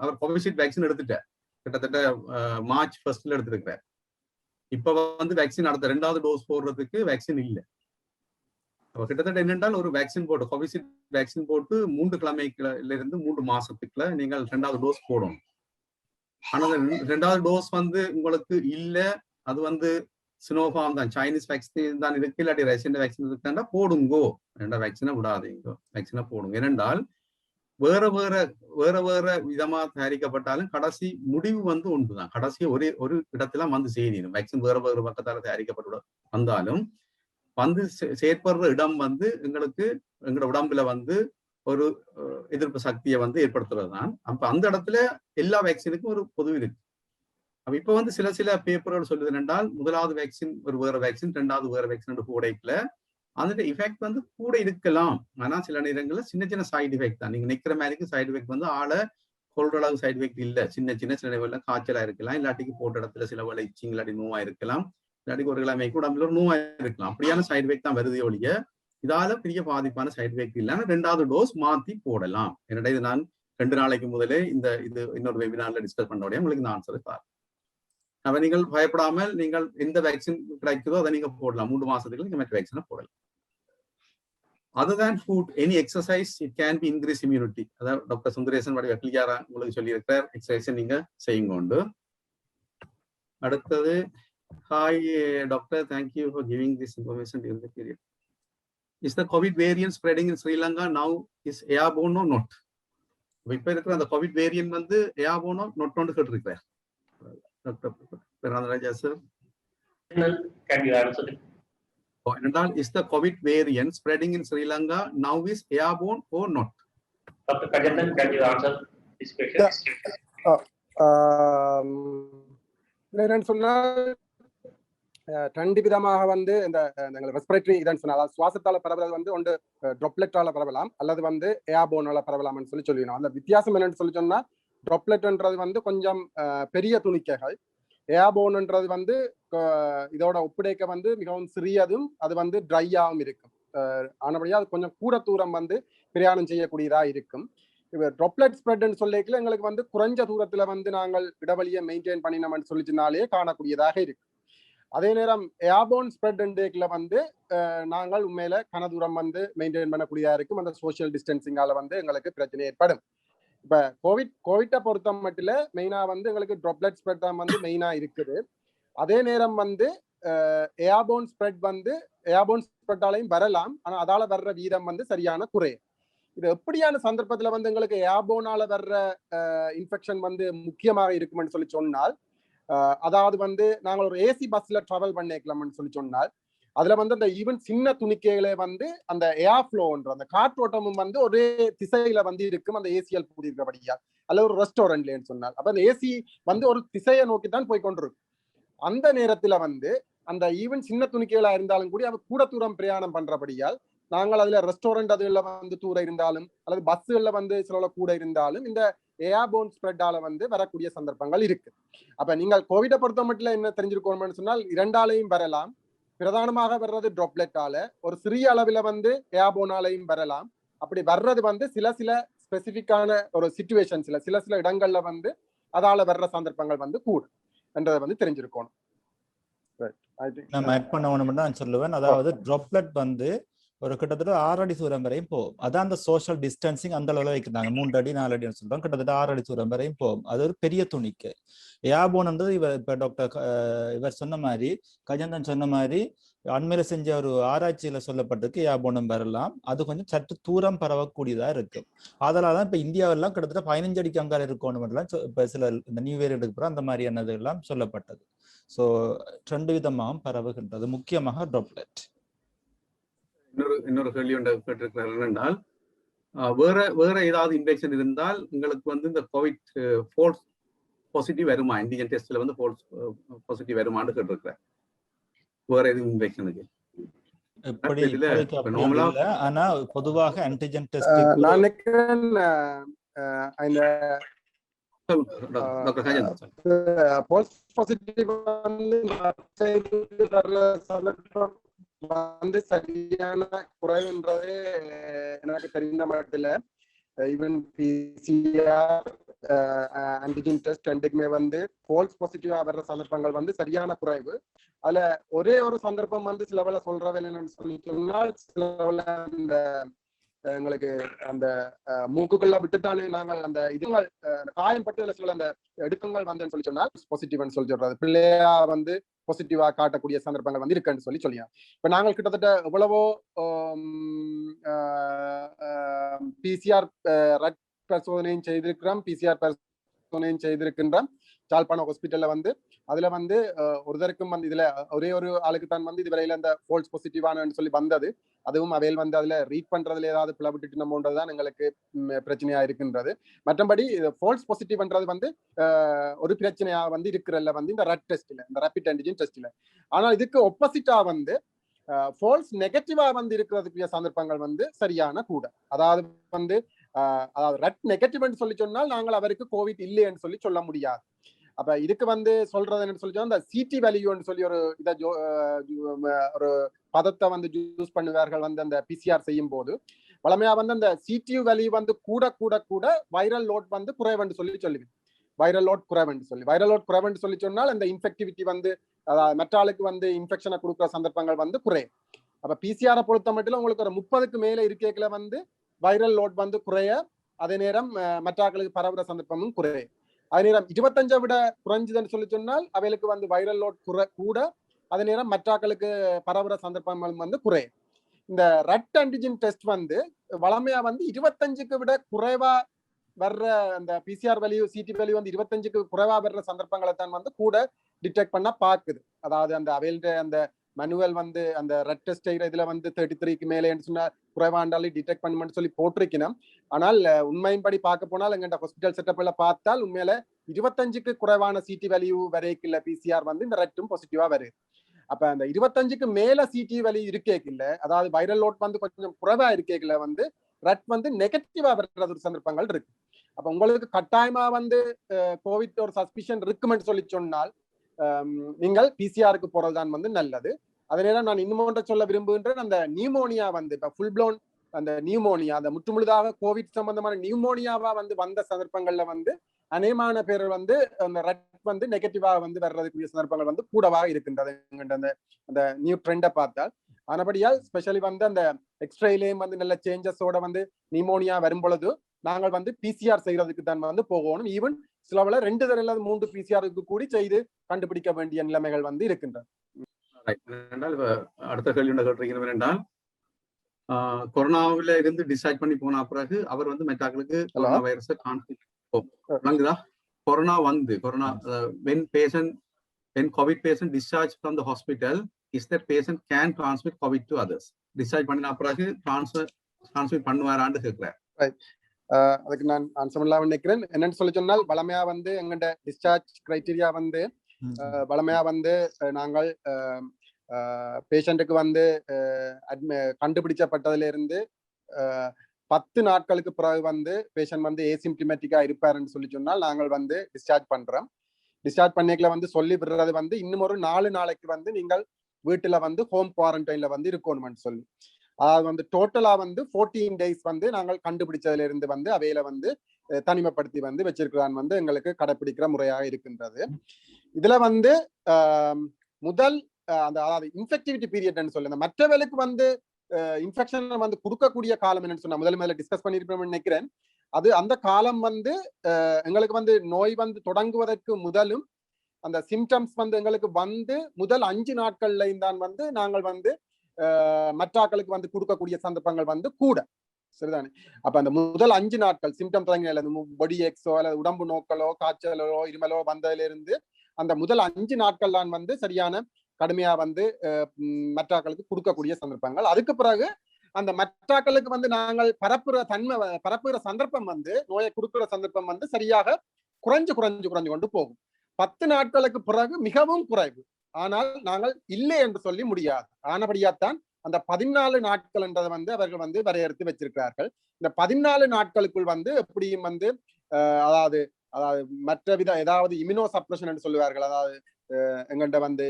அவர் Covishield vaccine எடுத்துட்டார். கிட்டத்தட்ட March 1 எடுத்திருக்கிறார். இப்ப வந்து vaccine அடுத்த 2வது டோஸ் போடுறதுக்கு வேக்சின் இல்லை. கிட்டத்தட்ட என்னென்றால் ஒரு வேக்சின் போட்டு கோவிஷீல்டு வேக்சின் போட்டு 3 கிழமைக்குல இருந்து 3 மாசத்துக்குள்ள நீங்கள் 2வது டோஸ் போடணும். ஆனா 2வது டோஸ் வந்து உங்களுக்கு இல்ல, அது வந்து சினோஃபார்ம் தான், சைனீஸ் வேக்சின் தான் இருக்கு, இல்லாட்டி ரஷ்யன் வேக்சின் இருக்குன்னா போடுங்கோ. 2 வேக்சினை விடாதீங்க, வேக்சினை போடுங்க. ஏனென்றால் வேற வேற விதமா தயாரிக்கப்பட்டாலும் கடைசி முடிவு வந்து ஒன்றுதான். கடைசி ஒரு இடத்துல வந்து சேரணும். வேக்சின் வேற பக்கத்தால தயாரிக்கப்பட்டு வந்தாலும் வந்து செயற்படுற இடம் வந்து எங்களோட உடம்புல வந்து ஒரு எதிர்ப்பு சக்தியை வந்து ஏற்படுத்துறது தான். அப்ப அந்த இடத்துல எல்லா வேக்சினுக்கும் ஒரு பொது இருக்கு. அப்ப இப்ப வந்து சில பேப்பர்கள் சொல்லுது என்றால், 1வது வேக்சின் ஒரு வேற வேக்சின், 2வது வேற வேக்சின் போடைக்குல அந்த எஃபெக்ட் வந்து கூட இருக்கலாம். ஆனா சில நேரங்கள்ல சின்ன சைடு எஃபெக்ட் தான். நீங்க நிக்கிற மாதிரிக்கு சைடு எஃபெக்ட் வந்து ஆளை கொள்ற அளவு சைடு எஃபெக்ட் இல்ல. சின்ன நிலையில காய்ச்சலா இருக்கலாம், இல்லாட்டிக்கு போட்ட இடத்துல சில வேலை இச்சிங், இல்லாட்டி நோவா இருக்கலாம், இல்லாட்டி ஒரு கிழமைக்கு உடம்புல ஒரு நோவா இருக்கலாம். அப்படியான சைடு எஃபெக்ட் தான் வருதே ஒழிய இதால பெரிய பாதிப்பான சைடு எஃபெக்ட் இல்லைன்னா 2வது டோஸ் மாத்தி போடலாம். என்னடா இது நான் 2 நாளைக்கு முதலே இது இன்னொரு வெபினார்ல டிஸ்கஸ் பண்ண உடனே உங்களுக்கு இந்த ஆன்சரை பாரு. அப்ப நீங்கள் பயப்படாமல் நீங்கள் எந்த வேக்சின் கிடைக்குதோ அதை நீங்க போடலாம். 3 மாசத்துக்கு நீங்க மற்ற வேக்சினை போடலாம். Other than food, any exercise, it can be increase immunity. அதாவது டாக்டர் சுந்தரேசன் கிளியாரா உங்களுக்கு சொல்லியிருக்கிறார். எக்ஸசைஸ் நீங்க செய்யுங்க உண்டு. அடுத்தது, hi doctor, thank you for giving this information during the period. Is the COVID variant spreading in Sri Lanka now is airborne or not? இப்ப இருக்கிற அந்த COVID variant வந்து airborne or not னு கேட்டிருக்கிறார் doctor Fernantharaja sir. Can you answer it? Is the COVID variant spreading in Sri Lanka now is airborne or not? Dr. Kajandan, can you answer this question? என்னன்னு சொன்னா, 2 விதமாக வந்து இந்த respiratory இதன்னு சொன்னா, அதாவது சுவாசத்தால பரவல் வந்து ஒன்று ட்ராப்லெட்டால பரவலாம், அல்லது வந்து ஏர்போனால பரவலாம்னு சொல்லிடணும். அந்த வித்தியாசம் என்னன்னு சொல்லி சொன்னா, ட்ராப்லெட்ன்றது வந்து கொஞ்சம் பெரிய துணிக்கைகள், ஏர்போன்ன்றது வந்து இதோட ஒப்படைக்க வந்து மிகவும் சிறியதும் அது வந்து ட்ரையாகவும் இருக்கும். ஆனபடியா அது கொஞ்சம் கூட தூரம் வந்து பிரயாணம் செய்யக்கூடியதா இருக்கும். இப்ப ட்ராப்லெட் ஸ்ப்ரெட்னு சொல்லிக்கல எங்களுக்கு வந்து குறைஞ்ச தூரத்துல வந்து நாங்கள் இடைவெளியை மெயின்டைன் பண்ணினோம்னு சொல்லிச்சுனாலே காணக்கூடியதாக இருக்கு. அதே நேரம் ஏர்போன் ஸ்ப்ரெட்ல வந்து நாங்கள் உண்மையில கனதூரம் வந்து மெயின்டைன் பண்ணக்கூடியதா இருக்கும். அந்த சோசியல் டிஸ்டன்சிங்கால வந்து எங்களுக்கு பிரச்சனை ஏற்படும். இப்ப கோவிட்டை பொறுத்த மட்டும் மெயினா வந்து எங்களுக்கு ட்ராப்லெட் ஸ்ப்ரெட் தான் வந்து மெயினா இருக்குது. அதே நேரம் வந்து ஏர்போன் ஸ்ப்ரெட்டாலையும் வரலாம். ஆனா அதால வர்ற வீதம் வந்து சரியான குறை. இது எப்படியான சந்தர்ப்பத்துல வந்து எங்களுக்கு ஏர்போனால வர்ற இன்ஃபெக்ஷன் வந்து முக்கியமாக இருக்கும்னு சொல்லி சொன்னால், அதாவது வந்து நாங்கள் ஒரு ஏசி பஸ்ல டிராவல் பண்ணிக்கலாம்னு சொல்லி சொன்னால், அதுல வந்து அந்த ஈவன் சின்ன துணிக்கைகளே வந்து அந்த ஏர் ஃப்ளோன்ற அந்த காற்றோட்டமும் வந்து ஒரே திசையில வந்து இருக்கும் அந்த ஏசியல் பூடி இருக்கிறபடியா, அல்ல ஒரு ரெஸ்டாரண்ட்லன்னு சொன்னால், அப்ப அந்த ஏசி வந்து ஒரு திசையை நோக்கி தான் போய் கொண்டிருக்கும். அந்த நேரத்துல வந்து அந்த ஈவன் சின்ன துணிக்கைகளா இருந்தாலும் கூட அவ கூட தூரம் பிரயாணம் பண்றபடியால் நாங்கள் அதுல ரெஸ்டாரண்ட் அதுல வந்து தூர இருந்தாலும் அல்லது பஸ்ஸுகள்ல வந்து சில கூட இருந்தாலும் இந்த ஏர்போன் ஸ்ப்ரெட்டால வந்து வரக்கூடிய சந்தர்ப்பங்கள் இருக்கு. அப்ப நீங்கள் கோவிடை பொறுத்த மட்டும் என்ன தெரிஞ்சிருக்கணும்னு சொன்னால் 2ஆலையும் வரலாம். பிரதானமாக வர்றது ட்ராப்லெட்டால, ஒரு சிறிய அளவில் வந்து ஏர்போனாலையும் வரலாம். அப்படி வர்றது வந்து சில ஸ்பெசிபிக்கான ஒரு சிச்சுவேஷன்ஸ்ல சில இடங்கள்ல வந்து அதால வர்ற சந்தர்ப்பங்கள் வந்து கூடும் என்றதை வந்து தெரிஞ்சிருக்கணும். நம்ம ஆட் பண்ண தான் சொல்லுவேன். அதாவது ட்ராப்லெட் வந்து ஒரு கிட்டத்தட்ட 6 அடி தூரம் வரையும் போகும். அதான் அந்த சோஷியல் டிஸ்டன்சிங் அந்த அளவுல வைக்கிறாங்க. 3 அடி 4 அடின்னு சொல்றோம். கிட்டத்தட்ட 6 அடி தூரம் வரையும் போகும். அது ஒரு பெரிய துணிக்கு. ஏர்போன்ன்றது இப்ப டாக்டர் இவர் சொன்ன மாதிரி, கஜந்தன் சொன்ன மாதிரி அண்மையில செஞ்ச ஒரு ஆராய்ச்சியில சொல்லப்பட்டிருக்கு ஏர்போனும் வரலாம். அது கொஞ்சம் சற்று தூரம் பரவக்கூடியதா இருக்கு. அதனாலதான் இப்ப இந்தியாவெல்லாம் கிட்டத்தட்ட 15 அடிக்கு அங்கால இருக்கணும். இப்ப சில இந்த நியூ இயர் எடுக்கிறோம் அந்த மாதிரியானது எல்லாம் சொல்லப்பட்டது. ஸோ 2 விதமாகவும் பரவுகின்றது, முக்கியமாக ட்ராப்லெட். இன்னொரு கேள்வி ஒன்று கேட்டிருக்கிறார். என்னென்றால் வேற ஏதாவது இன்ஃபெக்ஷன் இருந்தால் உங்களுக்கு வந்து இந்த கோவிட் ஃபால்ஸ் பாசிட்டிவ் வருமா, ஆன்டிஜன் டெஸ்ட்ல வந்து ஃபால்ஸ் பாசிட்டிவ் வருமான்னு கேட்டிருக்கிறார். வேற எதுவும் இன்ஃபெக்ஷனுக்கு எப்படி நார்மலா இல்ல, ஆனா பொதுவாக ஆன்டிஜன் டெஸ்ட் நான் நினைக்கிறேன் வந்து சரியான குறைவுன்றதே எனக்கு தெரிந்த மட்டத்துல ஈவன் பிசிஆர் ஆன்டிஜன் டெஸ்ட் ரெண்டுக்குமே வந்து ஃபால்ஸ் பாசிட்டிவா வர்ற சந்தர்ப்பங்கள் வந்து சரியான குறைவு. அதுல ஒரே ஒரு சந்தர்ப்பம் வந்து சில வேலை சொல்றவை என்னன்னு சொல்லி சொன்னால், சில வேலை இந்த எங்களுக்கு அந்த மூக்குக்குள்ள விட்டுத்தானே நாங்கள் அந்த இதுங்கள் காயம் பட்டு சில அந்த எடுக்கங்கள் வந்தேன்னு சொல்லி சொன்னால் பாசிட்டிவ்னு சொல்லி சொல்றது, பிள்ளையா வந்து பாசிட்டிவா காட்டக்கூடிய சந்தர்ப்பங்கள் வந்து இருக்குன்னு சொல்லி சொல்லியா. இப்ப நாங்கள் கிட்டத்தட்ட எவ்வளவோ பிசிஆர் ரட் பரிசோதனையும் செய்திருக்கிறோம், பிசிஆர் பரிசோதனையும் செய்திருக்கின்றோம் யாழ்ப்பாணம் ஹாஸ்பிட்டல்ல வந்து. அதுல வந்து ஒருத்தருக்கும் வந்து இதுல ஒரே ஒரு ஆளுக்கு தான் வந்து இதுவரையில அந்த ஃபால்ஸ் பாசிட்டிவானு சொல்லி வந்தது. அதுவும் அவையில் வந்து அதுல ரீட் பண்றதுல ஏதாவது பிளவிட்டு நம்மன்றதுதான் எங்களுக்கு பிரச்சனையா இருக்கின்றது. மற்றபடி ஃபால்ஸ் பாசிட்டிவ்ன்றது வந்து ஒரு பிரச்சனையா வந்து இருக்கிறதுல வந்து இந்த ரட் டெஸ்ட்ல, இந்த ரேபிட் ஆன்டிஜன் டெஸ்ட்ல. ஆனால் இதுக்கு ஒப்போசிட்டா வந்து ஃபால்ஸ் நெகட்டிவா வந்து இருக்கிறதுக்கு சந்தர்ப்பங்கள் வந்து சரியான கூட. அதாவது வந்து அதாவது ரட் நெகட்டிவ்னு சொல்லி சொன்னால் நாங்கள் அவருக்கு கோவிட் இல்லைன்னு சொல்லி சொல்ல முடியாது. அப்ப இதுக்கு வந்து சொல்றது என்னன்னு சொல்லி சொன்னா, இந்த சிடி வேல்யூன்னு சொல்லி ஒரு இதை ஒரு பதத்தை வந்து யூஸ் பண்ணுவார்கள் வந்து அந்த பிசிஆர் செய்யும் போது. வளமையா வந்து அந்த சிடியூ வேல்யூ வந்து கூட கூட கூட வைரல் லோட் வந்து குறைவென்று சொல்லுவேன். வைரல் லோட் குறைவென்று சொல்லி சொன்னால் அந்த இன்ஃபெக்டிவிட்டி வந்து மற்ற ஆளுக்கு வந்து இன்ஃபெக்ஷனை கொடுக்குற சந்தர்ப்பங்கள் வந்து குறையும். அப்ப பிசிஆரை பொறுத்த மட்டும் உங்களுக்கு ஒரு 30க்கு மேல இருக்கேக்கல வந்து வைரல் லோட் வந்து குறைய, அதே நேரம் மற்ற ஆட்களுக்கு பரவுற சந்தர்ப்பமும் குறையும். அதே நேரம் 25 விட குறைஞ்சதுன்னு சொல்லி சொன்னால் அவைகளுக்கு வந்து வைரல் லோட் கூட, அதே நேரம் மற்ற ஆட்களுக்கு பரவுற சந்தர்ப்பங்கள் வந்து குறையும். இந்த ரட் ஆன்டிஜன் டெஸ்ட் வந்து வளமையா வந்து 25க்கு விட குறைவா வர்ற அந்த பிசிஆர் வேல்யூ சிடி வேல்யூ வந்து 25க்கு குறைவா வர்ற சந்தர்ப்பங்களை தான் வந்து கூட டிடெக்ட் பண்ண பாக்குது. அதாவது அந்த அவையில்ட அந்த மனுவல் வந்து அந்த ரெட் டெஸ்ட் இதுல வந்து 33க்கு மேலே சொன்னா குறைவாண்டாலும் டிடெக்ட் பண்ணுமென்னு சொல்லி போட்டிருக்கணும். ஆனால் உண்மையின்படி பார்க்க போனால் எங்கள்கிட்ட ஹாஸ்பிட்டல் செட்டப்ல பார்த்தால் உண்மையில 25க்கு குறைவான சிடி வேல்யூ வரைக்குள்ள பிசிஆர் வந்து இந்த ரெட்டும் பாசிட்டிவா வருது. அப்ப அந்த 25க்கு மேல சிடி வேல்யூ இருக்கேக்கில்ல, அதாவது வைரல் லோட் வந்து கொஞ்சம் குறைவா இருக்கேக்கில்ல வந்து ரெட் வந்து நெகட்டிவா வர்றது ஒரு சந்தர்ப்பங்கள் இருக்கு. அப்ப உங்களுக்கு கட்டாயமா வந்து கோவிட் ஒரு சஸ்பிஷன் இருக்குமென்னு சொல்லி சொன்னால் நீங்கள் பிசிஆருக்கு போறதுதான் வந்து நல்லது. அதே நேரம் நான் இன்னும் ஒன்றை சொல்ல விரும்புகின்றேன். அந்த நியூமோனியா வந்து இப்ப ஃபுல் ப்ளோன் அந்த நியூமோனியா, அந்த முற்றுமுழுதாக கோவிட் சம்பந்தமான நியூமோனியாவா வந்து வந்த சந்தர்ப்பங்கள்ல வந்து அநேகமான பேர் வந்து அந்த ரெட் வந்து நெகட்டிவா வந்து வர்றதுக்குரிய சந்தர்ப்பங்கள் வந்து கூடவா இருக்கின்றது அந்த நியூ ட்ரெண்டை பார்த்தால். ஆனபடியால் ஸ்பெஷலி வந்து அந்த எக்ஸ்ரேலையும் வந்து நல்ல சேஞ்சஸோட வந்து நியூமோனியா வரும் பொழுது நாங்கள் வந்து பிசிஆர் செய்யறதுக்கு தான் வந்து போகணும். ஈவன் சிலவள 2 தடவை அல்லது 3 பிசிஆருக்கு கூடி செய்து கண்டுபிடிக்க வேண்டிய நிலைமைகள் வந்து இருக்கின்றன. அடுத்த கேள்வி கேட்டிருக்கிறேன் என்றால், கொரோனாவில இருந்து டிஸ்சார்ஜ் பண்ணி போன பிறகு அவர் வந்து மெட்டாக்களுக்கு கொரோனா வைரஸை corona when COVID patient discharged from the hospital, is that patient can transmit COVID to others. Discharge பண்ணின பிறகு டிரான்ஸ்மிட் பண்ணுவாரான்னு கேட்கிறேன். அதுக்கு நான் ஆன்சர் பண்ணலாம் நினைக்கிறேன். என்னன்னு சொல்லி சொன்னால், வளமையா வந்து எங்கள்ட டிஸ்சார்ஜ் கிரைட்டீரியா வந்து வளமையா வந்து நாங்கள் பேஷண்ட்டுக்கு வந்து கண்டுபிடிச்சப்பட்டதுல இருந்து 10 நாட்களுக்கு பிறகு வந்து பேஷண்ட் வந்து ஏசிம்ப்டமேட்டிக்கா இருப்பாருன்னு சொல்லி சொன்னால் நாங்கள் வந்து டிஸ்சார்ஜ் பண்றோம். டிஸ்சார்ஜ் பண்ணிக்கல வந்து சொல்லி விடுறது வந்து இன்னும் ஒரு 4 நாளைக்கு வந்து நீங்கள் வீட்டுல வந்து ஹோம் குவாரண்டைன்ல வந்து இருக்கணும்னு சொல்லி, அதாவது வந்து டோட்டலா வந்து 14 டேஸ் வந்து நாங்கள் கண்டுபிடிச்சதுல இருந்து வந்து அவையில வந்து தனிமைப்படுத்தி வந்து வச்சிருக்கிறான் வந்து எங்களுக்கு கடைபிடிக்கிற முறையாக இருக்கின்றது. இதுல வந்து முதல் அந்த அதாவது இன்ஃபெக்டிவிட்டி பீரியட்னு சொல்லி அந்த மற்றவர்களுக்கு வந்து இன்ஃபெக்ஷன் வந்து கொடுக்கக்கூடிய காலம் என்னன்னு சொன்னா முதல்ல டிஸ்கஸ் பண்ணிருப்பேன்னு நினைக்கிறேன். அது அந்த காலம் வந்து எங்களுக்கு வந்து நோய் வந்து தொடங்குவதற்கு முதலும் அந்த சிம்டம்ஸ் வந்து எங்களுக்கு வந்து முதல் 5 நாட்கள்லையும் தான் வந்து நாங்கள் வந்து மற்றாக்களுக்கு வந்து கொடுக்கக்கூடிய சந்தர்ப்பங்கள் வந்து கூட சரிதானே. அப்ப அந்த முதல் 5 நாட்கள் சிம்டம் தொடங்கின பொடி எக்ஸோ அல்லது உடம்பு நோக்கலோ காய்ச்சலோ இருமலோ வந்ததுல இருந்து அந்த முதல் 5 நாட்கள் தான் வந்து சரியான கடுமையா வந்து மற்றாக்களுக்கு கொடுக்கக்கூடிய சந்தர்ப்பங்கள். அதுக்கு பிறகு அந்த மற்றாக்களுக்கு வந்து நாங்கள் பரப்புகிற சந்தர்ப்பம் வந்து நோயை கொடுக்கிற சந்தர்ப்பம் வந்து சரியாக குறைஞ்சு கொண்டு போகும். 10 நாட்களுக்கு பிறகு மிகவும் குறைவு. ஆனால் நாங்கள் இல்லை என்று சொல்லி முடியாது. ஆனபடியாத்தான் அந்த 14 நாட்கள் என்றதை வந்து அவர்கள் வந்து வரையறுத்து வச்சிருக்கிறார்கள். இந்த 14 நாட்களுக்குள் வந்து எப்படியும் வந்து அதாவது மற்ற ஏதாவது இம்யூனோ சப்ரஷன் என்று சொல்லுவார்கள். அதாவது எங்கள்ட வந்து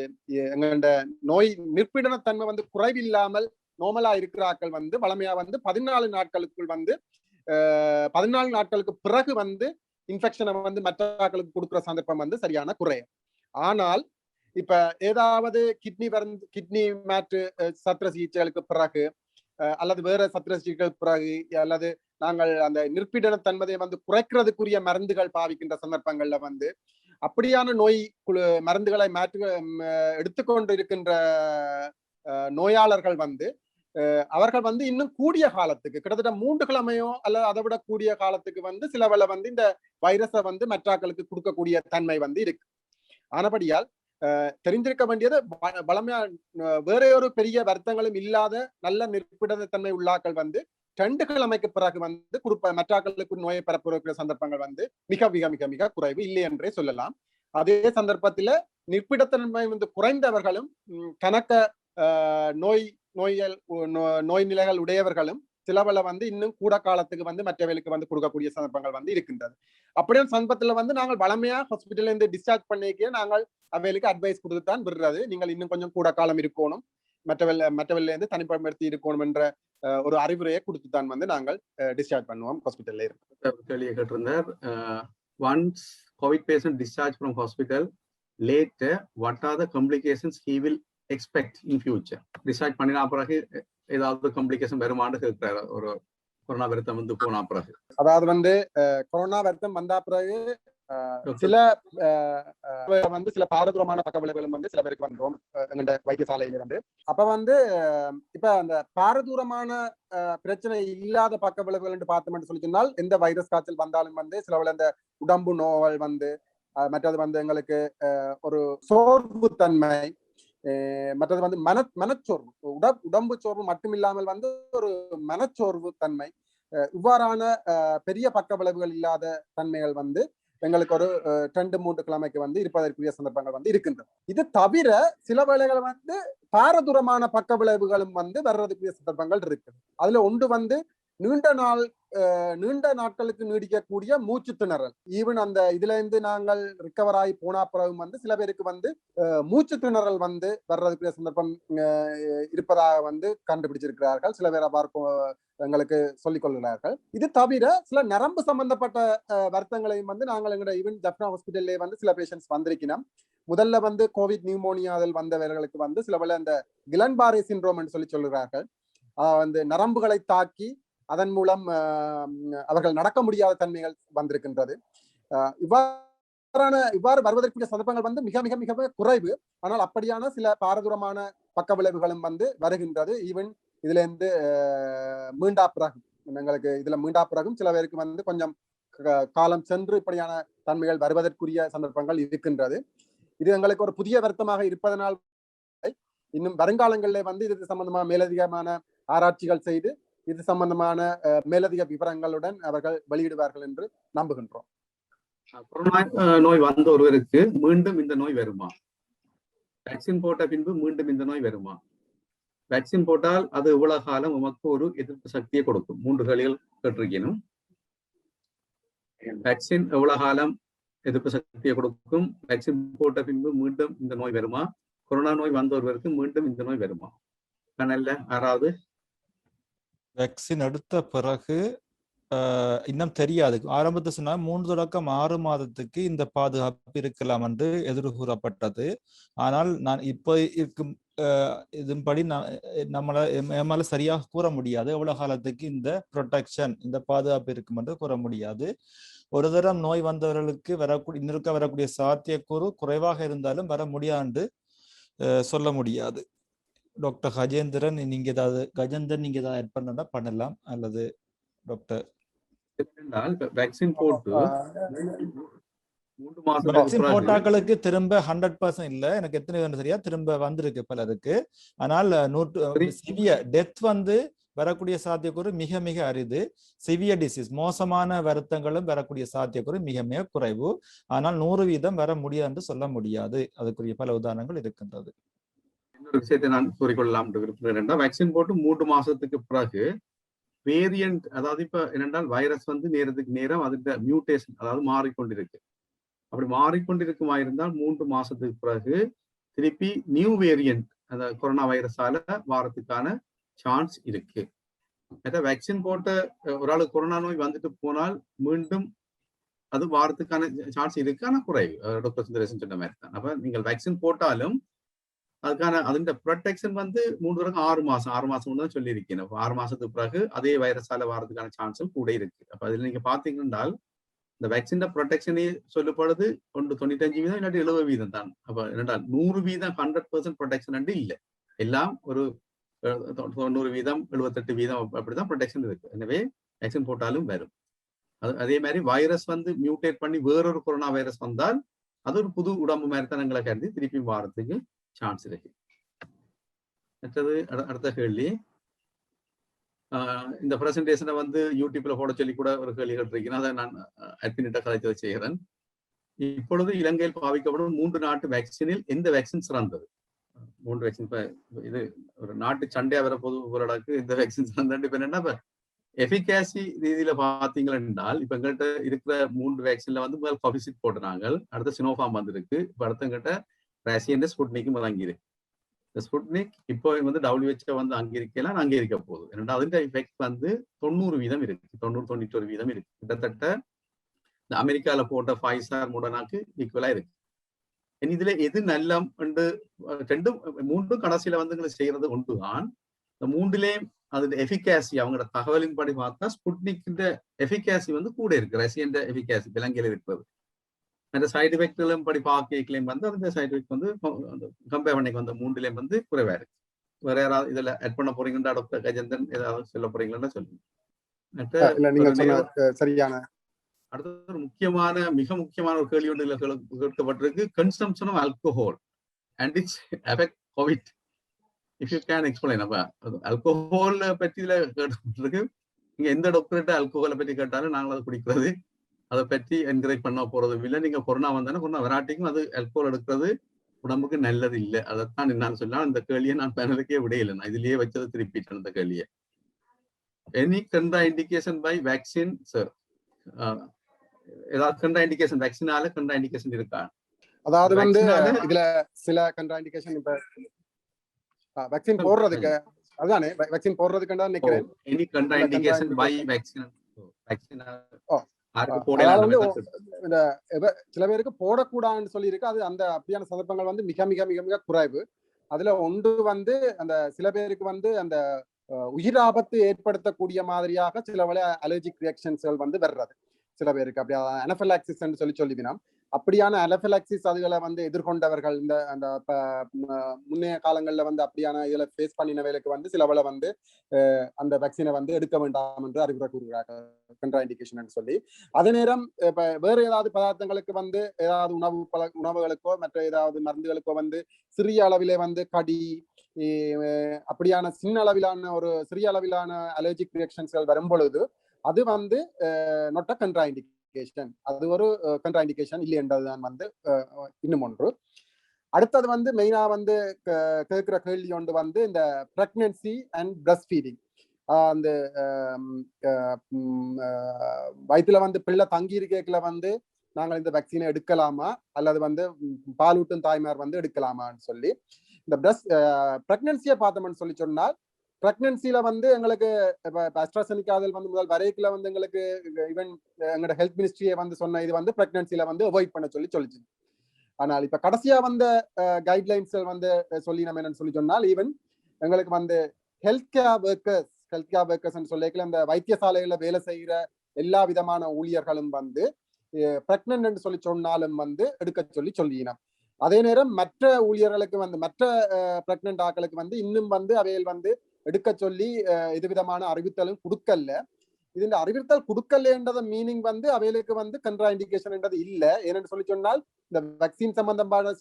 எங்கள்ட நோய் நிற்பிடனத்தன்மை வந்து குறைவில்லாமல் நோமலா இருக்கிறார்கள் வந்து வளமையா வந்து 14 நாட்களுக்குள் வந்து 14 நாட்களுக்கு பிறகு வந்து இன்ஃபெக்ஷனை வந்து மற்றாக்களுக்கு கொடுக்குற சந்தர்ப்பம் வந்து சரியான குறையும். ஆனால் இப்ப ஏதாவது கிட்னி மாற்று சத்திர சிகிச்சைகளுக்கு பிறகு அல்லது வேற சத்திர சிகிச்சைகளுக்கு பிறகு அல்லது நாங்கள் அந்த நிற்பிடனத்தன்மையை வந்து குறைக்கிறதுக்குரிய மருந்துகள் பாவிக்கின்ற சந்தர்ப்பங்கள்ல வந்து அப்படியான நோய் மருந்துகளை எடுத்துக்கொண்டு இருக்கின்ற நோயாளர்கள் வந்து அவர்கள் வந்து இன்னும் கூடிய காலத்துக்கு கிட்டத்தட்ட 3 கிழமையோ அல்லது அதை விட கூடிய காலத்துக்கு வந்து சிலவள வந்து இந்த வைரஸை வந்து மற்றாக்களுக்கு கொடுக்கக்கூடிய தன்மை வந்து இருக்கு. ஆனபடியால் தெரிஞ்சிருக்க வேண்டியது வளமையா வேற ஒரு பெரிய வருத்தங்களும் இல்லாத நல்ல நிற்பிடத்தன்மை உள்ளாக்கள் வந்து 2 கிழமைக்கு பிறகு வந்து மற்றாக்களுக்கு நோயை பரப்புகிற சந்தர்ப்பங்கள் வந்து மிக மிக மிக மிக குறைவு இல்லை என்றே சொல்லலாம். அதே சந்தர்ப்பத்துல நிற்பிடத்தன்மை வந்து குறைந்தவர்களும் கணக்க நோய் நிலைகள் உடையவர்களும் சிலவள வந்து இன்னும் கூட காலத்துக்கு வந்து மற்றவர்களுக்கு வந்து கொடுக்கக்கூடிய சந்தர்ப்பங்கள் வந்து இருக்கின்றது. அப்படியே சந்தர்ப்பத்துல வந்து நாங்கள் வளமையா ஹாஸ்பிட்டல்ல இருந்து டிஸ்சார்ஜ் பண்ணிக்க நாங்கள் அவைகளுக்கு அட்வைஸ் கொடுத்துத்தான் விடுறது. நீங்கள் இன்னும் கொஞ்சம் கூட காலம் இருக்கணும், மற்றவர்ல இருந்து தனிப்படுத்தி இருக்கணும் என்ற ஒரு அறிவுரையை கொடுத்துத்தான் வந்து நாங்கள் டிஸ்சார்ஜ் பண்ணுவோம் ஹாஸ்பிட்டல்ல இருக்கு. Once COVID patient discharged from hospital, later what are the complications he will expect in future? Discharge பண்ணினா பிறகு ஏதாவது காம்ப்ளிகேஷன் வருமானு கேட்கிறாரு. ஒரு கொரோனா வருத்தம் வந்து போனா பிறகு, அதாவது வந்து கொரோனா வருத்தம் வந்தா பிறகு சில வந்து சில பாரதூரமான பக்க விளைவுகளும் வந்து சில பேருக்கு வந்துடும் எங்க வைத்தியசாலையில வந்து. அப்ப வந்து இப்ப அந்த பாரதூரமான பிரச்சனை இல்லாத பக்க விளைவுகள் என்று பார்த்தோம்னு சொல்லி சொன்னால் எந்த வைரஸ் காய்ச்சல் வந்தாலும் வந்து சில இந்த உடம்பு நோய்கள் வந்து மற்றது வந்து எங்களுக்கு ஒரு சோர்வு தன்மை, மற்றது வந்து மனச்சோர்வு, உடம்பு சோர்வு மட்டும் இல்லாமல் வந்து ஒரு மனச்சோர்வு தன்மை, இவ்வாறான பெரிய பக்க விளைவுகள் இல்லாத தன்மைகள் வந்து எங்களுக்கு ஒரு 2-3 கிழமைக்கு வந்து இருப்பதற்குரிய சந்தர்ப்பங்கள் வந்து இருக்கின்றது. இது தவிர சில வேளைகள் வந்து பாரதூரமான பக்க விளைவுகளும் வந்து வர்றதுக்குரிய சந்தர்ப்பங்கள் இருக்குது. அதுல ஒன்று வந்து நீண்ட நாள் நீண்ட நாட்களுக்கு நீடிக்கக்கூடிய மூச்சு திணறல். ஈவன் அந்த இதுல இருந்து நாங்கள் ரிக்கவர் ஆகி போனா பிறகு வந்து சில பேருக்கு வந்து மூச்சு திணறல் வந்து வர்றதுக்கு சந்தர்ப்பம் இருப்பதாக கண்டுபிடிச்சிருக்கிறார்கள். சில பேர் அவ்வாறு எங்களுக்கு சொல்லிக் கொள்கிறார்கள். இது தவிர சில நரம்பு சம்பந்தப்பட்ட வருத்தங்களையும் நாங்கள் எங்களோட ஈவன் ஜப்னா ஹாஸ்பிட்டல்லே சில பேஷண்ட்ஸ் வந்திருக்கணும். முதல்ல கோவிட் நியூமோனியாவில் வந்தவர்களுக்கு சில வேளை அந்த கிலன்பாரே சிண்ட்ரோம் என்று சொல்லுகிறார்கள். நரம்புகளை தாக்கி அதன் மூலம் அவர்கள் நடக்க முடியாத தன்மைகள் வந்திருக்கின்றது. இவ்வாறு வருவதற்குரிய சந்தர்ப்பங்கள் மிக மிக மிக குறைவு. ஆனால் அப்படியான சில பாரதூரமான பக்க விளைவுகளும் வருகின்றது. ஈவன் இதுல இருந்து மீண்டா பிறகு எங்களுக்கு மீண்டா பிறகும் சில பேருக்கு கொஞ்சம் காலம் சென்று இப்படியான தன்மைகள் வருவதற்குரிய சந்தர்ப்பங்கள் இருக்கின்றது. இது எங்களுக்கு ஒரு புதிய வருத்தமாக இருப்பதனால் இன்னும் வருங்காலங்களில் இது சம்பந்தமா மேலதிகமான ஆராய்ச்சிகள் செய்து இது சம்பந்தமான மேலதிக விவரங்களுடன் அவர்கள் வெளியிடுவார்கள் என்று நம்புகின்றோம். கொரோனா நோய் வந்த ஒருவருக்கு மீண்டும் இந்த நோய் வருமா? வேக்சின் போட்ட பின்பு மீண்டும் இந்த நோய் வருமா? வேக்சின் போட்டால் அது எவ்வளவு காலம் உமக்கு ஒரு எதிர்ப்பு சக்தியை கொடுக்கும்? 3 கேள்விகள் கேட்டிருக்கணும். வேக்சின் எவ்வளவு காலம் எதிர்ப்பு சக்தியை கொடுக்கும்? வேக்சின் போட்ட பின்பு மீண்டும் இந்த நோய் வருமா? கொரோனா நோய் வந்த ஒருவருக்கு மீண்டும் இந்த நோய் வருமா? கனல்ல யாராவது? வேக்சின் எடுத்த பிறகு இன்னும் தெரியாது. ஆரம்பத்தில் சொன்னா 3 தொடக்கம் 6 மாதத்துக்கு இந்த பாதுகாப்பு இருக்கலாம் என்று எதிர்கூறப்பட்டது. ஆனால் நான் இப்போ இருக்கும் இதன்படி நம்மளால சரியாக கூற முடியாது எவ்வளவு காலத்துக்கு இந்த ப்ரொடெக்ஷன், இந்த பாதுகாப்பு இருக்கும் என்று கூற முடியாது. ஒரு தரம் நோய் வந்தவர்களுக்கு வரக்கூடிய சாத்தியக்கூறு குறைவாக இருந்தாலும் வர முடியாது சொல்ல முடியாது. டாக்டர் கஜேந்திரன் நீங்க ஏதாவது ஆட் பண்ணலாம் அல்லது டாக்டர்? வேக்சின் போட்டு 3 மாசம் வேக்சின் போட்டாக்களுக்கு திரும்ப 100% இல்ல, எனக்கு எத்தனை சரியா திரும்ப வந்திருக்கு பலருக்கு. ஆனால் சிவியர் டெத் வரக்கூடிய சாத்தியக்கூறு மிக மிக அரிது. சிவியர் டிசீஸ், மோசமான வருத்தங்களும் வரக்கூடிய சாத்தியக்கூறு மிக மிக குறைவு. ஆனால் 100% வர முடியாது என்று சொல்ல முடியாது. அதுக்குரிய பல உதாரணங்கள் இருக்கின்றது. இன்னொரு விஷயத்தை நான் கூறிக்கொள்ளலாம் விரும்புகிறேன். வேக்சின் போட்டு 3 மாசத்துக்கு பிறகு வேரியன்ட், அதாவது இப்ப என்னென்றால் வைரஸ் நேரத்துக்கு நேரம் அதுக்கு மியூட்டேஷன், அதாவது மாறிக்கொண்டிருக்கு. அப்படி மாறிக்கொண்டிருக்குமா இருந்தால் 3 மாசத்துக்கு பிறகு திருப்பி நியூ வேரியன்ட் அந்த கொரோனா வைரஸால வாரத்துக்கான சான்ஸ் இருக்கு. வேக்சின் போட்ட ஒரு ஆளு கொரோனா நோய் வந்துட்டு போனால் மீண்டும் அது வாரத்துக்கான சான்ஸ் இருக்கு, ஆனா குறைவு. டாக்டர் சுந்தரேசன் சொன்ன மாதிரி தான். அப்ப நீங்கள் வேக்சின் போட்டாலும் அதுக்கான அதோட ப்ரொடெக்ஷன் 6 மாசம் தான் சொல்லியிருக்கேன். 6 மாசத்துக்கு பிறகு அதே வைரஸால வாரதுக்கான சான்ஸும் கூட இருக்கு. அப்ப அதுல நீங்க பாத்தீங்கன்னா இந்த வேக்சின் ப்ரொடெக்ஷனே சொல்லப்படுது 95% இல்லாட்டி 70% தான். அப்ப என்னடா 100% 100% ப்ரொடெக்ஷன் இல்லை, எல்லாம் ஒரு 90%, 78% அப்படிதான் ப்ரொடெக்ஷன் இருக்கு. எனவே வேக்சின் போட்டாலும் வரும். அதே மாதிரி வைரஸ் மியூட்டேட் பண்ணி வேறொரு கொரோனா வைரஸ் வந்தால் அது ஒரு புது உடம்பு மாதிரி தான் எங்களை கருதி திருப்பி வாரத்துக்கு சான்ஸ் இருக்கு. மற்றது அடுத்த கேள்வி, இந்த பிரசன்டேஷனை யூடியூப்ல போட சொல்லி கூட ஒரு கேள்வி கேட்டிருக்கேன். அதை நான் அட்மினிட்ட கதைச்சதை செய்கிறேன். இப்பொழுது இலங்கையில் பாவிக்கப்படும் 3 நாட்டு வேக்சினில் எந்த வேக்சின் சிறந்தது? 3 வேக்சின். இது ஒரு நாட்டு சண்டையா வர பொது ஊரடங்கு இந்த வேக்சின் சிறந்தது. இப்ப என்னன்னா எஃபிகாசி ரீதியில பாத்தீங்கன்னா இப்ப எங்கள்கிட்ட இருக்கிற 3 வேக்சின்ல முதல் கோவிஷீல்டு போட்டுறாங்க, அடுத்த சினோஃபார்ம் வந்திருக்கு, இப்ப அடுத்தங்கிட்ட ரஷ்யன் ஸ்புட்னிக்கும் அங்கிருக்கு. இந்த ஸ்புட்னிக் இப்போ WHO அங்கிருக்கலாம் அங்கீகரிக்க போகுது. ஏன்னா அதுக்கு எஃபெக்ட் 90% இருக்கு, 90-91% இருக்கு. கிட்டத்தட்ட இந்த அமெரிக்கால போட்ட ஃபைசர் மோடர்னாக்கு ஈக்குவலா இருக்கு. இதுல எது நல்ல 3 கடைசியில செய்யறது ஒன்றுதான். இந்த 3லயும் அது எஃபிகாசி அவங்களோட தகவலின் படி பார்த்தா ஸ்புட்னிக் எஃபிகாசி கூட இருக்கு, ரஷ்யன் எஃபிகாசி விலங்கில இருக்கிறது. அந்த சைடு எஃபெக்ட்களும் படி பார்க்கலையும் அந்த சைடு எஃபெக்ட் கம்பேர் பண்ணிக்கு 3லயும் குறைவா இருக்கு. வேற யாராவது இதுல ஆட் பண்ண போறீங்கன்னா டாக்டர் கஜேந்திரன் ஏதாவது சொல்ல போறீங்களா சொல்லுங்க. அடுத்த ஒரு மிக முக்கியமான ஒரு கேள்வி ஒன்று கேட்கப்பட்டிருக்கு. Consumption of alcohol and its effect COVID. If you can explain. அப்ப ஆல்கஹால் பற்றி இதுல கேட்கப்பட்டிருக்கு. நீங்க எந்த டாக்டர்கிட்ட ஆல்கஹாலை பற்றி கேட்டாலும் நாங்கள் அதை குடிக்கிறது, அதை பற்றி என்கரேஜ் பண்ண போறதும் இல்லை. நீங்க கொரோனா வந்தாலும் கொரோனா வராட்டிக்கும் அது ஆல்கஹால் எடுக்கிறது உடம்புக்கு நல்லது இல்லை. அதைத்தான் நான் சொல்லலாம். அந்த கேள்வியை நான் பேனலுக்கே விடையில்லை, நான் இதுலயே வச்சதை திருப்பிட்டேன் அந்த கேள்வியை. Any contraindication by vaccine, sir? ஏதாவது contraindication vaccine-ஆல contraindication இருக்கா? அதாவது வந்து Vaccine-ஆல இதுல சில கண்ட்ராண்டிகேஷன் இப்ப வேக்சின் போடுறதுக்கு அதுதானே வேக்சின் போடுறதுக்கு தான் நினைக்கிறேன். any contraindication by vaccine? Vaccine யாருக்கு போடலாம் அதாவது வந்து நம்ம இந்த சில பேருக்கு போடக்கூடாதுன்னு சொல்லி இருக்கு. அது அந்த அப்படியான சந்தர்ப்பங்கள் வந்து மிக மிக மிக மிக குறைவு. அதுல ஒன்று வந்து அந்த சில பேருக்கு வந்து அந்த உயிர் ஆபத்து ஏற்படுத்தக்கூடிய மாதிரியாக சில வேளை அலர்ஜிக் ரியாக்ஷன்ஸ்கள் வந்து வர்றது சில பேருக்கு. அப்படியே அனஃபிலாக்சிஸ் சொல்லிவினோம். அப்படியான அனஃபிலாக்சிஸ் அதுகளை வந்து எதிர்கொண்டவர்கள் இந்த அந்த முன்னைய காலங்கள்ல வந்து அப்படியான இதுல ஃபேஸ் பண்ணினவர்களுக்கு வந்து சில வேளை வந்து அந்த வேக்சினை வந்து எடுக்க வேண்டாம் என்று அறிவுரை கூறுகிறார்கள், கண்ட்ராஇண்டிகேஷன் சொல்லி. அதே நேரம் இப்ப வேற ஏதாவது பதார்த்தங்களுக்கு வந்து ஏதாவது உணவுகளுக்கோ மற்ற ஏதாவது மருந்துகளுக்கோ வந்து சிறிய அளவிலே வந்து கடி அப்படியான சிறிய அளவிலான அலர்ஜிக் ரியாக்ஷன்ஸ்கள் வரும் பொழுது அது வந்து நொட்ட கண்ட்ராஇண்டிகேஷன், அது ஒரு கண்ட்ராஇண்டிகேஷன் இல்லை என்றதுதான் வந்து இன்னும் ஒன்று. அடுத்தது வந்து மெயினா வந்து கேட்கிற கேள்வி ஒன்று வந்து இந்த பிரெக்னன்சி அண்ட் பிரஸ்ட் ஃபீடிங். அந்த வயிற்றுல வந்து பிள்ளை தங்கி இருக்கல வந்து நாங்கள் இந்த வேக்சினை எடுக்கலாமா அல்லது வந்து பாலூட்டும் தாய்மார் வந்து எடுக்கலாமான்னு சொல்லி இந்த பிரெக்னன்சியை பார்த்தோம்னு சொல்லி சொன்னால், பிரெக்னன்சில வந்து எங்களுக்கு அஸ்ட்ராசெனிகா வந்து முதல் வரைக்குல வந்து எங்களுக்கு ஈவன் எங்களோட ஹெல்த் மினிஸ்ட்ரியை வந்து சொன்ன இது வந்து பிரெக்னன்சில வந்து அவாய்ட் பண்ண சொல்லிச்சு. ஆனால் இப்ப கடைசியா வந்த கைட்லைன்ஸ் வந்து சொல்லி நம்ம என்னன்னு சொல்லி சொன்னால், ஈவன் எங்களுக்கு வந்து ஹெல்த் கேர் ஒர்க்கர்ஸ் சொல்லிக்கல இந்த வைத்தியசாலைகள்ல வேலை செய்கிற எல்லா விதமான ஊழியர்களும் வந்து பிரெக்னன்ட் சொல்லி சொன்னாலும் வந்து எடுக்க சொல்லினோம். அதே நேரம் மற்ற ஊழியர்களுக்கு வந்து மற்ற பிரெக்னன்ட் ஆக்களுக்கு வந்து இன்னும் வந்து அவையில் வந்து எடுக்க சொல்லி இது விதமான அறிவித்தலும் கொடுக்கல. இந்த அறிவித்தல் கொடுக்கலன்றத மீனிங் வந்து அவைகளுக்கு வந்து கண்ட்ராஇண்டிகேஷன் என்றது இல்லை. ஏன்னு சொல்லி சொன்னால் இந்த வேக்சின் சம்பந்தமான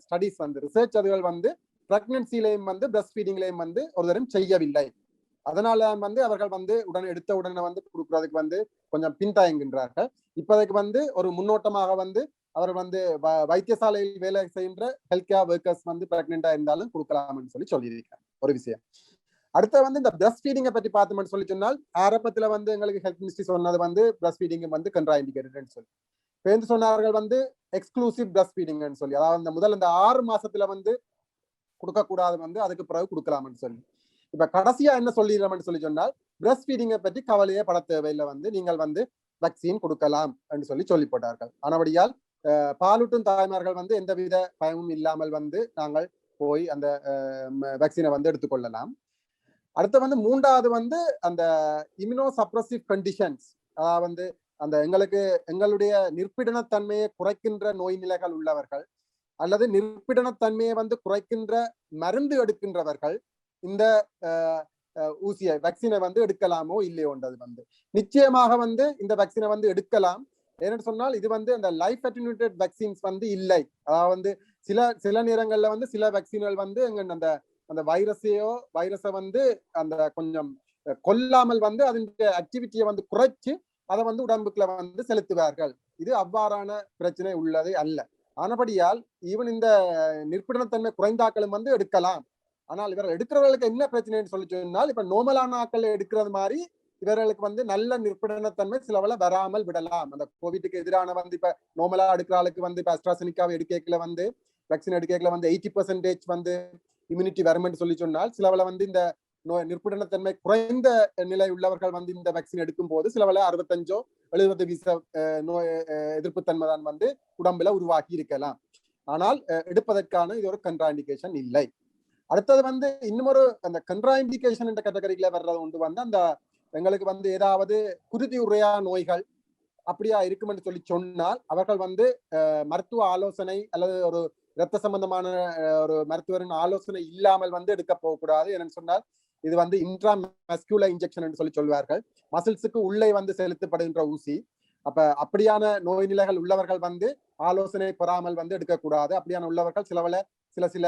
ஸ்டடிஸ் வந்து ரிசர்ச் அதுகள் வந்து பிரெக்னன்சிலையும் வந்து பிரஸ்ட் ஃபீடிங்லையும் வந்து ஒரு தரம் செய்யவில்லை. அதனால வந்து அவர்கள் வந்து எடுத்த உடனே வந்து கொடுக்கறதுக்கு வந்து கொஞ்சம் பின்தயங்குகின்றார்கள். இப்போதைக்கு வந்து ஒரு முன்னோட்டமாக வந்து அவர் வந்து வைத்தியசாலையில் வேலை செய்கின்ற ஹெல்த் கேர் ஒர்க்கர்ஸ் வந்து பிரெக்னெண்டா இருந்தாலும் கொடுக்கலாம்னு சொல்லியிருக்காங்க ஒரு விஷயம். அடுத்த வந்து இந்த பிரஸ்ட் ஃபீடிங்கை பற்றி பார்த்தோம்னு சொல்லி சொன்னால், ஆரம்பத்துல வந்து எங்களுக்கு ஹெல்த் மினிஸ்ட்ரி சொன்னது வந்து பிரஸ்ட் ஃபீடிங் வந்து கண்ட்ராஇண்டிகேட்டட்னு சொல்லி பேருந்து சொன்னார்கள் வந்து எக்ஸ்க்ளூசிவ் பிரஸ்ட் ஃபீடிங்னு சொல்லி, அதாவது இந்த முதல் இந்த 6 மாசத்துல வந்து கொடுக்கக்கூடாது வந்து அதுக்கு பிறகு கொடுக்கலாம்னு சொல்லி. இப்ப கடைசியா என்ன சொல்லிடலாம்னு சொல்லி சொன்னால், பிரஸ்ட் ஃபீடிங்கை பற்றி கவலையே பட தேவையில்லை, வந்து நீங்கள் வந்து வேக்சின் கொடுக்கலாம் என்று சொல்லி போட்டார்கள். ஆனபடியால் பாலூட்டும் தாய்மார்கள் வந்து எந்தவித பயமும் இல்லாமல் வந்து நாங்கள் போய் அந்த வேக்சினை வந்து எடுத்துக்கொள்ளலாம். அடுத்து வந்து மூன்றாவது வந்து அந்த இம்யூனோ சப்ரசிவ் கண்டிஷன்ஸ், அதாவது வந்து அந்த எங்களுடைய நிற்பிடனத்தன்மையை குறைக்கின்ற நோய் நிலைகள் உள்ளவர்கள் அல்லது நிற்பிடனத்தன்மையை வந்து குறைக்கின்ற மருந்து எடுக்கின்றவர்கள் இந்த ஊசியை வேக்சினை வந்து எடுக்கலாமோ இல்லையோன்றது வந்து நிச்சயமாக வந்து இந்த வேக்சினை வந்து எடுக்கலாம். ஏன்னு சொன்னால் இது வந்து அந்த லைஃப் அட்டென்யூட்டட் வேக்சின்ஸ் வந்து இல்லை. அதாவது வந்து சில நேரங்கள்ல வந்து சில வேக்சின்கள் வந்து அந்த அந்த வைரஸை வந்து அந்த கொஞ்சம் கொல்லாமல் வந்து அதனுடைய ஆக்டிவிட்டியை வந்து குறைச்சு அதை வந்து உடம்புக்குள்ள வந்து செலுத்துவார்கள். இது அவ்வாறான பிரச்சனை உள்ளது அல்ல. ஆனபடியால் ஈவன் இந்த நிற்பிடனத்தன்மை குறைந்தாக்களும் வந்து எடுக்கலாம். ஆனால் இவர்கள் எடுக்கிறவர்களுக்கு என்ன பிரச்சனைன்னு சொல்லி சொன்னால், இப்ப நோமலான ஆக்கள் எடுக்கிறது மாதிரி இவர்களுக்கு வந்து நல்ல நிற்படனத்தன்மை சிலவள வராமல் விடலாம். அந்த கோவிட்டுக்கு எதிரான வந்து இப்ப நோமலா எடுக்கிறாளுக்கு வந்து இப்ப அஸ்ட்ராசெனிகாவை எடுக்கல வந்து வேக்சின் எடுக்கல வந்து 80% வந்து இம்யூனிட்டி வரும்னு சொல்லி சொன்னால், சிலவள வந்து இந்த நிற்படனத்தன்மை குறைந்த நிலை உள்ளவர்கள் வந்து இந்த வேக்சின் எடுக்கும் போது சிலவள 65-70% நோய் எதிர்ப்பு தன்மை தான் வந்து உடம்புல உருவாக்கி இருக்கலாம். ஆனால் எடுப்பதற்கான இது ஒரு கண்ட்ராஇண்டிகேஷன் இல்லை. அடுத்தது வந்து இன்னொரு அந்த கண்ட்ராஇண்டிகேஷன் என்ற கேட்டகரியில வர்றது உண்டு வந்து அந்த எங்களுக்கு வந்து ஏதாவது குருதி உரையா நோய்கள் அப்படியா இருக்குமென்று சொல்லி சொன்னால் அவர்கள் வந்து மருத்துவ ஆலோசனை அல்லது ஒரு இரத்த சம்பந்தமான ஒரு மருத்துவரின் ஆலோசனை இல்லாமல் வந்து எடுக்க போகக்கூடாது. என்னன்னு சொன்னால் இது வந்து இன்ட்ராமஸ்குலர் இன்ஜெக்ஷன் என்று சொல்லி சொல்வார்கள். மசில்ஸுக்கு உள்ளே வந்து செலுத்தப்படுகின்ற ஊசி. அப்படியான நோய் நிலைகள் உள்ளவர்கள் வந்து ஆலோசனை பெறாமல் வந்து எடுக்கக்கூடாது. அப்படியான உள்ளவர்கள் சில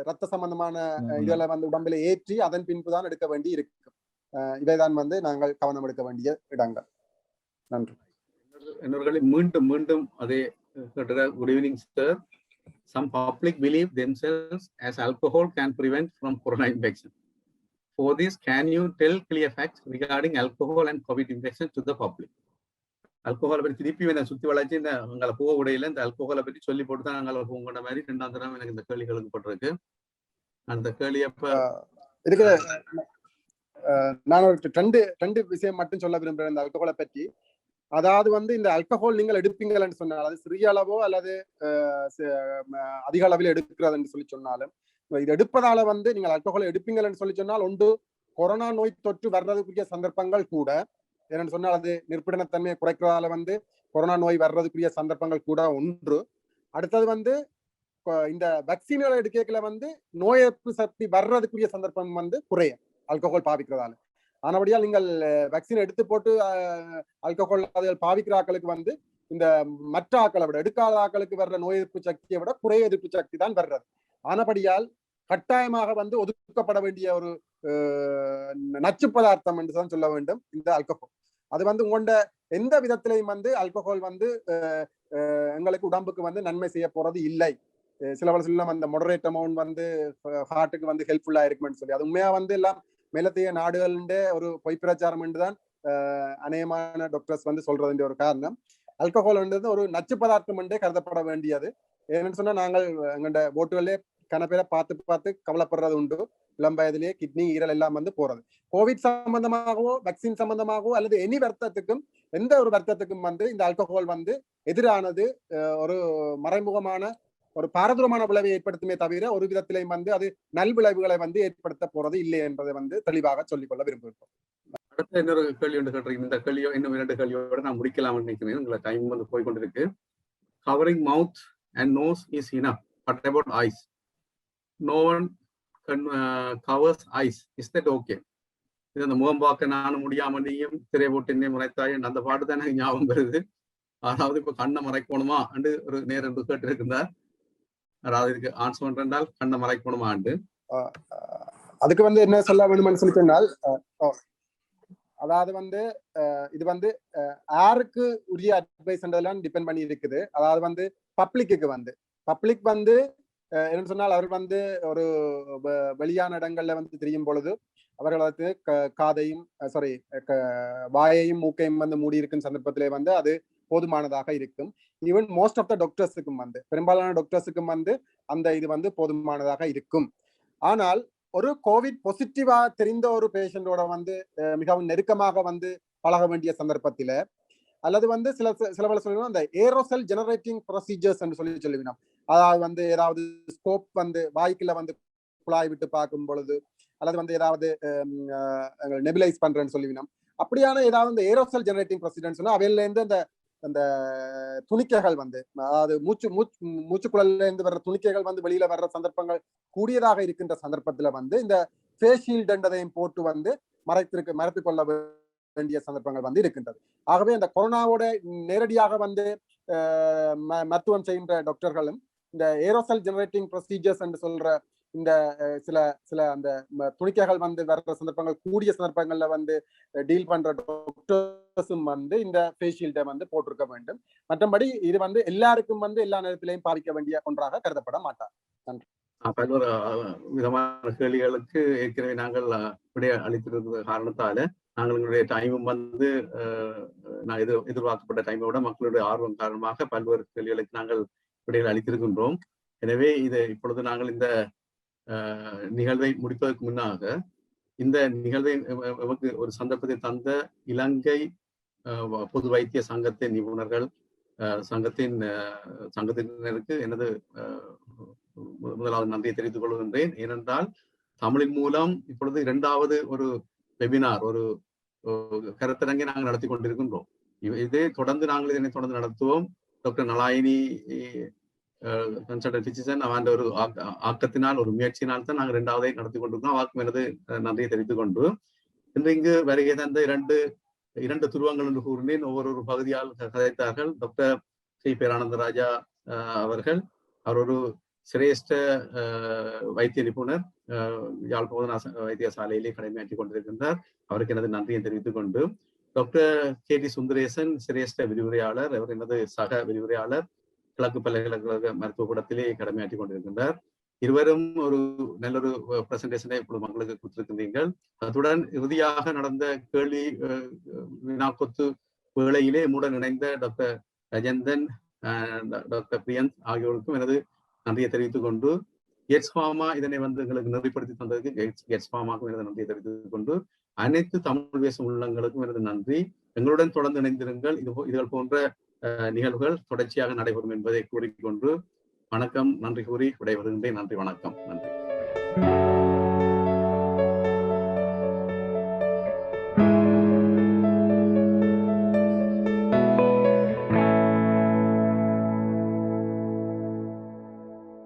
ரத்த சம்பந்தமான இதுல வந்து உடம்பில ஏற்றி அதன் பின்புதான் எடுக்க வேண்டி இருக்கு. இவைதான் வந்து நாங்கள் கவனம் எடுக்க வேண்டிய இடங்கள். நன்றி. என்னவர்களை மீண்டும் அதே good evening sir. Some public believe themselves as alcohol can prevent from corona infection. For this, can you tell clear facts regarding alcohol and COVID infection to the public? alcohol பற்றி திருப்பி என்ன சுத்தி வளைச்சு இந்த அங்கே போக உடையில இந்த alcohol பற்றி சொல்லி போட்டு தான் அங்கே போங்கிற மாதிரி 2ஆம் தரம் எனக்கு இந்த கேள்விகளுக்கு போட்டிருக்கு. அந்த கேள்வி அப்ப இதுக்கு நான் ஒரு ரெண்டு விஷயம் மட்டும் சொல்ல விரும்புறேன் இந்த ஆல்கஹாலை பற்றி. அதாவது வந்து இந்த ஆல்கஹால் நீங்கள் எடுப்பீங்கன்னு சொன்னால் அது சிறிய அளவோ அல்லது அதிக அளவில் எடுக்கிறதுன்னு சொல்லி சொன்னாலும் இது எடுப்பதால வந்து நீங்கள் ஆல்கஹால் எடுப்பீங்கன்னு சொல்லி சொன்னால் ஒன்று கொரோனா நோய் தொற்று வர்றதுக்குரிய சந்தர்ப்பங்கள் கூட, என்னன்னு சொன்னால் அது நிர்பீடனத்தன்மையை குறைக்கிறதால வந்து கொரோனா நோய் வர்றதுக்குரிய சந்தர்ப்பங்கள் கூட ஒன்று. அடுத்தது வந்து இந்த வேக்சின்களை எடுக்கல வந்து நோய் எதிர்ப்பு சக்தி வர்றதுக்குரிய சந்தர்ப்பம் வந்து குறையும் ஆல்கஹால் பாவிக்கிறதால. ஆனபடியால் நீங்கள் வேக்சின் எடுத்து போட்டு ஆல்கஹால் அதில் பாவிக்கிற ஆக்களுக்கு வந்து இந்த மற்ற ஆக்களை விட எடுக்காத ஆக்களுக்கு வர்ற நோய் எதிர்ப்பு சக்தியை விட குறைய எதிர்ப்பு சக்தி தான் வர்றது. ஆனபடியால் கட்டாயமாக வந்து ஒதுக்கப்பட வேண்டிய ஒரு நச்சு பதார்த்தம் என்று தான் சொல்ல வேண்டும் இந்த ஆல்கஹால். அது வந்து உங்களோட எந்த விதத்திலையும் வந்து ஆல்கஹால் வந்து எங்களுக்கு உடம்புக்கு வந்து நன்மை செய்ய போறது இல்லை. சில சொல்லலாம் அந்த மொடரேட் அமௌண்ட் வந்து ஹார்ட்டுக்கு வந்து ஹெல்ப்ஃபுல்லா இருக்குமென்னு சொல்லி, அது உண்மையா வந்து எல்லாம் மேலத்தைய நாடுகள்ட ஒரு பொய் பிரச்சாரம் என்றுதான் அநேகமான டாக்டர்ஸ் வந்து சொல்றதுன்ற ஒரு காரணம். ஆல்கஹால்ன்றது ஒரு நச்சு பதார்த்தம் என்றே கருதப்பட வேண்டியது. ஏன்னு சொன்னா நாங்கள் எங்கள்ட ஓட்டுகளே கணப்பேரை பார்த்து கவலைப்படுறது உண்டு. இளம் வயதிலேயே கிட்னி ஈரல் எல்லாம் வந்து போறது. கோவிட் சம்பந்தமாகவோ வேக்சின் சம்பந்தமாகவோ அல்லது எனி வருத்தத்துக்கும் எந்த ஒரு வருத்தத்துக்கும் வந்து இந்த ஆல்கஹால் வந்து எதிரானது ஒரு மறைமுகமான ஒரு பாரதூரமான விளைவை ஏற்படுத்துமே தவிர ஒரு விதத்திலையும் வந்து அது நல்விளைவுகளை வந்து ஏற்படுத்த போறது இல்லை என்பதை வந்து தெளிவாக சொல்லிக்கொள்ள விரும்புகிறோம். அடுத்த இன்னொரு கேள்வி ஒன்று கேட்டிருக்கீங்க. இந்த கேள்வியோ இன்னும் 2 கேள்வியோட நான் முடிக்கலாம்னு நினைக்கிறேன். உங்களை டைம் வந்து போய்கொண்டிருக்கு. Covering mouth and nose is enough. What about eyes? No one covers eyes. Is that okay? இது அந்த முகம் பார்க்க நானும் முடியாம நீயும் திரை போட்டு என்னை முறைத்தாய் அந்த பாட்டு தான் எனக்கு ஞாபகம் வருது. அதாவது இப்ப கண்ணை மறைக்கணுமா என்று ஒரு நேரம் கேட்டு இருந்தார். அதாவது இதுக்கு ஆன்சர் பண்றால் கண்ணை மறைக்கணுமா ஆண்டு அதுக்கு வந்து என்ன சொல்ல வேணும்னு சொல்லி சொன்னால், அதாவது வந்து இது வந்து யாருக்கு உரிய அட்வைஸ்ன்றதெல்லாம் டிபெண்ட் பண்ணி இருக்குது. அதாவது வந்து பப்ளிக் வந்து என்னன்னு சொன்னால் அவர் வந்து ஒரு வெளியான இடங்கள்ல வந்து தெரியும் பொழுது அவர்களுக்கு காதையும் வாயையும் மூக்கையும் வந்து மூடி இருக்கும் சந்தர்ப்பத்திலே வந்து அது போதுமானதாக இருக்கும். ஈவன் மோஸ்ட் ஆஃப் த டாக்டர்ஸுக்கும் வந்து பெரும்பாலான டாக்டர்ஸுக்கும் வந்து அந்த இது வந்து போதுமானதாக இருக்கும். ஆனால் ஒரு கோவிட் பாசிட்டிவா தெரிந்த ஒரு பேஷண்டோட வந்து மிகவும் நெருக்கமாக வந்து பழக வேண்டிய சந்தர்ப்பத்தில அல்லது வந்து சில சொல்லணும் அந்த ஏரோசல் ஜெனரேட்டிங் ப்ரொசீஜர்ஸ் என்று சொல்லுவினோம். அதாவது வந்து ஏதாவது ஸ்கோப் வந்து வாய்க்குள்ள வந்து குழாய் விட்டு பார்க்கும் பொழுது அல்லது வந்து ஏதாவது நெபிலைஸ் பண்றேன்னு சொல்லுவினோம். அப்படியான ஏதாவது இந்த ஏரோசல் ஜெனரேட்டிங் ப்ரொசீஜர்ஸ் சொன்னா அவையில இருந்து அந்த துணிக்கைகள் வந்து அதாவது மூச்சுக்குழல்ல இருந்து வர்ற துணிக்கைகள் வந்து வெளியில வர்ற சந்தர்ப்பங்கள் கூடியதாக இருக்கின்ற சந்தர்ப்பத்துல வந்து இந்த ஃபேஸ் ஷீல்ட் என்றதையும் போட்டு வந்து மறைத்துக் கொள்ள வேண்டிய சந்தர்ப்பங்கள் வந்து இருக்கின்றது. ஆகவே அந்த கொரோனாவோட நேரடியாக வந்து மருத்துவம் செய்கின்ற டாக்டர்களும் இந்த ஏரோசல் ஜெனரேட்டிங் ப்ரொசீஜர்ஸ் என்று சொல்ற இந்த சில அந்த துணிக்கைகள் வந்து வர்ற சந்தர்ப்பங்கள் கூடிய சந்தர்ப்பங்கள்ல வந்து டீல் பண்ற டாக்டர்ஸும் வந்து இந்த ஃபேஸ் ஷீல்டை வந்து போட்டிருக்க வேண்டும். மற்றபடி இது வந்து எல்லாருக்கும் வந்து எல்லா நேரத்திலையும் பாதிக்க வேண்டிய ஒன்றாக கருதப்பட மாட்டார். நன்றி. பல்வேறு விதமான கேள்விகளுக்கு ஏற்கனவே நாங்கள் விடை அளித்திருந்த காரணத்தால நாங்கள் எங்களுடைய டைமும் வந்து நான் எதிர்பார்க்கப்பட்ட டைமை விட மக்களுடைய ஆர்வம் காரணமாக பல்வேறு கேள்விகளுக்கு நாங்கள் விடைகள் அளித்திருக்கின்றோம். எனவே இப்பொழுது நாங்கள் இந்த நிகழ்வை முடிப்பதற்கு முன்னாக இந்த நிகழ்வை நமக்கு ஒரு சந்தர்ப்பத்தை தந்த இலங்கை பொது வைத்திய சங்கத்தின் நிபுணர்கள் சங்கத்தினருக்கு எனது முதலாவது நன்றியை தெரிவித்துக் கொள்கின்றேன். ஏனென்றால் தமிழின் மூலம் இப்பொழுது 2வது ஒரு வெபினார் ஒரு கருத்தரங்கை நாங்கள் நடத்தி கொண்டிருக்கின்றோம். இதே தொடர்ந்து நாங்கள் இதனை தொடர்ந்து நடத்துவோம். டாக்டர் நலாயினி கன்சல்டன்ட் பிசிஷியன் அவன் ஒரு ஆக்கத்தினால் ஒரு முயற்சியினால் தான் நாங்கள் 2வதை நடத்தி கொண்டிருக்கோம். அவருக்கும் எனது நன்றியை தெரிவித்துக் கொண்டு இன்று இங்கு வருகை தந்த இரண்டு துருவங்கள் என்று கூறினேன். ஒவ்வொரு பகுதியால் கதைத்தார்கள். டாக்டர் ஸ்ரீ பேரானந்தராஜா அவர்கள், அவர் ஒரு சிரேஷ்ட வைத்திய நிபுணர், யாழ் போதனா வைத்தியசாலையிலே கடமையாற்றிக் கொண்டிருக்கின்றார். அவருக்கு எனது நன்றியை தெரிவித்துக் கொண்டு டாக்டர் KT சுந்தரேசன் சிரேஷ்ட விரிவுரையாளர், அவர் எனது சக விரிவுரையாளர், கிழக்கு பல்கலைக்கழக மருத்துவ கூடத்திலே கடமையாற்றிக் கொண்டிருக்கின்றார். இருவரும் ஒரு நல்லொரு பிரசன்டேஷனை இப்பொழுது மக்களுக்கு கொடுத்திருக்கின்றீர்கள். அத்துடன் இறுதியாக நடந்த கேள்வி வினாக்கொத்து வேளையிலே மூடன் இணைந்த டாக்டர் ரஜேந்தன், டாக்டர் பிரியந்த் ஆகியோருக்கும் எனது நன்றியை தெரிவித்துக் கொண்டு, கெட்ஸ் ஃபார்மா இதனை எங்களுக்கு நெறிப்படுத்தி தந்ததுக்கு கெட்ஸ் ஃபார்மாவுக்கும் எனது நன்றியை தெரிவித்துக் கொண்டு, அனைத்து தமிழ் பேசும் உள்ளங்களுக்கும் எனது நன்றி. எங்களுடன் தொடர்ந்து இணைந்திருங்கள். இதுகள் போன்ற நிகழ்வுகள் தொடர்ச்சியாக நடைபெறும் என்பதை கூறிக்கொண்டு வணக்கம், நன்றி கூறி விடைபெறுகின்றேன். நன்றி, வணக்கம், நன்றி.